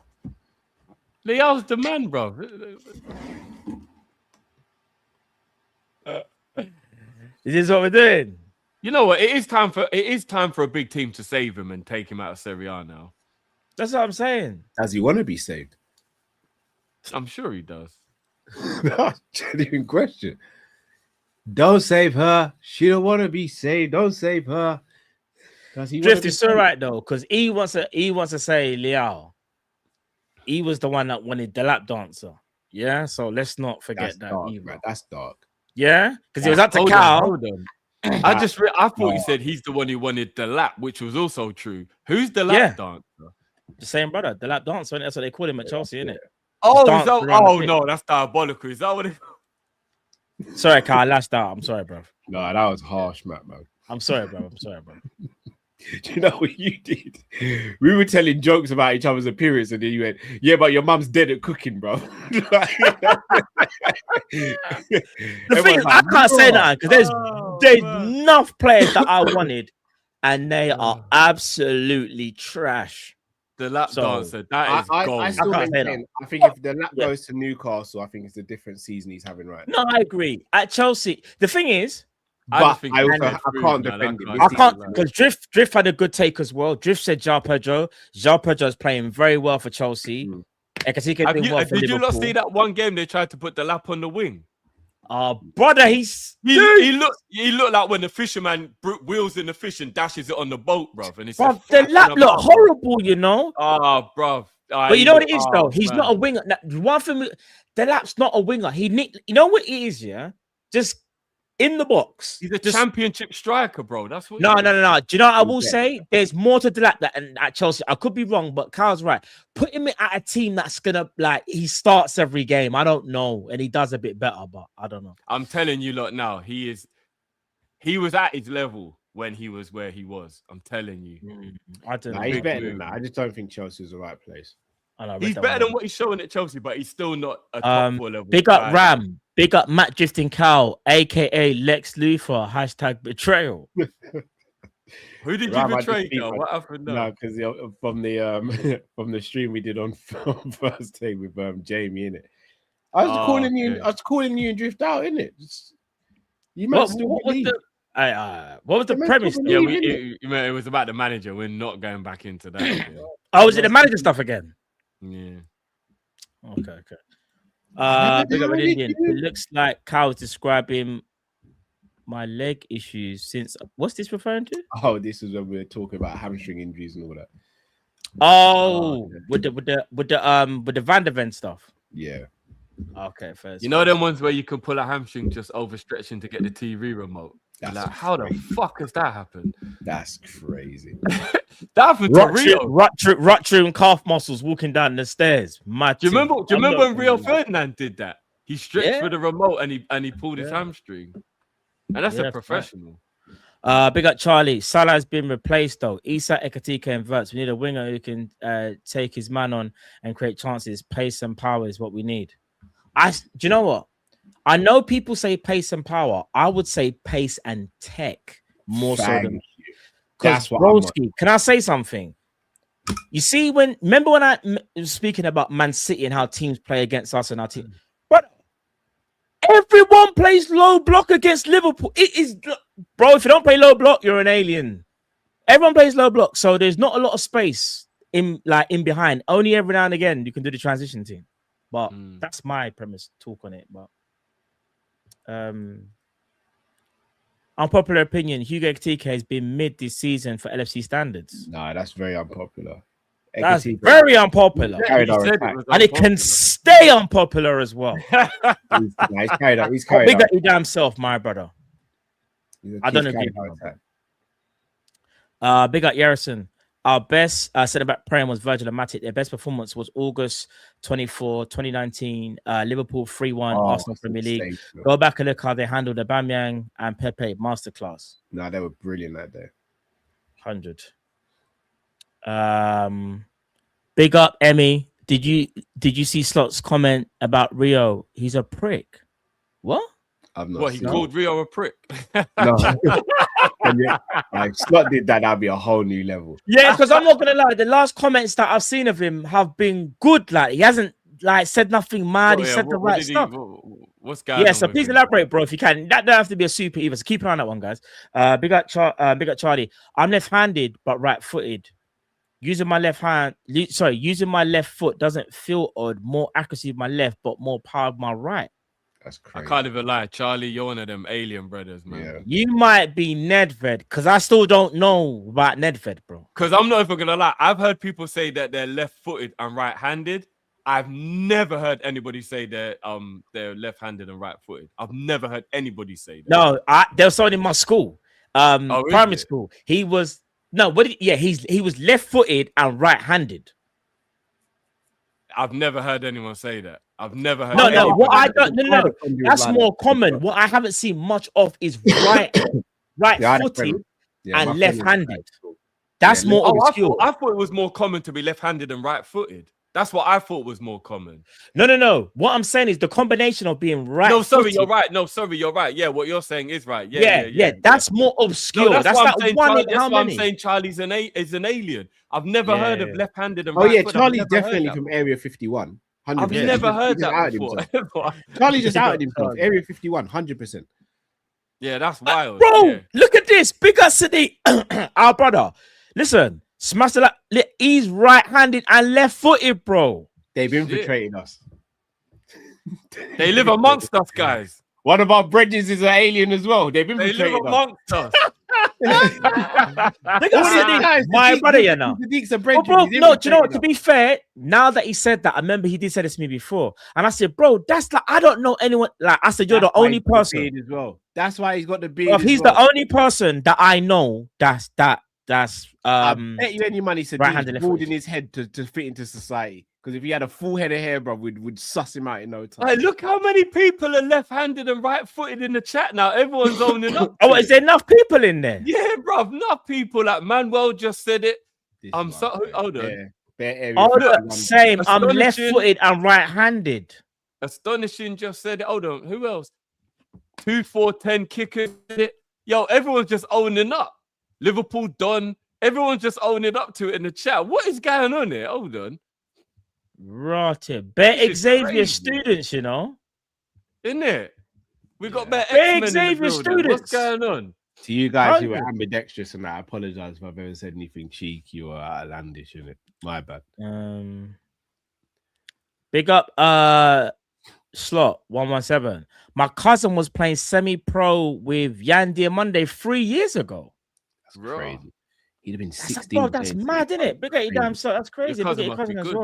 D: Leao's the man, bro.
E: Is this what we're doing?
D: You know what? It is time for a big team to save him and take him out of Serie A now.
E: That's what I'm saying.
A: Does he want to be saved?
D: I'm sure he does.
A: That's a genuine question. Don't save her. She don't want to be saved. Don't save her. Does he
E: Drift is so right though, because he wants to say Leao. He was the one that wanted the lap dancer. Yeah, so let's not forget that
A: dark,
E: either.
A: man. That's dark.
E: Yeah, because it was up to Cal.
D: I thought you said he's the one who wanted the lap, which was also true. Who's the lap dancer?
E: The same brother, the lap dancer. That's what they call him at Chelsea, isn't it?
D: No, that's diabolical. Is that what it?
E: Sorry, Carl, I lashed out. I'm sorry, bro.
A: No, that was harsh, man.
E: I'm sorry, bro.
A: Do you know what you did? We were telling jokes about each other's appearance, and then you went, "Yeah, but your mum's dead at cooking, bro."
E: The thing is, I can't say that because there's enough players that I wanted, and they are absolutely trash.
D: The lap dancer, that is gold.
A: I think if the lap goes to Newcastle, I think it's a different season he's having right now.
E: No, I agree. At Chelsea, the thing is,
A: I can't defend him.
E: I can't, because Drift had a good take as well. Drift said João Pedro. João Pedro is playing very well for Chelsea.
D: Did you not see that one game they tried to put the lap on the wing?
E: Brother, he
D: looked like when the fisherman wheels in the fish and dashes it on the boat, bruv. And
E: the lap look horrible, you know.
D: Bruv.
E: But you know what it is though? He's not a winger. One thing, the lap's not a winger. You know what it is, yeah? Just in the box.
D: He's a championship striker, bro. That's what.
E: No. Do you know what I will say? There's more to the lap than at Chelsea. I could be wrong, but Carl's right. Put him at a team that's gonna he starts every game. I don't know, and he does a bit better, but I don't know.
D: I'm telling you, lot now, he was at his level when he was where he was. I'm telling you.
E: I don't know.
A: He's better than that. I just don't think Chelsea's the right place.
D: He's better than what he's showing at Chelsea, but he's still not a top 4 level.
E: Big up Ram. Big up Matt Drifting Cow, aka Lex Luthor, hashtag betrayal.
D: Who did you
A: Right, I
D: betray,
A: just-
D: girl? What happened
A: No,
D: now?
A: because from the from the stream we did on first day with Jamie in it. I was calling you.
D: okay.
A: I was calling you and drift out, innit? You might
E: What,
A: still
E: what was
A: believe.
E: what was the
A: You might
E: premise?
A: still
E: though?
D: Yeah,
A: believe, innit?
D: it was about the manager. We're not going back into that. Again.
E: Oh, was it the manager stuff again?
D: Yeah.
E: Okay.
A: never
E: Big up
A: done
E: an
A: it,
E: Indian. It
A: dude.
E: looks like Kyle is describing my leg issues since. What's this referring to?
A: Oh, this is when we were talking about hamstring injuries and all that.
E: Oh,
A: okay.
E: with the Van der Ven stuff.
A: Yeah.
E: Okay, first.
D: You know them ones where you can pull a hamstring just overstretching to get the TV remote.
A: That's
D: Like, how the fuck has that happened?
A: That's crazy.
D: That happened to Rio.
E: Rupturing calf muscles walking down the stairs. Mad
D: Do you
E: thing.
D: remember when Rio
E: I'm not-
D: Ferdinand did that? He stretched
E: Yeah.
D: with the remote and he pulled his hamstring. And that's
E: Yeah,
D: a
E: that's
D: professional.
E: Big up Charlie. Salah has been replaced though. Isa Ekatika inverts. We need a winger who can take his man on and create chances. Pace and power is what we need. Do you know what? I know people say pace and power. I would say pace and tech more so than
A: That's what
E: Broski. Can I say something? You see, remember when I was speaking about Man City and how teams play against us and our team, but everyone plays low block against Liverpool. It is, bro. If you don't play low block, you're an alien. Everyone plays low block, so there's not a lot of space in behind. Only every now and again you can do the transition team. But that's my premise talk on it. But unpopular opinion, Hugo Ekitike has been mid this season for LFC standards.
A: Nah, that's very unpopular.
E: That's very unpopular.
A: Carried
D: He
A: on
D: said
A: attack.
D: it was
E: And it can
D: unpopular.
E: stay unpopular as well.
A: He's carried on. He's carried
E: Big
A: on.
E: up your damn self, my brother. I don't agree. Big up Yerison. Our best centre back pairing was Virgil and Matic. Their best performance was August 24, 2019. Liverpool 3-1, Arsenal Premier League. Go back and look how they handled Aubameyang and Pepe. Masterclass.
A: No, they were brilliant that day.
E: 100. Big up Emmy. Did you see Slot's comment about Rio? He's a prick. What?
A: I've not
D: What, he
A: seen
D: called Rio a prick?
A: No. Like Slot did that, that'd be a whole new level.
E: Yeah, because I'm not gonna lie, the last comments that I've seen of him have been good. Like he hasn't said nothing mad. He said the right stuff.
D: What's going on?
E: Yeah, so please elaborate, bro, if you can. That don't have to be a super either. So keep an eye on that one, guys. Big up Charlie. I'm left-handed but right-footed. Using my left foot doesn't feel odd. More accuracy with my left, but more power with my right.
A: That's
D: I
A: crazy.
D: can't even lie, Charlie. You're one of them alien brothers, man.
A: Yeah.
E: You might be Nedved, because I still don't know about Nedved, bro.
D: Because I'm not even gonna lie. I've heard people say that they're left-footed and right-handed. I've never heard anybody say they're left-handed and right-footed. I've never heard anybody say that.
E: No, there was someone in my school, primary
D: it?
E: school. He was he was left-footed and right-handed.
D: I've never heard anyone say that. I've never heard.
E: No. What I
A: anyone-
E: don't no. That's more common. What I haven't seen much of is right-footed and left-handed. That's more obscure.
D: I thought it was more common to be left-handed and right-footed. That's what I thought was more common.
E: No. What I'm saying is the combination of being right.
D: No, sorry, you're right. No, sorry, you're right. Yeah, what you're saying is right. Yeah.
E: That's more obscure.
D: No,
E: that's
D: what
E: like
D: I'm saying,
E: one
D: Charlie,
E: in
D: that's
E: how
D: why
E: many?
D: I'm saying Charlie's is an alien. I've never heard of left-handed and
A: Oh yeah,
D: right-footed. I've
A: Charlie's
D: never heard
A: definitely
D: that
A: from
D: before.
A: Area 51. 100%.
D: I've never heard
A: He just
D: that
A: outed
D: before.
A: himself. Charlie just outed himself. Area 51, 100%.
D: Yeah, that's wild.
E: Bro,
D: Yeah.
E: look at this. Big up City, our brother. Listen, smash the he's right-handed and left-footed, bro.
A: They've infiltrated us.
D: They live amongst us, guys.
A: One of our bridges is an alien as well. They've
D: They live
A: infiltrated us.
D: amongst us.
E: Look at City, my brother, you know. Bro, no, do you know what? To be fair, now that he said that, I remember he did say this to me before, and I said, "Bro, that's like I don't know anyone." Like I said, you're the only person.
A: as well. That's why he's got the beard.
E: Bro, he's the only person that I know that's
A: I bet you any money said
E: right-handed,
A: he's bald
E: left-footed.
A: in his head to fit into society. Because if he had a full head of hair, bro, we'd suss him out in no time.
D: Hey, look how many people are left-handed and right-footed in the chat now. Everyone's owning up.
E: Oh, is there enough people in there?
D: Yeah, bro. Enough people. Like Manuel just said it.
A: This
D: I'm so.
A: one,
D: Hold on.
A: Bare area
E: Oh,
A: 51.
E: look, same. I'm
D: Astonishing.
E: left-footed and right-handed.
D: Astonishing just said it. Hold on, who else? 2-4-10 kicker. Yo, everyone's just owning up. Liverpool done. Everyone's just owning up to it in the chat. What is going on here? Hold on.
E: Rotted. Bet
D: This is
E: Xavier
D: crazy.
E: students, you know.
D: Isn't it? We got better
E: Bet
D: X-Men in the
E: Xavier
D: building. What's
E: students.
D: going on?
A: To you guys who are
E: 100.
A: ambidextrous and that, I apologize if I've ever said anything cheeky or outlandish in it. My bad.
E: Big up Slot 117. My cousin was playing semi-pro with Yandia Monday 3 years ago.
A: That's
D: Bro.
A: crazy. He'd have been
E: That's,
A: 16.
E: bro, that's mad, isn't it? Big up your damn son. That's crazy.
D: Your
E: Big up your
D: cousin must
E: cousin
D: be
E: as
D: good.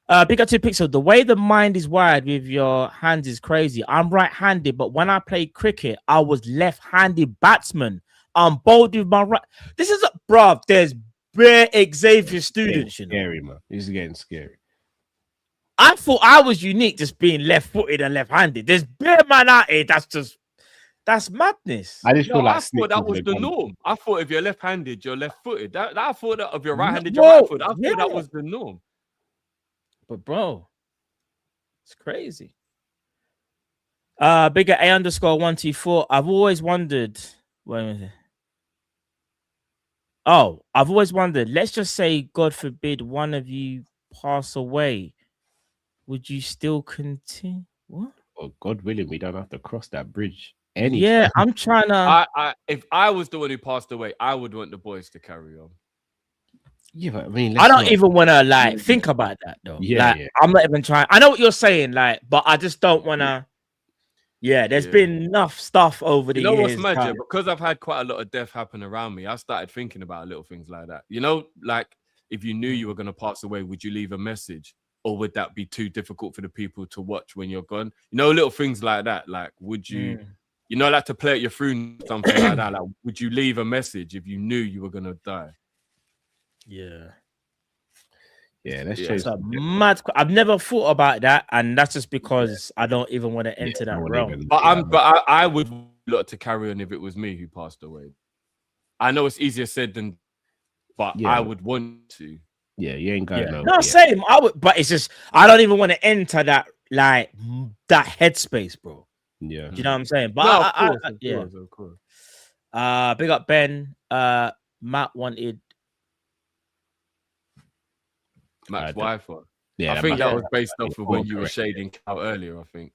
E: well. Big up to Pixel. The way the mind is wired with your hands is crazy. I'm right-handed, but when I played cricket, I was left-handed batsman. I'm bold with my right. This is bruv. There's bare Xavier students, you know.
A: Scary, man. This is getting scary.
E: I thought I was unique, just being left-footed and left-handed. There's bare man out here that's madness.
A: I just
D: No,
A: feel like
D: I thought that was the norm. I thought if you're left-handed, you're left-footed. I thought that if you're right-handed, you're
E: Whoa,
D: right-footed. I thought
E: yeah.
D: that was the norm.
E: But bro, it's crazy. Bigger A_124. I've always wondered. Wait a minute. Oh, I've always wondered. Let's just say, God forbid, one of you pass away. Would you still continue? What?
A: Oh, God willing, we don't have to cross that bridge.
E: Yeah, I'm trying to.
D: If I was the one who passed away, I would want the boys to carry on.
A: Yeah, but I mean,
E: I don't even want to like think about that though.
A: Yeah,
E: like, I'm not even trying. I know what you're saying, like, but I just don't want to. Yeah, there's been enough stuff over the
D: You know
E: years.
D: what's mad? Because I've had quite a lot of death happen around me, I started thinking about little things like that. You know, like if you knew you were going to pass away, would you leave a message? Or would that be too difficult for the people to watch when you're gone? You know, little things like that. Like, would you, you know, like to play at your funeral, something like that? Like, would you leave a message if you knew you were going to die?
E: Yeah.
A: Yeah, that's
E: That's a mad. I've never thought about that, and that's just because I don't even want to enter that realm.
D: But I would look to carry on if it was me who passed away. I know it's easier said than, but I would want to.
A: Yeah, you ain't going over.
E: No, same. I would, but it's just I don't even want to enter that like that headspace, bro.
A: Yeah,
E: do you know what I'm saying? But
D: no, of course.
E: Big up Ben. Matt wanted
D: Matt's Wi-Fi.
A: Yeah,
D: I think that was based off of when you were shading out earlier. I think.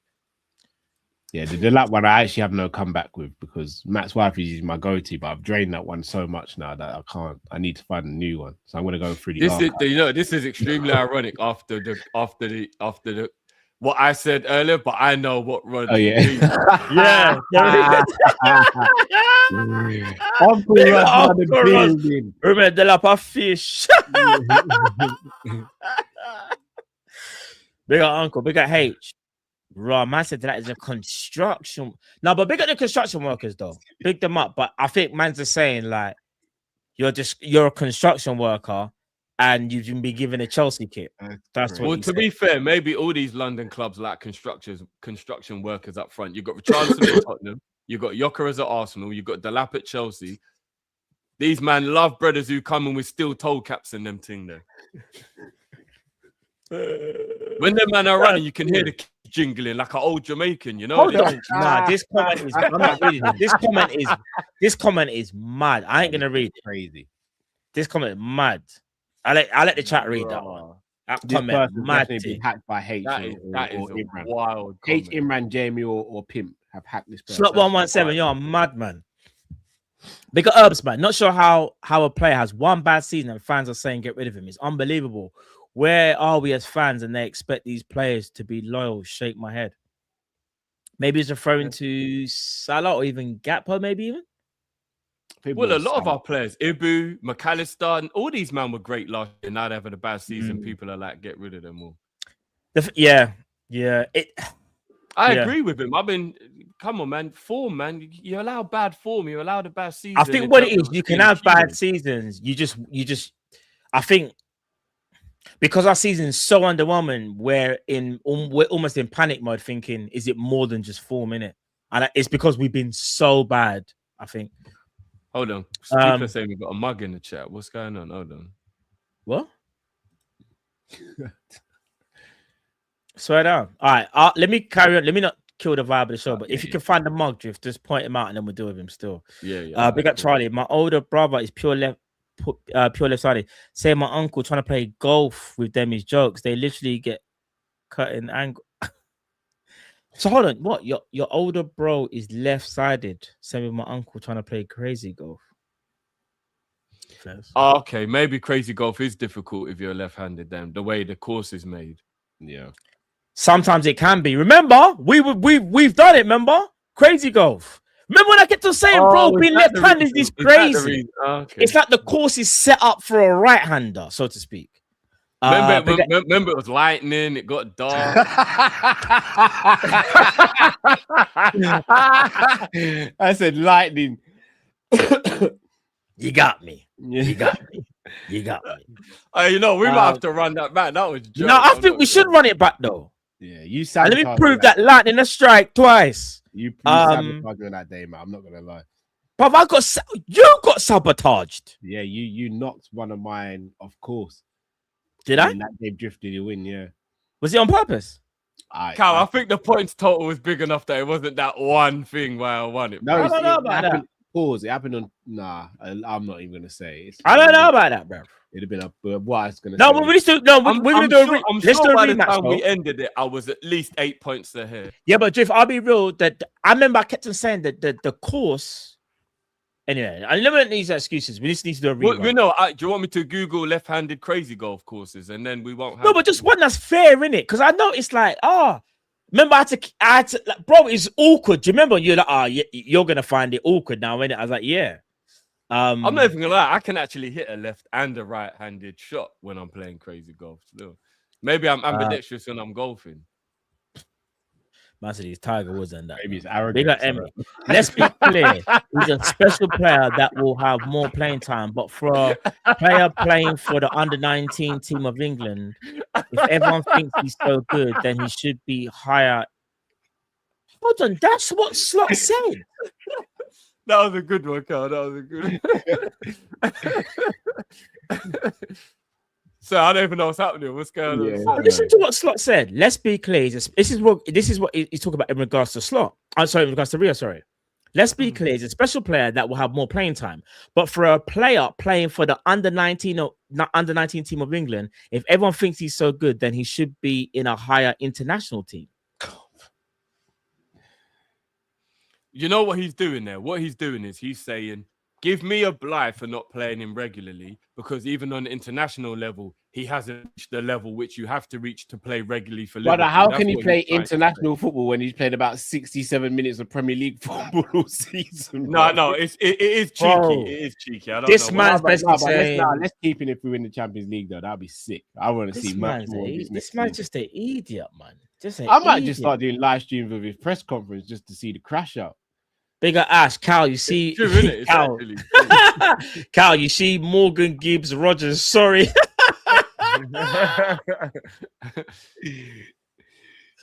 A: Yeah, the lap one I actually have no comeback with because Matt's wife is my go-to, but I've drained that one so much now that I can't. I need to find a new one, so I'm gonna go through the.
D: This is extremely ironic after the what I said earlier, but I know what Rod.
A: Oh yeah,
E: Uncle Rod, remember the lap of fish. Big up Uncle, big up H. Raw man said that is a construction. No, but big up the construction workers though. Big them up. But I think man's just saying like you're a construction worker and you've been given a Chelsea kit. That's what.
D: Well, to be fair, maybe all these London clubs like construction workers up front. You've got Richarlison at Tottenham, you've got Yokeres at Arsenal, you've got Delap at Chelsea. These man love brothers who come in with steel toe caps and them thing there. When the man are running, you can hear the jingling like an old Jamaican, you know.
E: Hold on. Nah, this comment is. I'm not reading it. This comment is mad. I ain't gonna read it.
A: Crazy.
E: This comment mad. I let the chat read that one. That comment mad.
A: Been hacked by H.
D: That is
A: Imran.
D: Wild.
A: H, Imran, Jamie, or Pimp have hacked this person.
E: Slot 117. You're a madman. Big up Herbs, man. Not sure how a player has one bad season and fans are saying get rid of him. It's unbelievable. Where are we as fans and they expect these players to be loyal? Shake my head. Maybe he's referring to Salah or even Gakpo, maybe even.
D: Well, a lot of our players, Ibu, McAllister, and all these men were great last year. Now they're having a bad season. People are like, get rid of them all.
E: Yeah.
D: I agree with him. Come on, man. Form, man. You allow bad form. You allow the bad season.
E: I think what it is, you can have bad seasons. You just. I think because our season is so underwhelming, we're almost in panic mode, thinking, is it more than just form in it? And it's because we've been so bad. I think.
D: Hold on. People are saying we've got a mug in the chat. What's going on? Hold on.
E: What? Swear down. All right, let me carry on. Let me not kill the vibe of the show, but if you can find the mug drift, just point him out and then we'll deal with him still.
D: Yeah.
E: Big up Charlie. My older brother is pure left-sided. Say my uncle trying to play golf with them is jokes. They literally get cut in angle. So hold on, what? Your older bro is left-sided. Same with my uncle trying to play crazy golf.
D: Okay, maybe crazy golf is difficult if you're left-handed. Then the way the course is made.
A: Yeah.
E: Sometimes it can be. Remember, we've done it. Remember, crazy golf. Remember when I kept on saying, bro, being left-handed is crazy. It's like the course is set up for a right-hander, so to speak.
D: Remember it was lightning. It got dark.
A: I said lightning.
E: You got me. You got me. You got me.
D: You know, we might have to run that back. That was joke.
E: No, I think we should run it back though.
A: Yeah, you
E: And
A: sabotaged.
E: let me prove that lightning a strike twice.
A: You sabotaged on that day, man. I'm not gonna lie.
E: But you got sabotaged.
A: Yeah, you knocked one of mine off course.
E: Did I?
A: And that game drifted you in, yeah.
E: Was it on purpose?
D: Cal, I think the points total was big enough that it wasn't that one thing why I won it.
A: No,
E: I don't know about that.
A: Pause. It happened on. Nah, I'm not even gonna say.
E: I don't know about that, bro.
A: It'd have been a. What I was gonna.
E: No,
A: say.
E: but we still no. We're gonna do a
D: I'm
E: let's
D: sure
E: do a
D: by the
E: rematch.
D: time we
E: Bro.
D: ended it, I was at least 8 points ahead.
E: Yeah, but Drift, I'll be real. That I remember I kept on saying that the course. Anyway, I never need excuses. We just need to do a rematch.
D: Well, know, do you want me to Google left-handed crazy golf courses and then we won't have...
E: No, but just one that's fair, innit? Because I know it's like, remember I had to like, bro, it's awkward. Do you remember? You're like, you're gonna find it awkward now, innit? I was like, yeah.
D: I'm not even gonna lie, I can actually hit a left and a right-handed shot when I'm playing crazy golf still. Maybe I'm ambidextrous when I'm golfing.
E: Man said he's Tiger Woods and that.
A: Maybe it's arrogant.
E: Big up Emmy. Let's be clear. He's a special player that will have more playing time. But for a player playing for the under-19 team of England, if everyone thinks he's so good, then he should be higher. Hold on, that's what Slot said.
D: That was a good one, Carl. That was a good one. So I don't even know what's happening. What's going on?
E: Listen to what Slot said. Let's be clear. This is what he's talking about in regards to Slot. I'm sorry, in regards to Rio. Sorry. Let's be clear. He's a special player that will have more playing time. But for a player playing for the under-19 team of England, if everyone thinks he's so good, then he should be in a higher international team.
D: You know what he's doing there? What he's doing is he's saying, give me a blight for not playing him regularly, because even on the international level, he hasn't reached the level which you have to reach to play regularly for Liverpool.
A: But how can he play international football when he's played about 67 minutes of Premier League football all season?
D: No, it is cheeky.
E: Bro,
D: it is cheeky. I don't
E: this
D: know.
E: man's basically saying...
A: let's keep it if we win the Champions League, though. That'd be sick. I want to see much more.
E: This man's just an idiot, man.
A: I might just start doing live streams of his press conference just to see the crash out.
E: Bigger Ash, Cal, you see,
D: it's true, isn't it?
E: Cal, Cal, you see Morgan Gibbs Rogers. Sorry,
A: that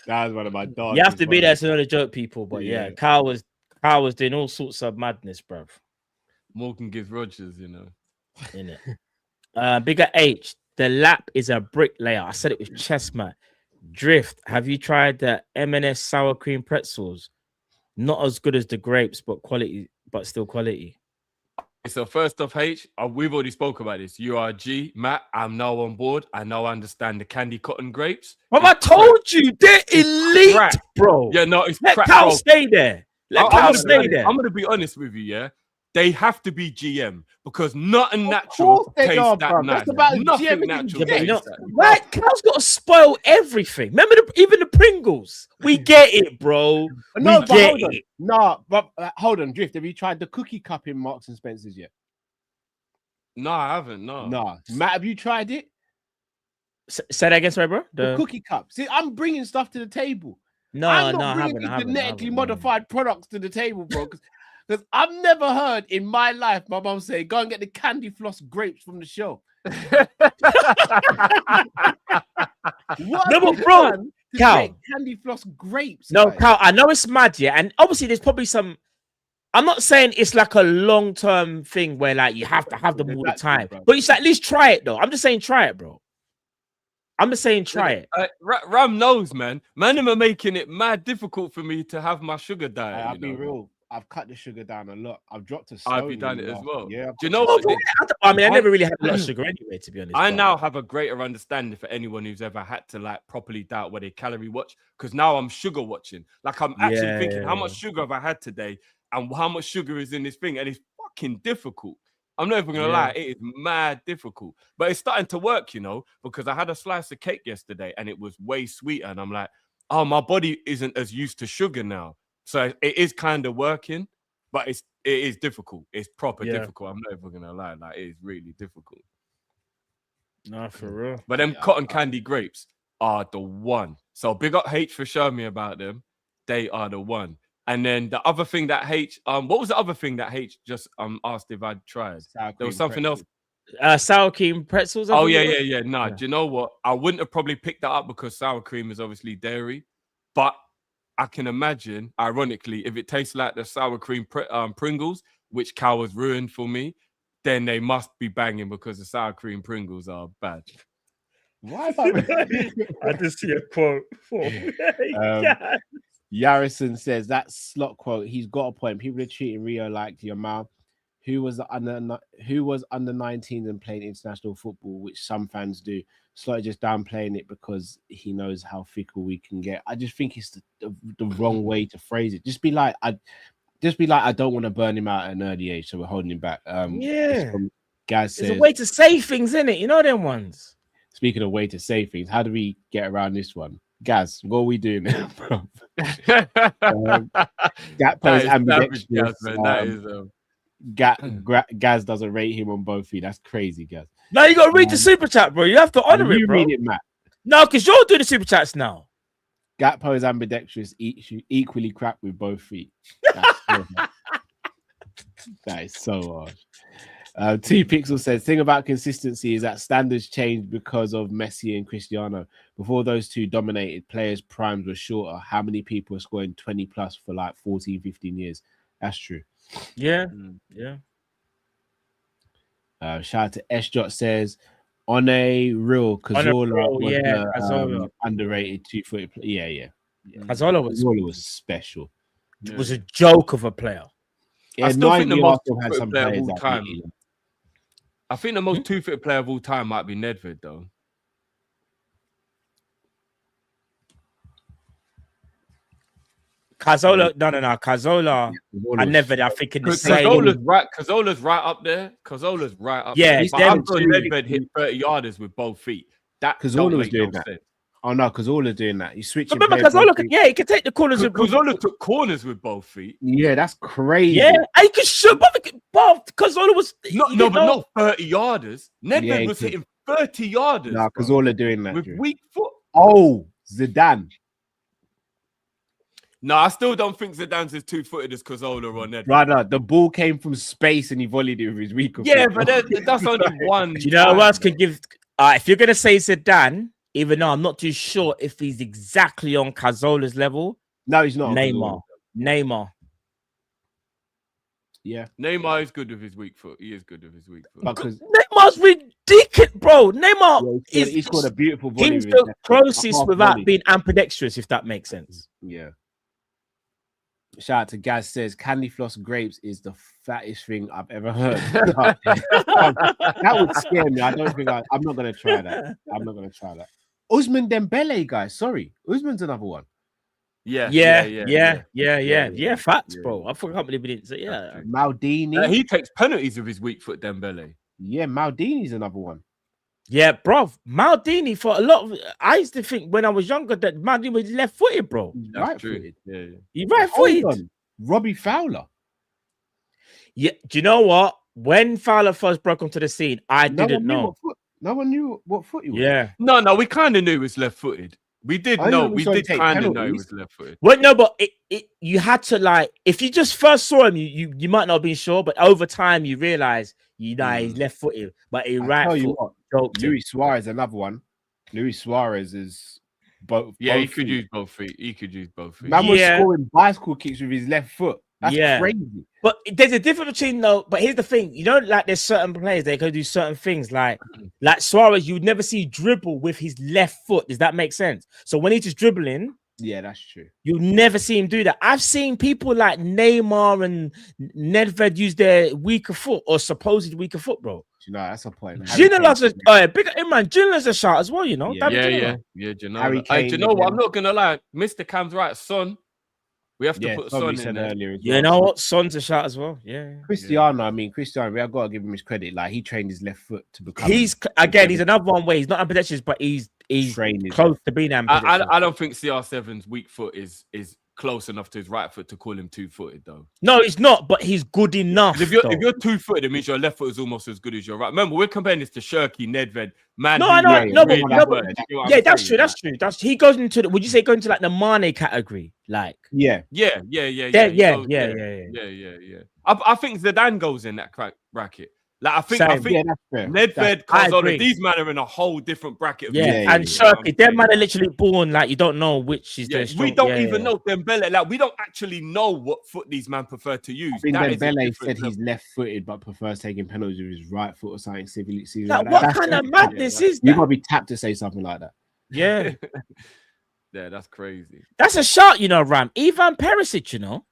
A: was one of my dogs.
E: you have to be there to know the joke, people. But yeah, Cal was doing all sorts of madness, bro.
D: Morgan gives Rogers, you know.
E: In it. Bigger H, the lap is a bricklayer. I said it with chestnut. Drift, have you tried the M&S sour cream pretzels? Not as good as the grapes, but quality, but still quality.
D: So first off, H, we've already spoke about this. URG, Matt, I'm now on board. I now understand the candy cotton grapes.
E: Well, I told you, they're elite, bro.
D: Yeah, no, it's
E: Let
D: crap,
E: Cal
D: bro.
E: stay there. Let Cal stay there.
D: I'm going to be honest with you, yeah? They have to be GM because nothing natural tastes that nice. Nothing natural tastes that nice.
E: Right, Cal's got to spoil everything. Remember, even the Pringles. We get it, bro.
A: No,
E: we get it.
A: No, but hold on, Drift. Have you tried the cookie cup in Marks and Spencer's yet?
D: No, I haven't. No.
A: Matt, have you tried it?
E: Say that again, sorry, bro.
A: The cookie cup. See, I'm bringing stuff to the table.
E: I'm
A: not bringing genetically modified products to the table, bro. Because I've never heard in my life my mom say, go and get the candy floss grapes from the shelf.
E: No, but bro, Cal,
A: candy floss grapes.
E: No,
A: guys.
E: Cal, I know it's mad, yeah. And obviously there's probably some, I'm not saying it's like a long-term thing where like you have to have them all the time. But you should at least try it though. I'm just saying try it, bro. I'm just saying, try it.
D: Ram knows, man. Man, are making it mad difficult for me to have my sugar diet.
A: I'll be real. I've cut the sugar down a lot. I've dropped a stone.
D: Have you done it as well?
A: Yeah.
D: Do you know what?
E: I mean, I never really had a lot of sugar anyway, to be honest.
D: I now have a greater understanding for anyone who's ever had to like properly doubt where they calorie watch, because now I'm sugar watching. Like I'm actually thinking, how much sugar have I had today, and how much sugar is in this thing, and it's fucking difficult. I'm not even gonna lie, it is mad difficult, but it's starting to work, you know, because I had a slice of cake yesterday and it was way sweeter, and I'm like, oh, my body isn't as used to sugar now, so it is kind of working, but it is difficult. It's proper difficult. I'm not even gonna lie, like it is really difficult.
E: No, for real.
D: But them cotton candy grapes are the one. So big up H for showing me about them. They are the one. And then the other thing that H, what was the other thing that H just asked if I'd tried? There was something else.
E: Sour cream pretzels.
D: Oh yeah. Nah, do you know what? I wouldn't have probably picked that up because sour cream is obviously dairy, but I can imagine, ironically, if it tastes like the sour cream Pringles, which Cow has ruined for me, then they must be banging because the sour cream Pringles are bad.
A: Why is that?
E: I just see a quote.
A: Yarrison says that slot quote. He's got a point. People are treating Rio like Diomande, who was under 19 and playing international football, which some fans do. Slot just downplaying it because he knows how fickle we can get. I just think it's the wrong way to phrase it. Just be like, I don't want to burn him out at an early age, so we're holding him back. Gaz says,
E: there's a way to say things, in it. You know them ones.
A: Speaking of way to say things, how do we get around this one? Gaz, what are we doing now, bro? Gaz ambidextrous. Gaz doesn't rate him on both feet. That's crazy, Gaz.
E: No, you gotta read the super chat, bro. You have to honor it, bro.
A: You read it, Matt.
E: No, because you're doing the super chats now.
A: Gatpo is ambidextrous, equally crap with both feet. That is so hard. T Pixel says, thing about consistency is that standards changed because of Messi and Cristiano. Before those two dominated, players' primes were shorter. How many people are scoring 20 plus for like 14, 15 years? That's true.
E: Yeah.
A: Shout out to S-Jot says, on a real, Cazorla was underrated 2-footed player. Yeah.
E: Cazorla
A: was special.
E: It was a joke of a player.
A: Yeah,
D: I still think the most
A: had some
D: player of
A: players
D: all time. I think the most two-footed player of all time might be Nedved, though.
E: Cazorla, no. Cazorla, I never. I think in the same.
D: Cazorla's right up there. Cazorla's right up there. But I thought Nedved hit 30 yarders with both feet. That
A: Cazorla was doing that. Oh no, Cazorla's doing that. He's switching.
E: Remember Cazorla? Yeah, he can take the corners.
D: Cazorla took corners with both feet.
A: Yeah, that's crazy.
E: Yeah, he could shoot. But Cazorla was
D: not 30 yarders. Nedved was hitting 30 yarders.
A: No, Cazorla doing that
D: with weak foot.
A: Oh, Zidane.
D: No, I still don't think Zidane's as two-footed as Cazorla or Nedved.
A: Brother, the ball came from space and he volleyed it with his weaker foot.
D: Yeah, but that's only one.
E: Do you know who else could give? If you're gonna say Zidane, even though I'm not too sure if he's exactly on Cazorla's level.
A: No, he's not.
E: Neymar.
A: Yeah.
D: Neymar is good with his weak foot. He is good with his weak foot.
A: Because
E: Neymar's ridiculous, bro. Neymar
A: he's got a beautiful volley.
E: He's the closest without being ambidextrous, if that makes sense.
A: Yeah. Shout out to Gaz says candy floss grapes is the fattest thing I've ever heard. That would scare me. I don't think I'm not gonna try that. Ousmane Dembele, guys. Sorry, Ousmane's another one.
E: Yeah. Facts, bro. I can't believe we didn't say
A: Maldini.
D: He takes penalties with his weak foot, Dembele.
A: Yeah, Maldini's another one.
E: Yeah, bro. Maldini for a lot of. I used to think when I was younger that Maldini was left-footed, bro.
A: Right-footed.
D: Yeah.
E: He's right-footed.
A: Robbie Fowler.
E: Yeah. Do you know what? When Fowler first broke onto the scene, I didn't know.
A: No one knew what foot he was.
E: Yeah.
D: No, we kind of knew he was left-footed. We did know. We did kind of know he was left-footed.
E: Well, no, but you had to if you just first saw him, you might not have been sure, but over time you realize he's left-footed, but he right-footed.
A: Luis Suarez, another one. Luis Suarez is both.
D: Yeah, he could use both feet.
A: Man was scoring bicycle kicks with his left foot. That's
E: Yeah.
A: crazy.
E: But there's a difference between though. But here's the thing, you know, like there's certain players they can do certain things. Like Suarez, you would never see dribble with his left foot. Does that make sense? So when he's just dribbling,
A: Yeah, that's true.
E: you'll never see him do that. I've seen people like Neymar and Nedved use their weaker foot or supposed weaker foot, bro.
A: You know, that's a point.
E: Gino's a big man. Gino's a shot as well, you know.
A: Yeah.
E: David
D: Yeah, Gino.
A: Harry
D: Hey, do you
A: Kane
D: know what?
A: again.
D: I'm not gonna lie. Mr. Cam's right. Son, we have to
A: Yeah,
D: put
A: somebody
D: Son
A: said
D: in there.
A: earlier as
E: You
A: well.
E: know what? Son's a shot as well. Yeah.
A: Cristiano, I mean, Cristiano, we have got to give him his credit. Like, he trained his left foot to become.
E: He's another one where he's not ambidextrous, but he's
A: Training.
E: close to being ambidextrous.
D: I don't think CR7's weak foot is close enough to his right foot to call him two-footed though.
E: No, he's not, but he's good enough.
D: If you're two-footed, it means your left foot is almost as good as your right. Remember, we're comparing this to Shirky, Nedved, man.
E: No,
D: who
E: I know,
D: really
E: no, but-
D: really
E: no, but-
D: works. You know what
E: Yeah,
D: I'm
E: that's
D: saying?
E: true. That's true. He goes into would you say going to like the Mane category? Like,
A: Yeah.
D: Yeah.
E: yeah.
D: I think Zidane goes in that bracket. Like I think
E: Same.
A: Yeah, that's fair.
D: Nedved,
E: I
D: Kanza,
E: agree.
D: these men are in a whole different bracket. Of
E: Yeah,
A: Yeah,
E: and
A: yeah,
E: Shirky, them man are literally born like you don't know which is their strong.
D: we don't
E: yeah,
D: even
E: yeah.
D: know Dembele. Like we don't actually know what foot these men prefer to use.
A: I think
D: That is a
A: Dembele
D: different
A: said he's
D: level.
A: left-footed but prefers taking penalties with his right foot or something.
E: Like, what kind of madness is
A: You
E: that?
A: got to be tapped to say something like that.
E: Yeah,
D: Yeah, that's crazy.
E: that's a shot, you know, Ram. Ivan Perisic, you know,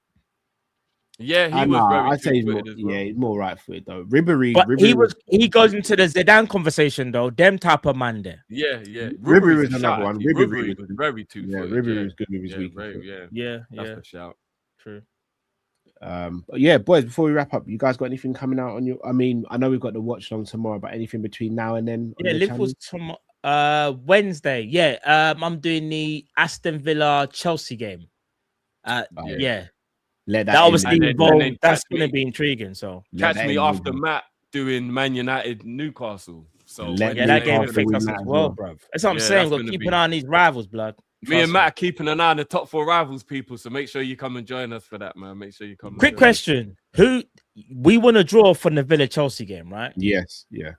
D: Yeah, he
A: I
D: was
A: know.
D: very
A: I'd say he's more,
D: two-footed as well.
A: yeah, he's more right-footed though. Ribery,
E: but
A: Ribery
E: he goes into the Zidane conversation though. Them type of man there.
D: Yeah.
A: Ribery was
D: a
A: another
D: shout,
A: one.
D: actually.
A: Ribery
D: Ribery was very
A: Yeah,
D: two-footed.
A: Ribery was good with his
D: yeah,
A: weak
D: very,
A: foot.
D: yeah,
E: Yeah,
D: that's a shout.
E: true.
A: But yeah, boys, before we wrap up, you guys got anything coming out on your? I mean, I know we've got the watch long tomorrow, but anything between now and then? On
E: Yeah,
A: the
E: Liverpool's Wednesday. Yeah, I'm doing the Aston Villa Chelsea game. Yeah,
A: Let
E: that obviously
D: and then
E: involved. That's
D: catch
E: going to
D: me.
E: be intriguing. So
A: Let
D: Catch
A: that
D: me
A: in
D: after
A: with-
D: Matt doing Man United Newcastle. So
A: Let
E: yeah, that game
A: Newcastle
E: affects
A: win
E: us
A: that
E: as
A: as
E: well,
A: well.
E: bro. That's what I'm
D: Yeah,
E: saying.
D: that's
E: We're
D: gonna
E: keeping
D: be-
E: an eye on these rivals, blood.
D: me and Matt are keeping an eye on the top 4 rivals, people. So make sure you come and join us for that, man. Make sure you come. and
E: Quick
D: join us.
E: question: Who we want to draw from the Villa Chelsea game, right?
A: Yes, yeah.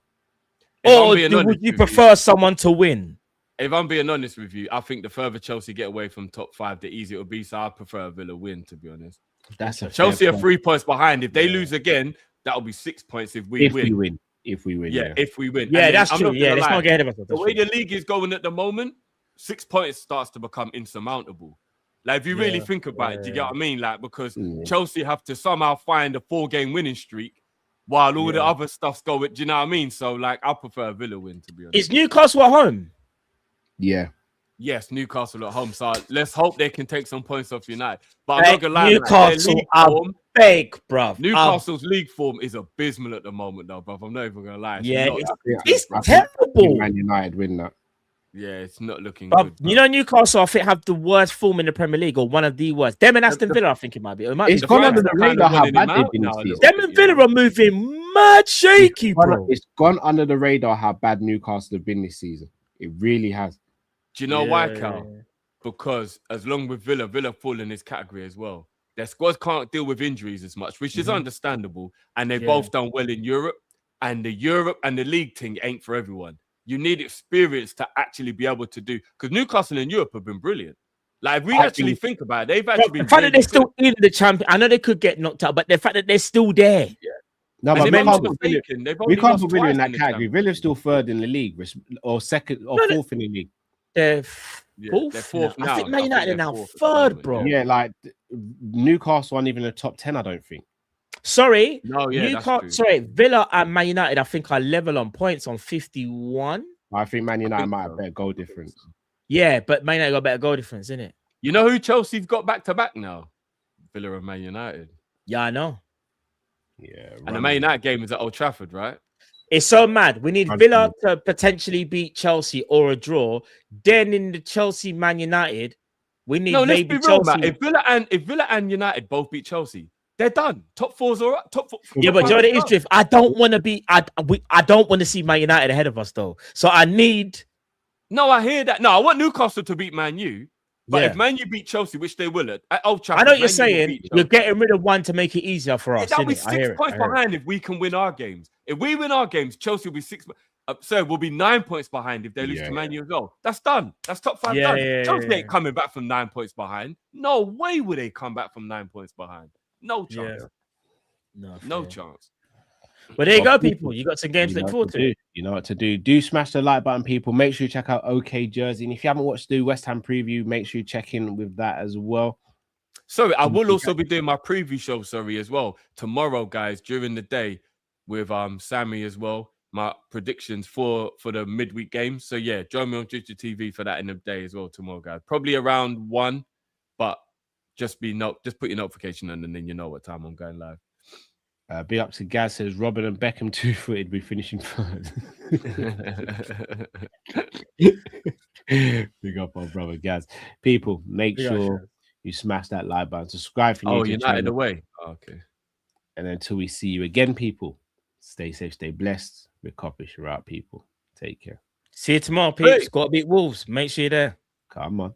D: If I'm
E: Or
D: being
E: would
D: honest
E: you
D: with
E: prefer someone to win?
D: If I'm being honest with you, I think the further Chelsea get away from top 5, the easier it'll be. So I prefer a Villa win, to be honest.
A: That's a
D: Chelsea
A: fair
D: are
A: point.
D: 3 points behind. If they lose again, that'll be 6 points if we
A: If
D: win.
A: we win. If we win,
D: Yeah, if we win.
E: Yeah,
D: And then
E: that's
D: I'm
E: true.
D: not
E: Yeah,
D: gonna
E: let's
D: lie,
E: not get ahead of ourselves.
D: the
E: That's
D: way
E: true.
D: the league is going at the moment, 6 points starts to become insurmountable. Like, if you really
E: Yeah,
D: think about it, do you get what I mean? Like, because
A: Yeah.
D: Chelsea have to somehow find a 4-game winning streak while all the
E: Yeah.
D: other stuff's going. Do you know what I mean? So, like, I prefer a Villa win, to be honest.
E: Is Newcastle at home?
A: Yeah.
D: Yes, Newcastle at home. So let's hope they can take some points off United. But I'm
E: Hey,
D: not gonna lie, like, their
E: Newcastle
D: league
E: are
D: form,
E: Big, bruv.
D: Newcastle's league form is abysmal at the moment, though, bruv. I'm not even gonna lie.
E: Yeah,
D: not-
E: it's
A: I think
E: terrible.
A: Man United win that.
D: yeah, it's not looking
E: Bruv,
D: good.
E: you know, Newcastle, I think, have the worst form in the Premier League, or one of the worst. Them and Aston Villa, I think it might be. It might
A: It's
E: be.
A: gone
D: Fans
A: under the
D: are kind of
A: radar how
D: running
A: bad
D: him
A: they've
D: out
A: been
D: now
A: this
D: a
A: season.
D: little
E: Them and Villa are moving mad shaky, bro.
A: It's gone under the radar how bad Newcastle have been this season. It really has.
D: Do you know why,
E: Yeah,
D: Cal?
E: yeah.
D: Because as long with Villa fall in this category as well. Their squads can't deal with injuries as much, which is understandable. And they've
E: Yeah.
D: both done well in Europe. And the Europe and the league thing ain't for everyone. You need experience to actually be able to do. Because Newcastle in Europe have been brilliant. Like, if we
A: I
D: actually think about it, they've
E: But
D: actually
E: the
D: been.
E: fact that
D: really
E: they're still
D: good.
E: in the champion, I know they could get knocked out, but the fact that they're still there.
A: No,
D: And
A: but
D: if
A: we
D: I'm
A: can't
D: not
A: put Villa,
D: mistaken, they've
A: we
D: only
A: can't
D: lost
A: put Villa in
D: twice
A: that
D: the
A: category. Villa's still third in the league, or second, or
E: No, no.
A: fourth in the league.
E: They're
D: Yeah,
E: fourth.
D: they're fourth
E: now.
D: now.
E: I think
D: I
E: Man
D: think
E: United
D: they're
E: are now
D: fourth at the
E: third,
D: moment,
E: bro.
A: Yeah, like Newcastle aren't even in the top 10, I don't think.
E: Sorry,
D: No, yeah, that's
E: Newcastle.
D: true.
E: Sorry, Villa and Man United, I think, are level on points on 51.
A: I think Man United
D: think
A: might have
D: so.
A: better goal difference.
E: Yeah, but Man United got better goal difference, isn't it?
D: You know who Chelsea's got back to back now? Villa and Man United.
E: Yeah, I know.
A: Yeah.
D: And the Man United game is at Old Trafford, right?
E: It's so mad. We need Villa to potentially beat Chelsea or a draw. Then in the Chelsea Man United, we need
D: No, let's
E: maybe
D: be real,
E: Chelsea.
D: man. If Villa and United both beat Chelsea, they're done. Top four's all right. Top four.
E: Yeah, but you know what it is, Drift? I don't want to be. I don't want to see Man United ahead of us, though. So I need.
D: No, I hear that. No, I want Newcastle to beat Man U. But
E: Yeah.
D: if Man U beat Chelsea, which they will at Old
E: I
D: Trafford,
E: know what you're
D: Man U will
E: saying.
D: beat
E: You're
D: Chelsea.
E: getting rid of one to make it easier for us.
D: That'll be
E: innit? I
D: 6
E: hear it,
D: points
E: I hear it.
D: behind if we can win our games. If we win our games, Chelsea will be 6. Sorry, we'll be 9 points behind if they lose
A: Yeah,
D: to Man U as well. That's done. That's top 5
E: Yeah,
D: done.
E: yeah,
D: Chelsea
E: yeah.
D: ain't coming back from 9 points behind. No way would they come back from 9 points behind. No
E: Yeah.
D: chance.
E: No,
D: No
E: fair.
D: chance.
E: But there you
A: Well,
E: go, people. You got some games to look forward to.
A: You know what to do. Do smash the like button, people. Make sure you check out OK Jersey. And if you haven't watched the West Ham preview, make sure you check in with that as well.
D: Sorry, I will also be doing my preview show, as well. Tomorrow, guys, during the day with Sammy as well. My predictions for the midweek games. So yeah, join me on Ginger TV for that in the day as well tomorrow, guys. Probably around 1, but just put your notification on and then you know what time I'm going live.
A: Big up to Gaz says Robin and Beckham 2-footed be finishing third. Big up our brother Gaz. People, make sure you smash that like button, subscribe if you need to.
D: United away. Oh, okay.
A: And until we see you again, people, stay safe, stay blessed. We're Kopish. We're out, people. Take care.
E: See you tomorrow, peeps. Got to beat Wolves. Make sure you're there.
A: Come on.